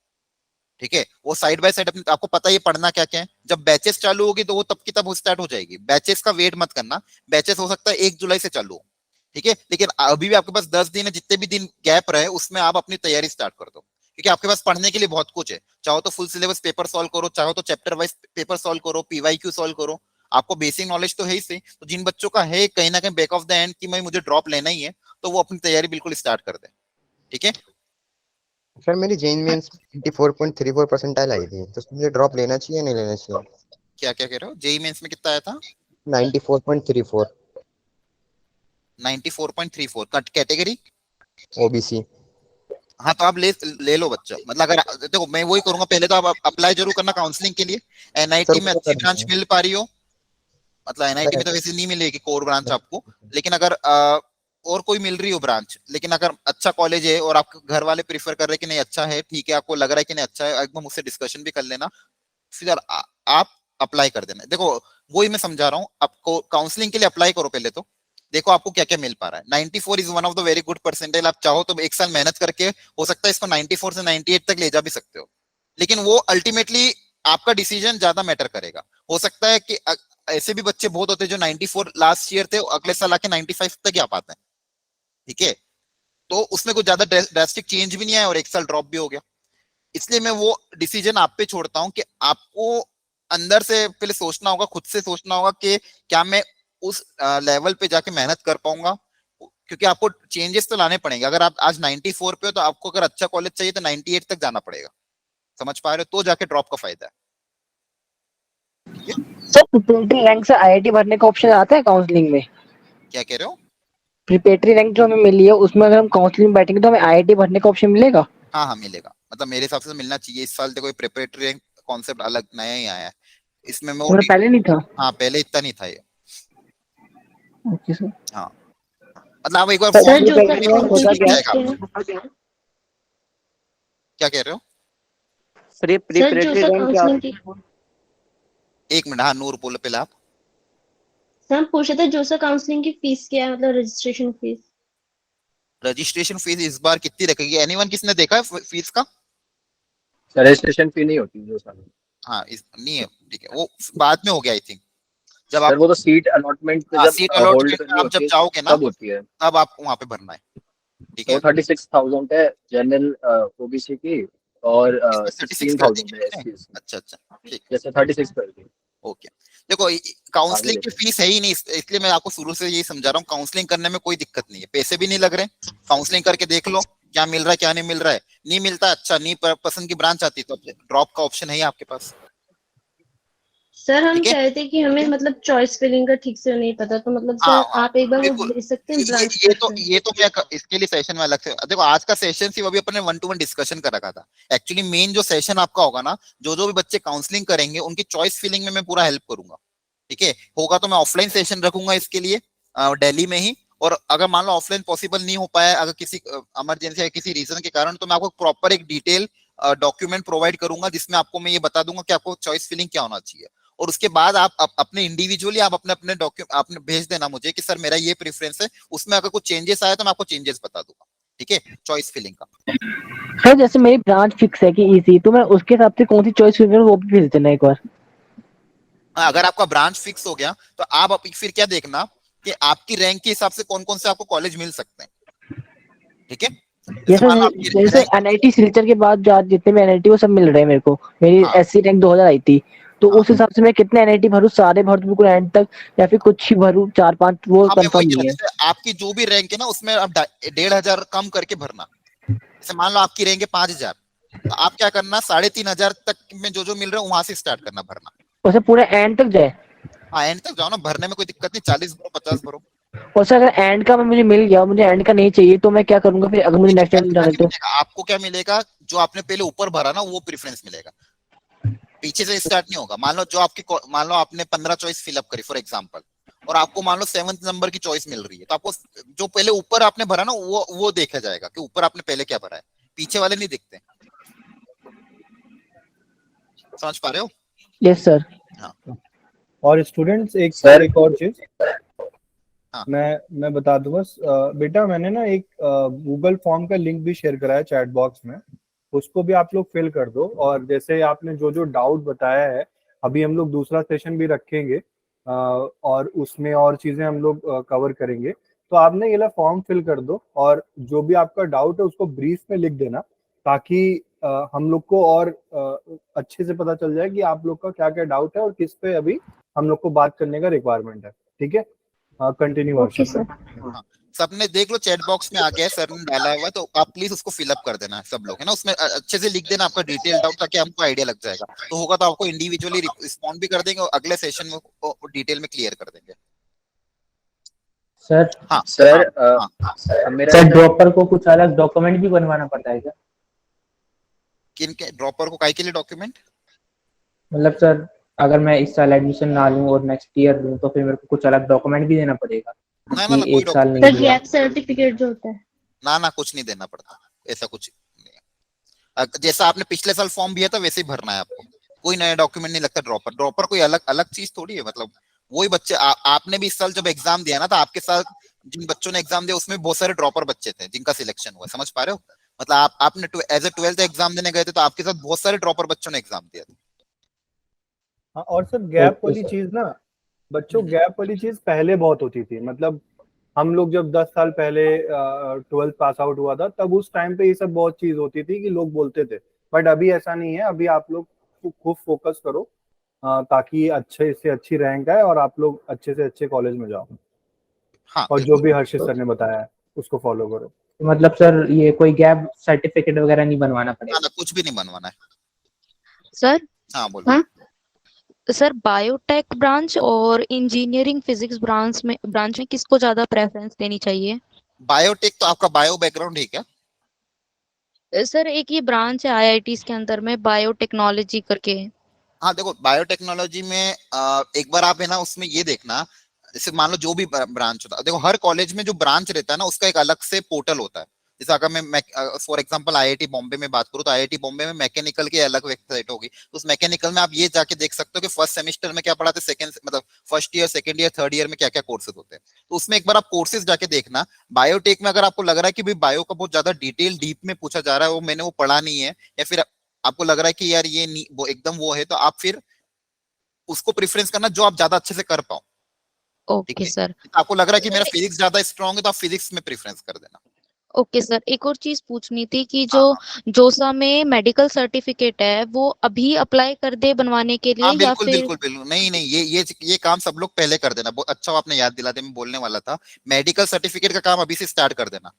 ठीक है, वो साइड बाय साइड अपनी, आपको पता है पढ़ना क्या क्या है। जब बैचेस चालू होगी तो वो तब की तब वो स्टार्ट हो जाएगी। बैचेस का वेट मत करना, बैचेस हो सकता है 1 जुलाई से चालू हो। ठीक है, लेकिन अभी भी आपके पास 10 दिन है, जितने भी दिन गैप रहे उसमें आप अपनी तैयारी स्टार्ट कर दो, क्योंकि आपके पास पढ़ने के लिए बहुत कुछ है। चाहो तो फुल सिलेबस पेपर सॉल्व करो, चाहो तो चैप्टर वाइज पेपर सॉल्व करो, पीवाईक्यू सॉल्व करो। आपको बेसिक नॉलेज तो है ही से। तो जिन बच्चों का है कहीं ना कहीं बैक ऑफ द एंड कि मैं मुझे ड्रॉप लेना ही है, तो वो अपनी तैयारी बिल्कुल स्टार्ट कर दे। ठीक है सर, मेरी जेईई मेंस 84.34 परसेंटाइल आई थी, तो मुझे ड्रॉप लेना चाहिए नहीं लेना चाहिए? क्या क्या कह रहे हो? जेईई मेंस में कितना आया था? 94.34। 94.34 कैटेगरी ओबीसी। हाँ, तो आप ले लो बच्चा। मतलब अगर देखो, मैं वही करूंगा, पहले तो आप अप्लाई जरूर करना काउंसलिंग के लिए। एनआईटी में अच्छी ब्रांच मिल पा रही हो, मतलब एनआईटी में तो वैसे नहीं मिलेगी कोर ब्रांच आपको, लेकिन अगर और कोई मिल रही हो ब्रांच, लेकिन अगर अच्छा कॉलेज है और आपके घर वाले प्रीफर कर रहे हैं कि नहीं अच्छा है, ठीक है, आपको लग रहा है कि नहीं अच्छा है, एक बार मुझसे डिस्कशन भी कर लेना, फिर आप अप्लाई कर देना। देखो वही मैं समझा रहा हूँ, आपको काउंसलिंग के लिए अप्लाई करो पहले तो, देखो आपको क्या क्या मिल पा रहा है। 94 is one of the very good percentile. आप चाहो तो एक साल मेहनत करके हो सकता है इसको 94 से 98 तक ले जा भी सकते हो, लेकिन वो अल्टीमेटली आपका डिसीजन ज्यादा मैटर करेगा। हो सकता है कि ऐसे भी बच्चे बहुत होते हैं जो 94 लास्ट ईयर थे, अगले साल आके 95 तक ही आ पाते हैं। ठीक है, तो उसमें कुछ ज्यादा ड्रास्टिक चेंज भी नहीं आया और एक साल ड्रॉप भी हो गया। इसलिए मैं वो डिसीजन आप पे छोड़ता हूं कि आपको अंदर से पहले सोचना होगा, खुद से सोचना होगा कि क्या मैं उस लेवल पे जाके मेहनत कर पाऊंगा, क्योंकि आपको चेंजेस तो लाने पड़ेंगे। अगर आप आज 94 पे हो तो आपको अगर अच्छा कॉलेज चाहिए तो 98 तक जाना पड़ेगा। समझ पा रहे हो? तो जाके ड्रॉप का फायदा है। सर प्रिपरेटरी रैंक से आईआईटी भरने का ऑप्शन आता है काउंसलिंग में? क्या कह रहे हो? प्रिपरेटरी रैंक जो हमें मिली है उसमें अगर हम काउंसलिंग में बैठेंगे तो हमें आईआईटी भरने का ऑप्शन मिलेगा? हाँ हाँ मिलेगा, मतलब मेरे हिसाब से मिलना चाहिए। इस साल देखो प्रिपरेटरी रैंक कॉन्सेप्ट अलग नया ही आया है, इसमें मैं पहले नहीं था। हाँ पहले इतना नहीं था ये। Okay sir. हाँ मतलब आप एक बार क्या कह रहे हो? प्रिपरेटरी रैंक क्या? एक मिनट, हाँ नूर बोलो पहले आप। सर हम पूछे थे जो सर काउंसलिंग की फीस क्या है, मतलब रजिस्ट्रेशन फीस। रजिस्ट्रेशन फीस इस बार कितनी रखेगी? एनीवन किसने देखा है फीस का? रजिस्ट्रेशन फी नहीं होती जो साल। हाँ नहीं है, ठीक है, वो बाद में हो गया आई थिंक। जब आप वो तो सीट अलॉटमेंट पे सीट अलॉटमेंट आप जब जाओगे ना तब होती है, तब आप वहाँ पे भरना है। ठीक है, 36,000 है जनरल ओबीसी की और 16,000 है एससी। अच्छा अच्छा ठीक, जैसे 36 कर दी। ओके, देखो काउंसलिंग की फीस है ही नहीं, इसलिए मैं आपको शुरू से यही समझा रहा हूँ, काउंसलिंग करने में कोई दिक्कत नहीं है, पैसे भी नहीं लग रहे। काउंसलिंग करके देख लो क्या मिल रहा है क्या नहीं मिल रहा है। नहीं मिलता अच्छा, नहीं पसंद की ब्रांच आती तो ड्रॉप का ऑप्शन है ही आपके पास। सर हम कह रहे थे कि हमें मतलब चॉइस फिलिंग का ठीक से नहीं पता, तो मतलब सर आप एक बार वो दे सकते हैं ब्रांच। ये तो मैं इसके लिए सेशन में अलग से, देखो आज का सेशन सिर्फ अभी अपने 1-to-1 डिस्कशन कर रखा था। एक्चुअली मेन जो सेशन आपका होगा ना, जो भी बच्चे काउंसलिंग करेंगे उनकी चॉइस फिलिंग में मैं पूरा हेल्प करूंगा। ठीक है, होगा तो मैं ऑफलाइन सेशन रखूंगा इसके लिए दिल्ली में ही, और अगर मान लो ऑफलाइन पॉसिबल नहीं हो पाया, अगर किसी इमरजेंसी या किसी रीजन के कारण, तो मैं आपको प्रॉपर एक डिटेल डॉक्यूमेंट प्रोवाइड करूंगा जिसमें आपको मैं ये बता दूंगा कि आपको चॉइस फिलिंग क्या होना चाहिए। और उसके बाद आप अपने इंडिविजुअली आप अपने डॉक्यूमेंट आपने भेज देना मुझे कि सर मेरा ये प्रेफरेंस है, उसमें अगर कुछ चेंजेस आया तो मैं आपको चेंजेस बता दूंगा। ठीक है, चॉइस फिलिंग का। सर जैसे मेरी ब्रांच फिक्स है कि ईसी, तो मैं उसके हिसाब से कौन सी चॉइस फिलिंग वो भी भेज देना एक बार। अगर आपका ब्रांच फिक्स हो गया तो आप फिर क्या देखना कि आपकी रैंक के हिसाब से कौन कौन से आपको कॉलेज मिल सकते हैं। ठीक है, जैसे एनआईटी सिलचर के बाद जितने भी एनआईटी वो सब मिल रहे हैं मेरे को। मेरी एससी रैंक 2000 आई थी, तो उस हिसाब से मैं कितने एनआईटी भरूं, सारे भर दूं बिल्कुल एंड तक, या फिर कुछ ही भरूं, 4-5, वो हाँ, मैं कंफर्म वही नहीं है। जैसे आपकी जो भी रैंक है ना उसमें आप 1,500 कम करके भरना। जैसे मान लो आपकी रैंक है 5,000, तो आप क्या करना 3,500 तक में जो जो मिल रहा है वहां से स्टार्ट करना भरना। और सर पूरे एंड तक जाए? हाँ, एंड तक जाओ ना, भरने में कोई दिक्कत नहीं, 40 भरो 50 भरो। और सर अगर एंड का मुझे मिल गया, मुझे एंड का नहीं चाहिए, तो मैं क्या करूंगा फिर, अगर मुझे नेक्स्ट टाइम एंड का जाना नहीं तो? मिलेगा आपको, क्या मिलेगा जो आपने पहले ऊपर भरा ना वो प्रेफरेंस मिलेगा, पीछे से स्टार्ट नहीं होगा। मान लो आपने 15 चॉइस फिलअप करी फॉर एग्जांपल, और आपको मान लो 7th नंबर की चॉइस मिल रही है, तो आपको जो पहले ऊपर आपने भरा ना वो देखा जाएगा कि ऊपर आपने पहले क्या भरा है, पीछे वाले नहीं दिखते। समझ पा रहे हो? Yes sir. हाँ। और स्टूडेंट्स एक और चीज हाँ। मैं बता दूं बस, बेटा मैंने ना एक गूगल फॉर्म का लिंक भी शेयर करा है चैट बॉक्स में, उसको भी आप लोग फिल कर दो। और जैसे आपने जो जो डाउट बताया है, अभी हम लोग दूसरा सेशन भी रखेंगे और उसमें और चीजें हम लोग कवर करेंगे, तो आपने ये ला फॉर्म फिल कर दो और जो भी आपका डाउट है उसको ब्रीफ में लिख देना, ताकि हम लोग को और अच्छे से पता चल जाए कि आप लोग का क्या क्या डाउट है और किस पे अभी हम लोग को बात करने का रिक्वायरमेंट है। ठीक है, कंटिन्यू ओके सर। हाँ, सबने देख लो चैट बॉक्स में आ गया है, सर ने डाला हुआ है, तो आप प्लीज उसको फिलअप कर देना सब लोग, है ना, उसमें अच्छे से लिख देना आपका डिटेल डाउट, ताकि हमको आइडिया लग जाएगा। तो होगा तो आपको इंडिविजुअली रिस्पॉन्ड भी कर देंगे और अगले सेशन में डिटेल में क्लियर कर देंगे। सर हाँ सर सर ड्रॉपर को कुछ अलग डॉक्यूमेंट भी बनवाना पड़ता है क्या? किन के ड्रॉपर को काहे के लिए डॉक्यूमेंट? मतलब सर अगर मैं इस साल एडमिशन ना लूं और नेक्स्ट ईयर लूं, तो फिर मेरे को कुछ अलग डॉक्यूमेंट भी देना पड़ेगा ना कि कोई एक साल नहीं सर दिया? गैप सर्टिफिकेट जो होता है। ना कुछ नहीं देना पड़ता, ऐसा कुछ नहीं है। जैसा आपने पिछले साल फॉर्म भरा था वैसे ही भरना है आपको, कोई नया डॉक्यूमेंट नहीं लगता। ड्रॉपर कोई अलग अलग चीज थोड़ी है, मतलब वही बच्चे आपने भी इस साल जब एग्जाम दिया ना, तो आपके साथ जिन बच्चों ने एग्जाम दिया उसमें बहुत सारे ड्रॉपर बच्चे थे जिनका सिलेक्शन हुआ। समझ पा रहे हो? मतलब आपने एज ए 12th एग्जाम देने गए थे, तो आपके साथ बहुत सारे ड्रॉपर बच्चों ने एग्जाम दिया था। हाँ, और सर गैप वाली चीज ना, बच्चों गैप वाली चीज पहले बहुत होती थी। मतलब हम लोग जब 10 साल पहले 12th पास आउट हुआ था, तब उस टाइम पे ये सब बहुत चीज होती थी कि लोग बोलते थे, बट अभी ऐसा नहीं है। अभी आप लोग खूब फोकस करो ताकि अच्छे से अच्छी रैंक आए और आप लोग अच्छे से अच्छे कॉलेज में जाओ। हाँ, और जो भी हर्षित सर ने बताया है उसको फॉलो करो। मतलब सर ये कोई गैप सर्टिफिकेट वगैरह नहीं बनवाना पड़ेगा? ना कुछ भी नहीं बनवाना है सर। हाँ बोलो। हाँ सर, बायोटेक ब्रांच और इंजीनियरिंग फिजिक्स ब्रांच में किसको ज्यादा प्रेफरेंस देनी चाहिए? बायोटेक तो आपका बायो बैकग्राउंड है क्या? सर एक ये ब्रांच है आईआईटीज के अंदर में, बायोटेक्नोलॉजी करके। हाँ देखो, बायोटेक्नोलॉजी में एक बार आप है ना उसमें ये देखना, जैसे मान लो जो भी ब्रांच होता है, देखो हर कॉलेज में जो ब्रांच रहता है ना उसका एक अलग से पोर्टल होता है। जैसे अगर मैं फॉर एग्जांपल आईआईटी बॉम्बे में बात करूँ, तो आईआईटी बॉम्बे में मैकेनिकल की अलग वेबसाइट होगी, तो उस मैकेनिकल में आप ये जाके देख सकते हो कि फर्स्ट सेमेस्टर में क्या पढ़ाते, सेकंड मतलब first year second year third year में क्या क्या कोर्सेज होते हैं, तो उसमें एक बार आप कोर्सेज जाके देखना। बायोटेक में अगर आपको लग रहा है कि भाई बायो का बहुत ज्यादा डिटेल डीप में पूछा जा रहा है, वो मैंने वो पढ़ा नहीं है, या फिर आपको लग रहा है कि यार ये वो एकदम वो है, तो आप फिर उसको प्रेफरेंस करना जो आप ज्यादा अच्छे से कर पाओ। Okay sir. आपको लग रहा है कि मेरा फिजिक्स ज्यादा स्ट्रांग है, तो आप फिजिक्स में प्रेफरेंस कर देना। ओके सर, एक और चीज पूछनी थी कि जो जोसा में मेडिकल सर्टिफिकेट है वो अभी अप्लाई कर दे बनवाने के लिए, हाँ या बिल्कुल फिर? बिल्कुल बिल्कुल, नहीं ये काम सब लोग पहले कर देना। बहुत अच्छा आपने याद दिला दिया, मैं बोलने वाला था। मेडिकल सर्टिफिकेट का काम अभी से स्टार्ट कर देना,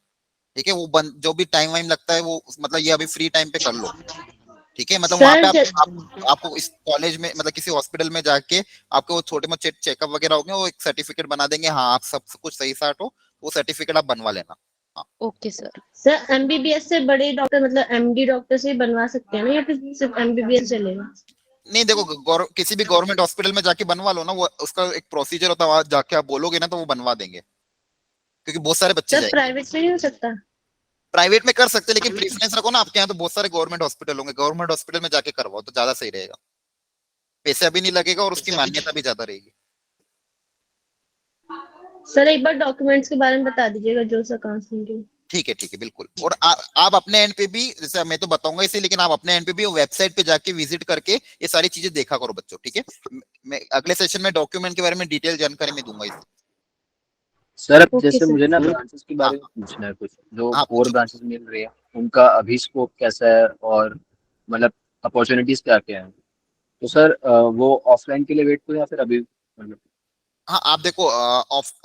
ठीक है? वो जो भी टाइम वाइम लगता है वो मतलब ये अभी फ्री टाइम पे कर लो, ठीक है? मतलब वहां पे आपको इस कॉलेज में मतलब किसी हॉस्पिटल में जाके आपको वो छोटे मोटे चेकअप वगैरह होंगे, वो एक सर्टिफिकेट बना देंगे, हाँ आप सब कुछ सही साट हो, वो सर्टिफिकेट आप बनवा लेना। हाँ ओके सर। सर एमबीबीएस से बड़े डॉक्टर मतलब एमडी डॉक्टर से बनवा सकते हैं ना, या फिर सिर्फ एमबीबीएस चलेगा? नहीं देखो, किसी भी गवर्नमेंट हॉस्पिटल में जाके बनवा लो ना, वो उसका एक प्रोसीजर होता है, वहां जाके आप बोलोगे ना तो वो बनवा देंगे, क्योंकि बहुत सारे बच्चे सर प्राइवेट में नहीं हो सकता? प्राइवेट में कर सकते हैं, लेकिन प्रेफरेंस रखो ना, आपके यहाँ तो बहुत सारे गवर्नमेंट हॉस्पिटल होंगे, गवर्नमेंट हॉस्पिटल में जाके करवाओ तो ज्यादा सही रहेगा, पैसा भी नहीं लगेगा और उसकी मान्यता भी ज्यादा रहेगी। सर एक बार डॉक्यूमेंट्स के बारे में बता दीजिएगा जो सर काउंसलिंग के। ठीक है बिल्कुल। और आप अपने एंड पे भी, जैसे मैं तो बताऊंगा इसे, लेकिन आप अपने एंड पे भी वेबसाइट पे जाके विजिट करके ये सारी चीजें देखा करो बच्चों, ठीक है? मैं अगले सेशन में डॉक्यूमेंट के बारे में डिटेल जानकारी में दूंगा इसे। सर जैसे मुझे ना ब्रांचेस के बारे में पूछना है कुछ, जो और ब्रांचेस मिल रही है उनका अभी स्कोप कैसा है और मतलब अपॉर्चुनिटीज क्या क्या है, तो सर वो ऑफलाइन के लिए वेट करूं या फिर अभी मतलब? हाँ आप देखो,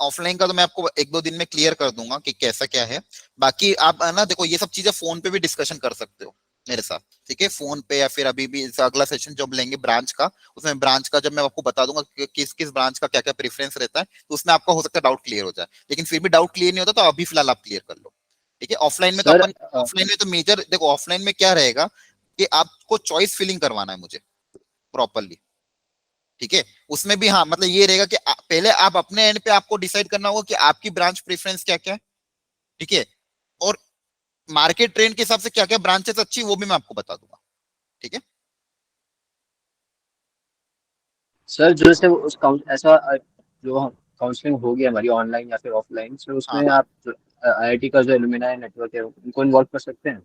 ऑफलाइन का तो मैं आपको एक दो दिन में क्लियर कर दूंगा कि कैसा क्या है। बाकी आप ना देखो, ये सब चीजें फोन पे भी डिस्कशन कर सकते हो मेरे साथ, ठीक है, फोन पे, या फिर अभी भी अगला सेशन जब लेंगे ब्रांच का, उसमें ब्रांच का जब मैं आपको बता दूंगा कि किस किस ब्रांच का क्या क्या प्रेफरेंस रहता है, तो उसमें आपका हो सकता है डाउट क्लियर हो जाए। लेकिन फिर भी डाउट क्लियर नहीं होता तो अभी फिलहाल आप क्लियर कर लो, ठीक है। ऑफलाइन में तो सर अपन, ऑफलाइन में तो मेजर देखो, ऑफलाइन में क्या रहेगा कि आपको चॉइस फिलिंग करवाना है मुझे प्रॉपरली, ठीक है। उसमें भी हाँ मतलब ये रहेगा कि पहले आप अपने एंड पे आपको डिसाइड करना होगा कि आपकी ब्रांच प्रेफरेंस क्या क्या है, ठीक है, और मार्केट ट्रेंड के हिसाब से क्या क्या ब्रांचेस अच्छी वो भी मैं आपको बता दूंगा, ठीक है। सर जो से उस ऐसा जो काउंसलिंग होगी हमारी ऑनलाइन या फिर ऑफलाइन, सर हाँ उसमें हाँ आप आईआईटी का जो एलुमिनाई नेटवर्क है उनको इन्वॉल्व कर सकते हैं?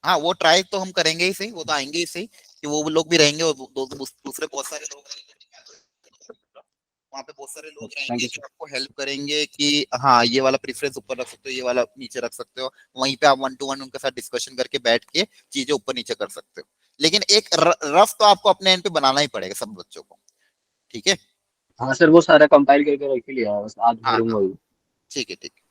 हाँ, वो ट्राई तो हम करेंगे ही सही, वो तो आएंगे ही सही कि वो लोग भी रहेंगे, और दूसरे बहुत सारे लोग वहाँ पे, बहुत सारे लोग थैंक रहेंगे यू जो सर। आपको हेल्प करेंगे कि हाँ ये वाला प्रेफरेंस ऊपर रख सकते हो, ये वाला नीचे रख सकते हो। वहीं पे आप 1 to 1 उनके साथ डिस्कशन करके बैठ के चीजें ऊपर नीचे कर सकते हो। लेकिन एक रफ तो आपको अपने एंड पे बनाना ही पड़ेगा सब बच्चों को, ठीक है। हाँ सर वो सारा कंपाइल करके रख ही लिया है, बस आज हाँ भरूंगा हाँ वो। ठीक है ठीक है।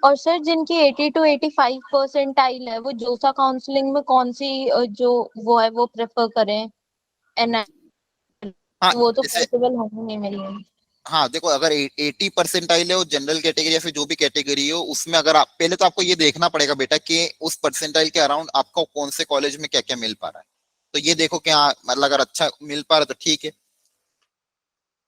और सर जिनकी 80 to 85 परसेंटाइल है वो जोसा काउंसलिंग में कौन सी जो वो है वो प्रेफर करें? एन हाँ वो तो जैसे, पॉसिबल होने नहीं मेरे लिए। हाँ देखो, अगर 80% है वो जनरल कैटेगरी या फिर जो भी कैटेगरी हो, उसमें अगर आप पहले तो आपको ये देखना पड़ेगा बेटा कि उस परसेंटाइल के अराउंड आपको कौन से कॉलेज में क्या क्या मिल पा रहा है। तो ये देखो कि हाँ मतलब अगर अच्छा मिल पा रहा है तो ठीक है,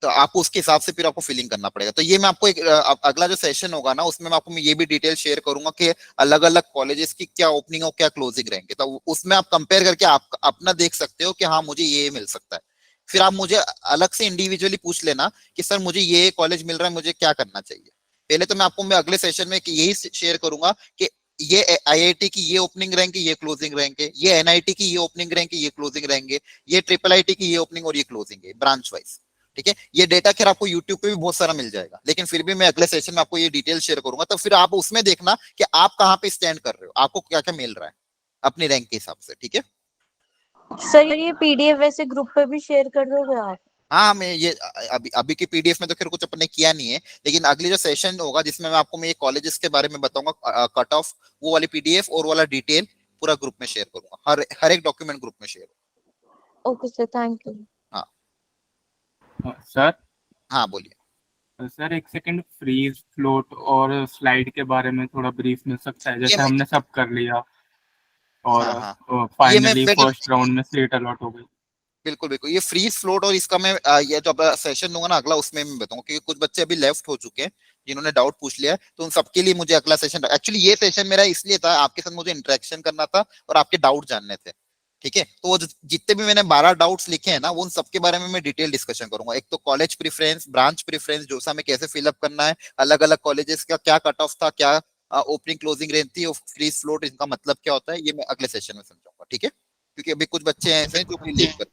तो आपको उसके हिसाब से फिर आपको फिलिंग करना पड़ेगा। तो ये मैं आपको एक अगला जो सेशन होगा ना उसमें मैं आपको ये भी डिटेल शेयर करूंगा कि अलग अलग कॉलेजेस की क्या ओपनिंग और क्या क्लोजिंग रहेंगे, तो उसमें आप कंपेयर करके आप अपना देख सकते हो कि हाँ मुझे ये मिल सकता है। फिर आप मुझे अलग से इंडिविजुअली पूछ लेना कि सर मुझे ये कॉलेज मिल रहा है, मुझे क्या करना चाहिए। पहले तो मैं आपको मैं अगले सेशन में यही शेयर करूंगा कि ये आईआईटी की ये ओपनिंग रहेंगे, ये क्लोजिंग रहेंगे, ये एनआईटी की ये ओपनिंग रहेंगे, ये क्लोजिंग रहेंगे, ये ट्रिपल आईटी की ये ओपनिंग और ये क्लोजिंग है ब्रांच वाइज, ठीक है। ये डेटा खैर आपको यूट्यूब पे भी बहुत सारा मिल जाएगा, लेकिन फिर भी मैं अगले सेशन में आपको ये डिटेल शेयर करूंगा, तो फिर आप उसमें देखना कि आप कहाँ पे स्टैंड कर रहे हो, आपको क्या क्या मिल रहा है अपनी रैंक के हिसाब से, ठीक है। सर ये पीडीएफ वैसे ग्रुप पे भी शेयर कर दोगे आप? हाँ मैं ये अभी अभी की पीडीएफ में तो खैर कुछ अपने किया नहीं है, लेकिन अगली जो सेशन होगा जिसमें मैं आपको मैं ये कॉलेजेस के बारे में बताऊंगा कट ऑफ, वो वाली पीडीएफ और वाला डिटेल पूरा ग्रुप में शेयर करूंगा, हर एक डॉक्यूमेंट ग्रुप में share. Okay sir, thank you. हाँ सर हाँ बोलिए। सर एक सेकंड, फ्रीज फ्लोट और स्लाइड के बारे में थोड़ा ब्रीफ मिल सकता है? ये जैसे मैं, हमने सब कर लिया और हाँ हाँ ये मैं फाइनली बेटा, फर्स्ट राउंड में सीट अलॉट हो गई। बिल्कुल बिल्कुल, ये फ्रीज फ्लोट और इसका मैं ये जो सेशन दूंगा ना अगला, उसमें मैं बताऊंगा, क्योंकि कुछ बच्चे अभी लेफ्ट हो चुके हैं जिन्होंने डाउट पूछ लिया है, तो उन सबके लिए मुझे अगला सेशन, एक्चुअली ये सेशन मेरा इसलिए था आपके साथ, मुझे इंटरेक्शन करना था और आपके डाउट जानने थे, ठीक है। तो वो जितने भी मैंने 12 डाउट्स लिखे हैं ना, वो उन सबके बारे में मैं डिटेल डिस्कशन करूंगा। एक तो कॉलेज प्रेफरेंस, ब्रांच प्रेफरेंस, जोसा में कैसे फिलअप करना है, अलग अलग कॉलेजेस का क्या कट ऑफ था, क्या ओपनिंग क्लोजिंग रहती है, फ्रीज फ्लोट इनका मतलब क्या होता है, ये मैं अगले सेशन में समझाऊंगा, ठीक है, क्योंकि अभी कुछ बच्चे ऐसे हैं जो भी लेट कर।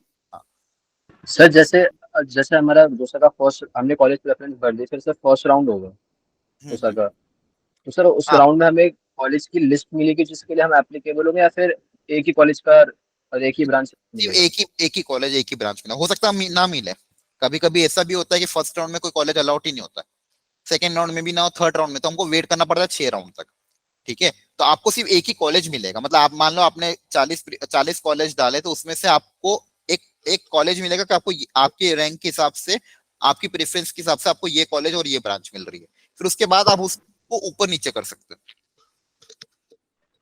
सर जैसे जैसे हमारा दूसरा का फर्स्ट हमने कॉलेज प्रेफरेंस भर दी, फिर सर फर्स्ट राउंड होगा दूसरा का, तो सर उस हाँ राउंड में हमें कॉलेज की लिस्ट मिलेगी जिसके लिए हम एप्लीकेबल होंगे, या फिर एक ही कॉलेज का और एक ही ब्रांच सिर्फ मिलेगा? एक ही कॉलेज, एक ही ब्रांच में, हो सकता है ना मिले। कभी कभी ऐसा भी होता है कि फर्स्ट राउंड में कोई कॉलेज अलाउड ही नहीं होता है, सेकंड राउंड में भी ना हो, थर्ड राउंड में तो हमको वेट करना पड़ता है 6 राउंड तक, ठीक है। तो आपको सिर्फ एक ही कॉलेज मिलेगा, मतलब आप मान लो आपने 40 कॉलेज डाले, तो उसमें से आपको एक एक कॉलेज मिलेगा कि आपको आपके रैंक के हिसाब से, आपकी प्रेफरेंस के हिसाब से आपको ये कॉलेज और ये ब्रांच मिल रही है, फिर उसके बाद आप उसको ऊपर नीचे कर सकते हो।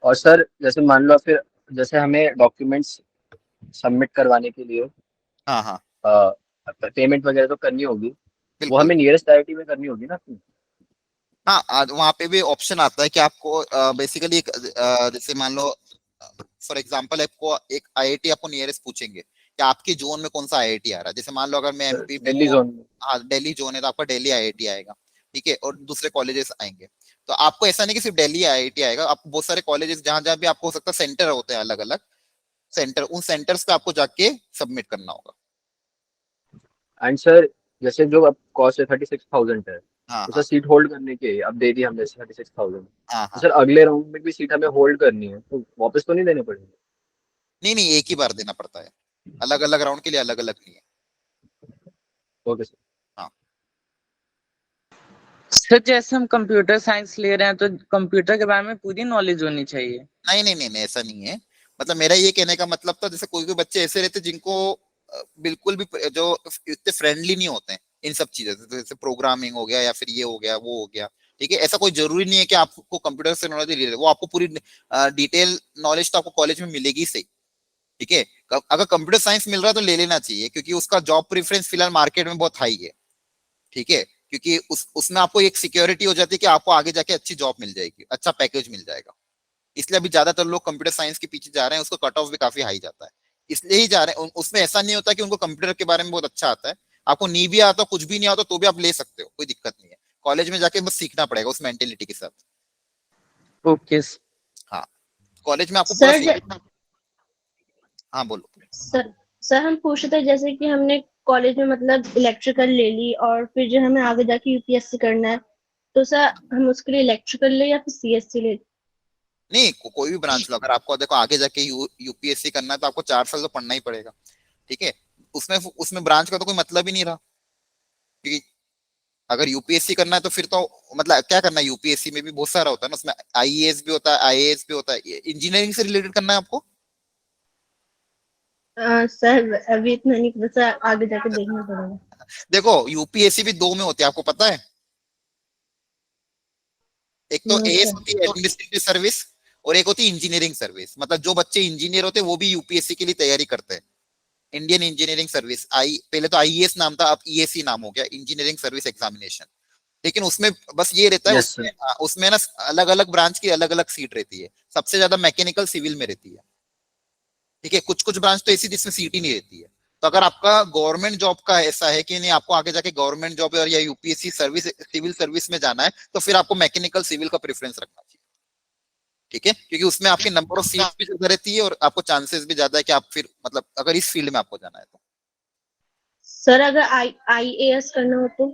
और सर जैसे मान लो फिर जैसे हमें डॉक्यूमेंट्स सबमिट करवाने के लिए हाँ हाँ पेमेंट वगैरह तो करनी होगी, वो बिल्कुल। हमें नियरेस्ट आईआईटी में करनी होगी ना? हाँ वहाँ पे भी ऑप्शन आता है कि आपको बेसिकली एक जैसे मान लो फॉर एग्जांपल आपको एक आईआईटी आपको नियरेस्ट पूछेंगे कि आपके जोन में कौन सा आईआईटी आ रहा है, जैसे मान लो अगर मैं एमपी में दिल्ली हूँ, जोन में। हाँ दिल्ली जोन है तो आपका दिल्ली आईआईटी आएगा, ठीक है, और दूसरे कॉलेजेस आएंगे। तो आपको ऐसा नहीं कि सिर्फ दिल्ली आईआईटी आएगा, आपको बहुत सारे कॉलेजेस जहां जहां भी आपको हो सकता है सेंटर होते हैं अलग अलग सेंटर, उन सेंटर्स पे आपको जाके सबमिट करना होगा। एंड सर जैसे जो अब कॉस्ट है 36,000 है, हाँ तो सर हाँ सीट होल्ड करने के अब दे दी हमने 36,000, हाँ तो हाँ सर अगले राउंड में भी सीट हमें होल्ड करनी है तो वापस तो नहीं देने पड़ेंगे? नहीं नहीं, एक ही बार देना पड़ता है। अलग अलग राउंड के लिए अलग अलग नहीं है। Okay sir. हाँ सर जैसे हम कंप्यूटर साइंस ले रहे हैं तो कंप्यूटर के बारे में पूरी नॉलेज होनी चाहिए। नहीं नहीं नहीं नहीं, ऐसा नहीं है। मतलब मेरा ये कहने का मतलब था, जैसे कोई कोई बच्चे ऐसे रहते जिनको बिल्कुल भी जो इतने फ्रेंडली नहीं होते हैं इन सब चीजों से, जैसे प्रोग्रामिंग हो गया या फिर ये हो गया वो हो गया। ठीक है, ऐसा कोई जरूरी नहीं है कि आपको कंप्यूटर से नॉलेज ले, वो आपको पूरी डिटेल नॉलेज तो आपको कॉलेज में मिलेगी ही सही। ठीक है, अगर कंप्यूटर साइंस मिल रहा है तो ले लेना चाहिए, क्योंकि उसका जॉब प्रेफरेंस फिलहाल मार्केट में बहुत हाई है। ठीक है, क्योंकि उसमें आपको एक सिक्योरिटी हो जाती है कि आपको आगे जाके अच्छी जॉब मिल जाएगी, अच्छा पैकेज मिल जाएगा। इसलिए अभी ज्यादातर लोग कंप्यूटर साइंस के पीछे जा रहे हैं, उसका कट ऑफ भी काफी हाई जाता है, इसलिए ही जा रहे हैं। उसमें ऐसा नहीं होता कि उनको कंप्यूटर के बारे में बहुत अच्छा आता है, आपको नहीं भी आता, कुछ भी नहीं आता तो भी आप ले सकते हो, कोई दिक्कत नहीं है। कॉलेज में जाके बस सीखना पड़ेगा उस मेंटेलिटी के साथ। ओके हाँ, कॉलेज में आपको पूरा सीखना। हाँ बोलो। सर हम पूछते थे जैसे कि हमने कॉलेज में मतलब इलेक्ट्रिकल ले ली और फिर जो हमें आगे जाके यूपीएससी करना है, तो सर हम उसके लिए इलेक्ट्रिकल ले या फिर सीएससी ले? नहीं, कोई भी ब्रांच लो, अगर आपको देखो आगे जाके यूपीएससी करना है तो आपको 4 साल तो पढ़ना ही पड़ेगा। ठीक है, उसमें ब्रांच का तो कोई मतलब ही नहीं रहा, क्योंकि अगर यूपीएससी करना है तो फिर तो मतलब क्या करना है, यूपीएससी में भी बहुत सारा होता है ना, उसमें आईएएस भी होता है, आईएएस भी होता है। इंजीनियरिंग से रिलेटेड करना है आपको? सर अभी इतना नहीं पता, आगे जाके देखना पड़ेगा। देखो यूपीएससी भी 2 में होती है, आपको पता है? एक तो एएस होती है एडमिनिस्ट्रेटिव सर्विस, और एक होती है इंजीनियरिंग सर्विस। मतलब जो बच्चे इंजीनियर होते हैं वो भी यूपीएससी के लिए तैयारी करते हैं। इंडियन इंजीनियरिंग सर्विस, पहले तो आईएएस नाम था, अब ईएससी नाम हो गया, इंजीनियरिंग सर्विस एग्जामिनेशन। लेकिन उसमें बस ये रहता है, उसमें ना अलग अलग ब्रांच की अलग अलग सीट रहती है। सबसे ज्यादा मैकेनिकल सिविल में रहती है। ठीक है, कुछ कुछ ब्रांच तो ऐसी जिसमें सीट ही नहीं रहती है। तो अगर आपका गवर्नमेंट जॉब का ऐसा है कि नहीं, आपको आगे जाके गवर्नमेंट जॉब या यूपीएससी सर्विस सिविल सर्विस में जाना है, तो फिर आपको मैकेनिकल सिविल का प्रेफरेंस रखना चाहिए। ठीक है, क्योंकि उसमें आपके नंबर ऑफ सीट्स भी ज्यादा रहती है और आपको चांसेस भी ज्यादा है कि आप फिर मतलब अगर इस फील्ड में आपको जाना है तो। सर अगर आईएएस करना हो तो?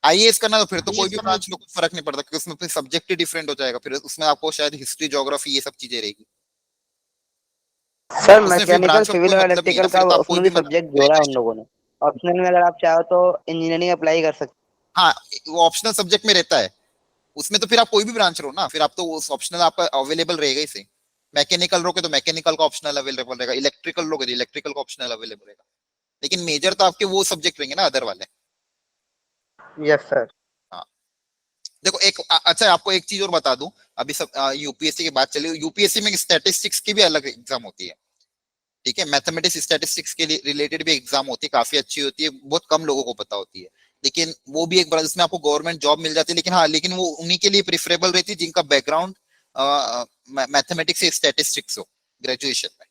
आईएएस करना तो फिर तो कोई भी ब्रांच लो, कुछ फर्क नहीं पड़ता, क्योंकि उसमें फिर सब्जेक्ट ही डिफरेंट हो जाएगा। फिर उसमें आपको शायद हिस्ट्री, ज्योग्राफी, ये सब चीजें रहेगी। सर उसमें फिर मैकेनिकल ब्रांच का सिविल कोई और मतलब नहीं है इलेक्ट्रिकल ना, का फिर तो आप कोई उसमें भी भी मतलब सब्जेक्ट जोड़ा है उन लोगों ने। ऑप्शनल में अगर आप चाहो तो इंजीनियरिंग अप्लाई कर सकते। हाँ, वो ऑप्शनल सब्जेक्ट में रहता है उसमें, तो फिर आप कोई भी ब्रांच लो ना, फिर आप तो उस ऑप्शनल आपका अवेलेबल रहेगा ही सही। मैकेनिकल लोगे तो मैकेनिकल का ऑप्शनल अवेलेबल रहेगा, इलेक्ट्रिकल लोगे तो इलेक्ट्रिकल का ऑप्शनल अवेलेबल रहेगा। लेकिन मेजर तो आपके वो सब्जेक्ट रहेंगे ना, अदर वाले। Yes sir. हाँ, देखो अच्छा आपको एक चीज और बता दूं, अभी सब यूपीएससी की बात चली, यूपीएससी में स्टैटिस्टिक्स की भी अलग एग्जाम होती है। ठीक है, मैथमेटिक्स स्टैटिस्टिक्स के रिलेटेड भी एग्जाम होती है, काफी अच्छी होती है, बहुत कम लोगों को पता होती है। लेकिन वो भी एक बार जिसमें आपको गवर्नमेंट जॉब मिल जाती है। लेकिन हाँ, लेकिन वो उन्हीं के लिए प्रिफरेबल रहती है जिनका बैकग्राउंड मैथमेटिक्स से स्टैटिस्टिक्स हो ग्रेजुएशन में।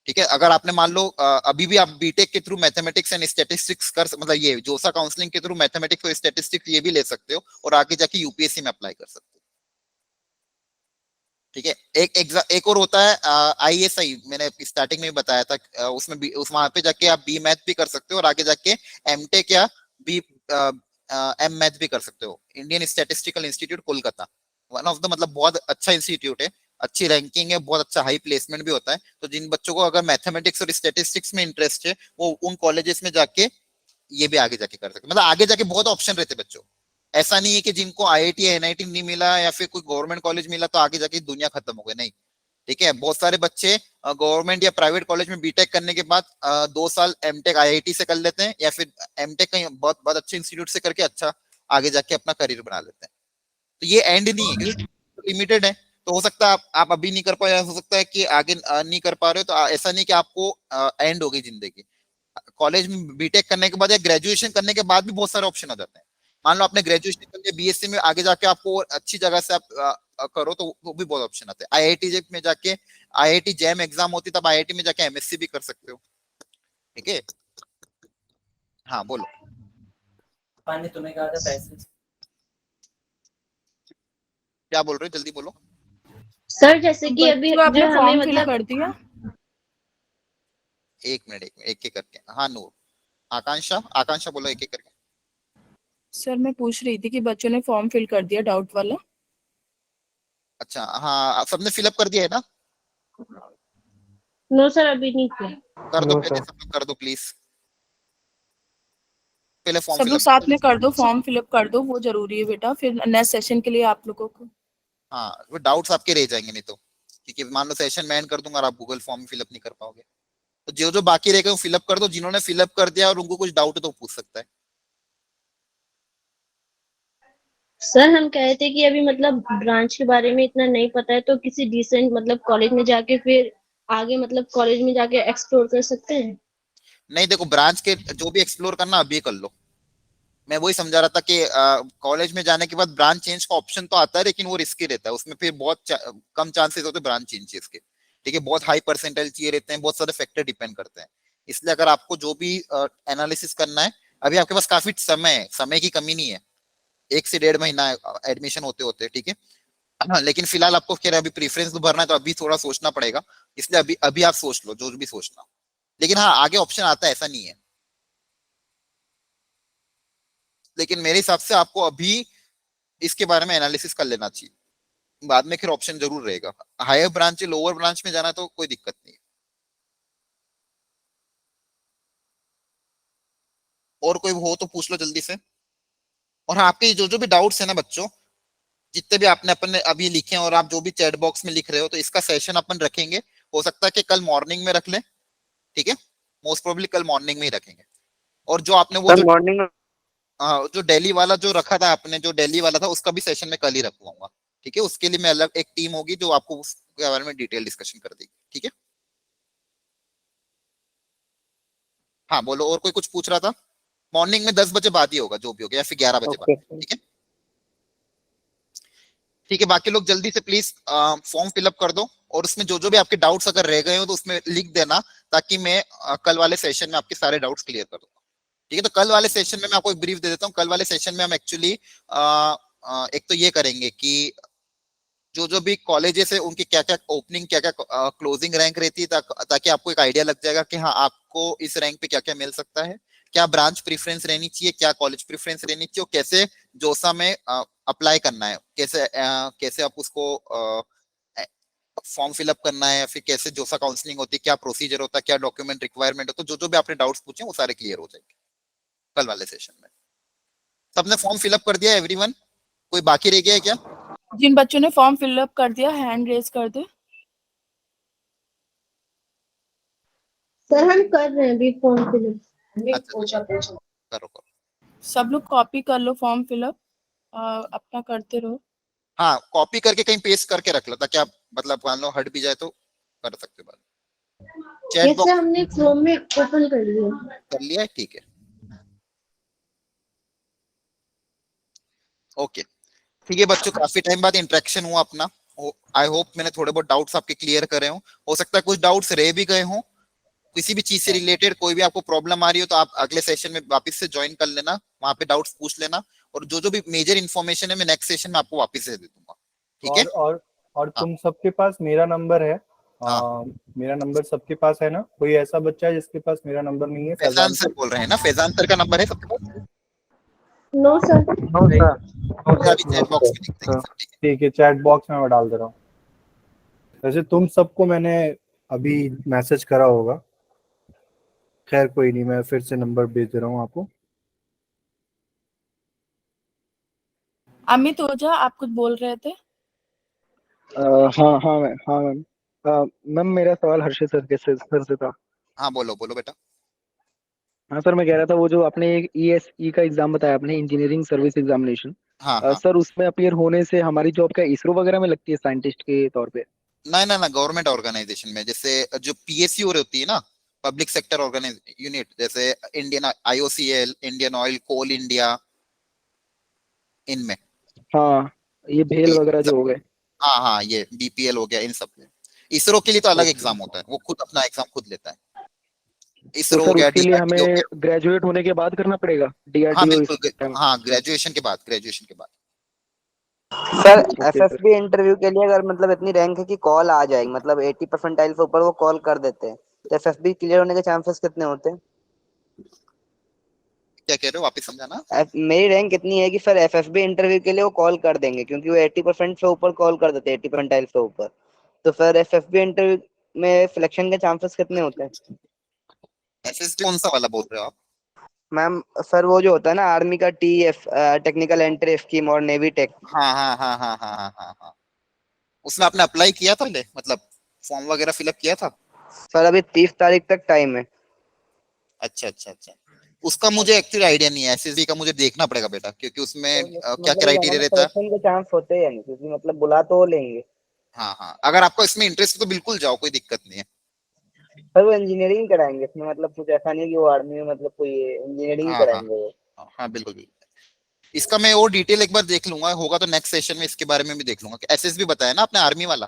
ठीक है, अगर आपने मान लो अभी भी आप बीटेक के थ्रू मैथमेटिक्स एंड स्टैटिस्टिक्स कर, मतलब ये जोसा काउंसलिंग के थ्रू मैथमेटिक्स और स्टैटिस्टिक्स ये भी ले सकते हो और आगे जाके यूपीएससी में अप्लाई कर सकते हो। ठीक है, एक और होता है आईएसआई, मैंने स्टार्टिंग में भी बताया था, उसमें भी वहां पे जाके आप बी मैथ भी कर सकते हो और आगे जाके एमटेक या बी एम मैथ भी कर सकते हो। Indian statistical institute Kolkata, one of the मतलब बहुत अच्छा इंस्टीट्यूट है, अच्छी रैंकिंग है, बहुत अच्छा हाई प्लेसमेंट भी होता है। तो जिन बच्चों को अगर मैथमेटिक्स और स्टैटिस्टिक्स में इंटरेस्ट है, वो उन कॉलेजेस में जाके ये भी आगे जाके कर सकते, मतलब आगे जाके बहुत ऑप्शन रहते बच्चों। ऐसा नहीं है कि जिनको आईआईटी या एनआईटी नहीं मिला या फिर कोई गवर्नमेंट कॉलेज मिला तो आगे जाके दुनिया खत्म हो गई, नहीं। ठीक है, बहुत सारे बच्चे गवर्नमेंट या प्राइवेट कॉलेज में बीटेक करने के बाद 2 साल एमटेक आईआईटी से कर लेते हैं, या फिर एमटेक कहीं बहुत बहुत अच्छे इंस्टीट्यूट से करके अच्छा आगे जाके अपना करियर बना लेते हैं। तो ये एंड नहीं है, लिमिटेड है। तो हो सकता है आप अभी नहीं कर पाए, हो सकता है कि आगे नहीं कर पा रहे हो, तो ऐसा नहीं कि आपको एंड हो गई जिंदगी। कॉलेज में बीटेक करने के बाद या ग्रेजुएशन करने के बाद भी बहुत सारे ऑप्शन आ जाते हैं। मान लो आपने ग्रेजुएशन कर लिया, बीएससी में आगे जाके आपको अच्छी जगह से आप करो तो वो भी बहुत ऑप्शन आते हैं। आईआईटी में जाके आईआईटी जैम एग्जाम होती, तब आईआईटी में जाके एमएससी भी कर सकते हो। ठीक है, हाँ बोलो। पानी तुम्हें कहा था पैसे, क्या बोल रहे हो, जल्दी बोलो। सर जैसे कि अभी आपने जो हमें फॉर्म फिल मतलब कर दिया? एक मिनट एक एक करके। हाँ नूर, आकांक्षा बोलो एक एक करके। सर मैं पूछ रही थी कि बच्चों ने फॉर्म फिल कर दिया डाउट वाला? अच्छा हाँ, सबने फिलअप कर दिया है ना? नो सर अभी नहीं किया। कर दो नो पहले, सर। सब लोग कर दो प्लीज, पहले फॉर्म सब लोग फिलअप। साथ में कर दो, फॉर्म फिलअप कर दो, वो जरूरी है बेटा, फिर नेक्स्ट सेशन के लिए आप लोगों को। हाँ, वो डाउट्स आपके रह जाएंगे नहीं तो, क्योंकि मान लो सेशन मैं एंड कर दूंगा और आप गूगल फॉर्म फिलअप नहीं कर पाओगे, तो जो जो बाकी रह गए वो फिलअप कर दो। जिन्होंने फिलअप कर दिया और उनको कुछ डाउट है तो पूछ सकता है। सर हम कह रहे थे कि अभी मतलब ब्रांच के बारे में इतना नहीं पता है, तो किसी डिसेंट मतलब कॉलेज में जाके फिर आगे मतलब कॉलेज में जाके एक्सप्लोर कर सकते हैं। नहीं देखो, ब्रांच के जो भी एक्सप्लोर करना अभी कर लो। मैं वही समझा रहा था कि कॉलेज में जाने के बाद ब्रांच चेंज का ऑप्शन तो आता है, लेकिन वो रिस्की रहता है, उसमें फिर बहुत कम चांसेस होते हैं ब्रांच चेंजेस के। ठीक है, बहुत हाई परसेंटाइल चाहिए रहते हैं, बहुत सारे फैक्टर डिपेंड करते हैं। इसलिए अगर आपको जो भी एनालिसिस करना है, अभी आपके पास काफी समय है, समय की कमी नहीं है, 1 से 1.5 महीना एडमिशन होते होते, ठीक है। हाँ, लेकिन फिलहाल आपको कह रहे अभी प्रीफरेंस तो भरना है, तो अभी थोड़ा सोचना पड़ेगा। इसलिए अभी अभी आप सोच लो जो भी सोचना, लेकिन हाँ आगे ऑप्शन आता है, ऐसा नहीं है। लेकिन मेरे हिसाब से आपको अभी इसके बारे में एनालिसिस कर लेना चाहिए, बाद में फिर ऑप्शन जरूर रहेगा। हायर ब्रांच लोअर ब्रांच में जाना तो कोई दिक्कत नहीं है। और कोई हो तो पूछ लो जल्दी से। और हाँ, आपके जो जो भी डाउट्स है ना बच्चों, जितने भी आपने अपने अभी लिखे हैं और आप जो भी चैट बॉक्स में लिख रहे हो, तो इसका सेशन अपन रखेंगे। हो सकता है कि कल मॉर्निंग में रख लें, ठीक है, मोस्ट प्रोबेबली कल मॉर्निंग में ही रखेंगे। और जो आपने वो सर मॉर्निंग में जो दिल्ली वाला जो रखा था आपने, जो दिल्ली वाला था, उसका भी सेशन में कल ही रखवाऊंगा। ठीक है, उसके लिए मैं अलग एक टीम होगी जो आपको उसके बारे में डिटेल डिस्कशन कर देगी। ठीक है, हाँ बोलो, और कोई कुछ पूछ रहा था? मॉर्निंग में 10 बजे बाद ही होगा, जो भी होगा, या फिर 11 बजे बाद। ओके ठीक है, ठीक है, बाकी लोग जल्दी से प्लीज फॉर्म फिलअप कर दो, और उसमें जो जो भी आपके डाउट्स अगर रह गए हो तो उसमें लिख देना, ताकि मैं कल वाले सेशन में आपके सारे डाउट्स क्लियर कर दूंगा। ठीक है, तो कल वाले सेशन में मैं आपको एक ब्रीफ दे देता हूँ। कल वाले सेशन में हम एक्चुअली एक तो ये करेंगे कि जो जो भी कॉलेजेस है उनकी क्या क्या ओपनिंग, क्या क्या क्लोजिंग रैंक रहती है, ताकि आपको एक आइडिया लग जाएगा कि हाँ आपको इस रैंक पे क्या क्या मिल सकता है, क्या ब्रांच प्रेफरेंस रहनी चाहिए, क्या कॉलेज प्रेफरेंस रहनी चाहिए, और कैसे जोसा में अप्लाई करना है, कैसे आप उसको फॉर्म फिलअप करना है, या फिर कैसे जोसा काउंसलिंग होती है, क्या प्रोसीजर होता है, क्या डॉक्यूमेंट रिक्वायरमेंट होता है। तो जो जो भी आपने डाउट्स पूछे वो सारे क्लियर हो जाएंगे कल वाले सेशन में। सबने फॉर्म फिलअप कर दिया एवरीवन? कोई बाकी रह गया है क्या? जिन बच्चों ने फॉर्म फिलअप कर दिया हैंड रेज कर दे। सर हम कर रहे हैं अभी फॉर्म फिलअप। अच्छा, करो करो। सब लोग कॉपी कर लो फॉर्म फिलअप, अपना करते रहो। हाँ, कॉपी करके कहीं पेस्ट करके रख लो, ताकि आप मतलब मान लो हट भी जाए तो कर सकते हो बाद। चैट ये सर बॉक्स हमने क्रोम में ओपन कर लिया। कर लिया है, ठीक है, ओके। ठीक है बच्चों, काफी टाइम बाद इंटरेक्शन हुआ अपना। आई होप मैंने थोड़े बहुत डाउट्स आपके क्लियर करे हो सकता है कुछ डाउट्स रह भी गए हों, किसी भी चीज से रिलेटेड कोई भी आपको प्रॉब्लम आ रही हो तो आप अगले सेशन में वापस से ज्वाइन कर लेना, वहां पे डाउट्स पूछ लेना, और जो जो भी मेजर इन्फॉर्मेशन है मैं नेक्स्ट सेशन में आपको वापस से दे दूंगा। ठीक है, और हाँ तुम सबके पास मेरा नंबर है। हाँ। मेरा नंबर सबके पास है ना? कोई ऐसा बच्चा है जिसके पास मेरा नंबर नहीं है? फैजान सर बोल रहे हैं ना? फैजान सर का नंबर है सबके पास? No sir. No sir. अभी चैट बॉक्स में लिख देंगे सर, ठीक है। ठीक है, चैट बॉक्स में मैं डाल दे रहा हूँ। वैसे तुम सबको मैंने अभी मैसेज करा होगा। खैर कोई नहीं, मैं फिर से नंबर भेज दे रहा हूँ आपको। अमित ओझा आप कुछ बोल रहे थे? हाँ मैम। मैम मेरा सवाल हर्षित सर से था। हाँ बोलो बोलो बेटा। हाँ सर, मैं कह रहा था वो जो आपने ESE का एग्जाम बताया, आपने इंजीनियरिंग सर्विस एग्जामिनेशन, हाँ हाँ, सर उसमें अपीयर होने से हमारी जॉब क्या इसरो वगैरह में लगती है साइंटिस्ट के तौर पे? ना ना ना, गवर्नमेंट ऑर्गेनाइजेशन में, जैसे जो PSU होती है ना, पब्लिक सेक्टर ऑर्गेनाइज यूनिट, जैसे इंडियन IOCL, इंडियन ऑयल, कोल इंडिया, इनमें हाँ, ये भेल ये वगैरह जो सब। हो गए। हाँ हाँ, ये BPL हो गया, इन सब में। इसरो के लिए तो अलग ओके। एग्जाम होता है, वो खुद अपना एग्जाम खुद लेता है। तो इसरो हो सर गया, उसके लिए DRDO हो हमें गया। ग्रेजुएट होने के बाद करना पड़ेगा हाँ DRDO बिल्कुल, इसमें? हाँ ग्रेजुएशन के बाद, ग्रेजुएशन के बाद। Sir okay sir. FFB interview के लिए अगर मतलब इतनी रैंक है कि कॉल आ जाएगी, मतलब 80 परसेंटाइल से ऊपर वो कॉल कर देते हैं, तो FFB क्लियर होने के चांसेस कितने होते हैं? क्या कह रहे हो, वापस समझाना। मेरी रैंक इतनी है कि सर FFB इंटरव्यू के लिए वो कॉल कर देंगे, क्योंकि वो 80% से ऊपर कॉल कर देते हैं, 80 परसेंटाइल से ऊपर। तो सर FFB इंटरव्यू में सिलेक्शन के चांसेस कितने होते हैं? एसएसबी कौन सा वाला बोल रहे हो आप? मैम सर वो जो होता है ना आर्मी का टीएफ, टेक्निकल एंट्री स्कीम, और नेवी टेक। हाँ हाँ हाँ हाँ हाँ हाँ हाँ हाँ, उसमें आपने अप्लाई किया था पहले, मतलब फॉर्म वगैरह फिलअप किया था? सर अभी 30 तारीख तक टाइम है। अच्छा अच्छा अच्छा, उसका मुझे एक्चुअली आइडिया नहीं है, एसएसबी का मुझे देखना पड़ेगा बेटा, क्योंकि उसमें क्या मतलब क्राइटेरिया रहता है। सिलेक्शन के चांस होते हैं नहीं, क्योंकि मतलब बुला तो लेंगे। हाँ हाँ, अगर आपको इसमें इंटरेस्ट है तो बिल्कुल जाओ, कोई दिक्कत नहीं है। सर वो इंजीनियरिंग कराएंगे इसमें, मतलब कुछ ऐसा नहीं कि वो आर्मी में मतलब कोई इंजीनियरिंग ही हाँ हाँ कराएंगे वो। हाँ बिल्कुल बिल्कुल, इसका मैं और डिटेल एक बार देख लूंगा, होगा तो नेक्स्ट सेशन में इसके बारे में भी देख लूंगा। एसएसबी बताया ना आपने, आर्मी वाला?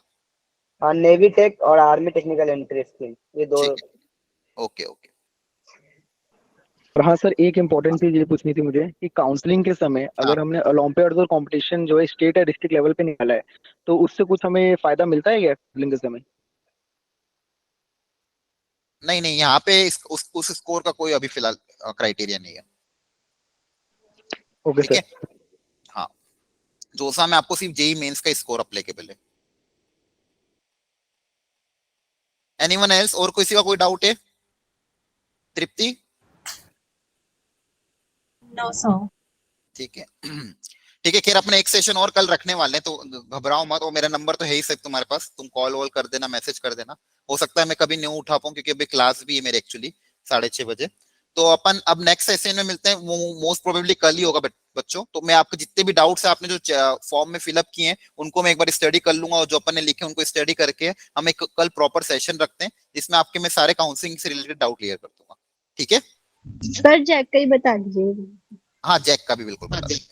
हाँ, नेवी टेक और आर्मी टेक्निकल एंट्री स्कीम, ये दो। ठीक है, ओके ओके। और हाँ सर, एक इम्पोर्टेंट चीज ये पूछनी थी मुझे कि काउंसलिंग के समय अगर हमने ओलंपियाड और कंपटीशन जो है स्टेट या डिस्ट्रिक्ट लेवल पे निकाला है, तो उससे कुछ हमें फायदा मिलता है क्या काउंसलिंग के समय? नहीं नहीं, यहाँ पे उस स्कोर का कोई अभी फिलहाल क्राइटेरिया नहीं है। ओके ठीक है, सर। हाँ, जोसा में आपको सिर्फ जेई मेंस का स्कोर अप्लीकेबल है। एनीवन एल्स, और किसी का कोई डाउट है? तृप्ति? No sir. ठीक है ठीक है, खैर अपने एक सेशन और कल रखने वाले हैं, तो घबराओ मत, और मेरा नंबर तो है ही सब तुम्हारे पास, तुम कॉल वॉल कर देना, मैसेज कर देना। हो सकता है मैं कभी नहीं उठा पाऊँ, क्योंकि अभी क्लास भी है मेरे एक्चुअली 6:30 बजे। तो अपन अब नेक्स्ट सेशन में मिलते हैं, वो मोस्ट प्रोबेबली कल ही होगा बच्चों। तो मैं आपके जितने भी डाउट्स है, आपने जो फॉर्म में फिलअप किए हैं, उनको मैं एक बार स्टडी कर लूंगा, और जो अपन ने लिखे उनको स्टडी करके हम एक कल प्रॉपर सेशन रखते हैं, जिसमें आपके मैं सारे काउंसलिंग से रिलेटेड डाउट क्लियर कर दूंगा। ठीक है सर जैक का ही बता दीजिए। हाँ, जैक का भी बिल्कुल बता देंगे।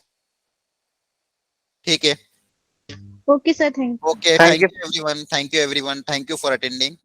ठीक है, okay sir, thank you. okay, thank you everyone, thank you everyone, thank you for attending.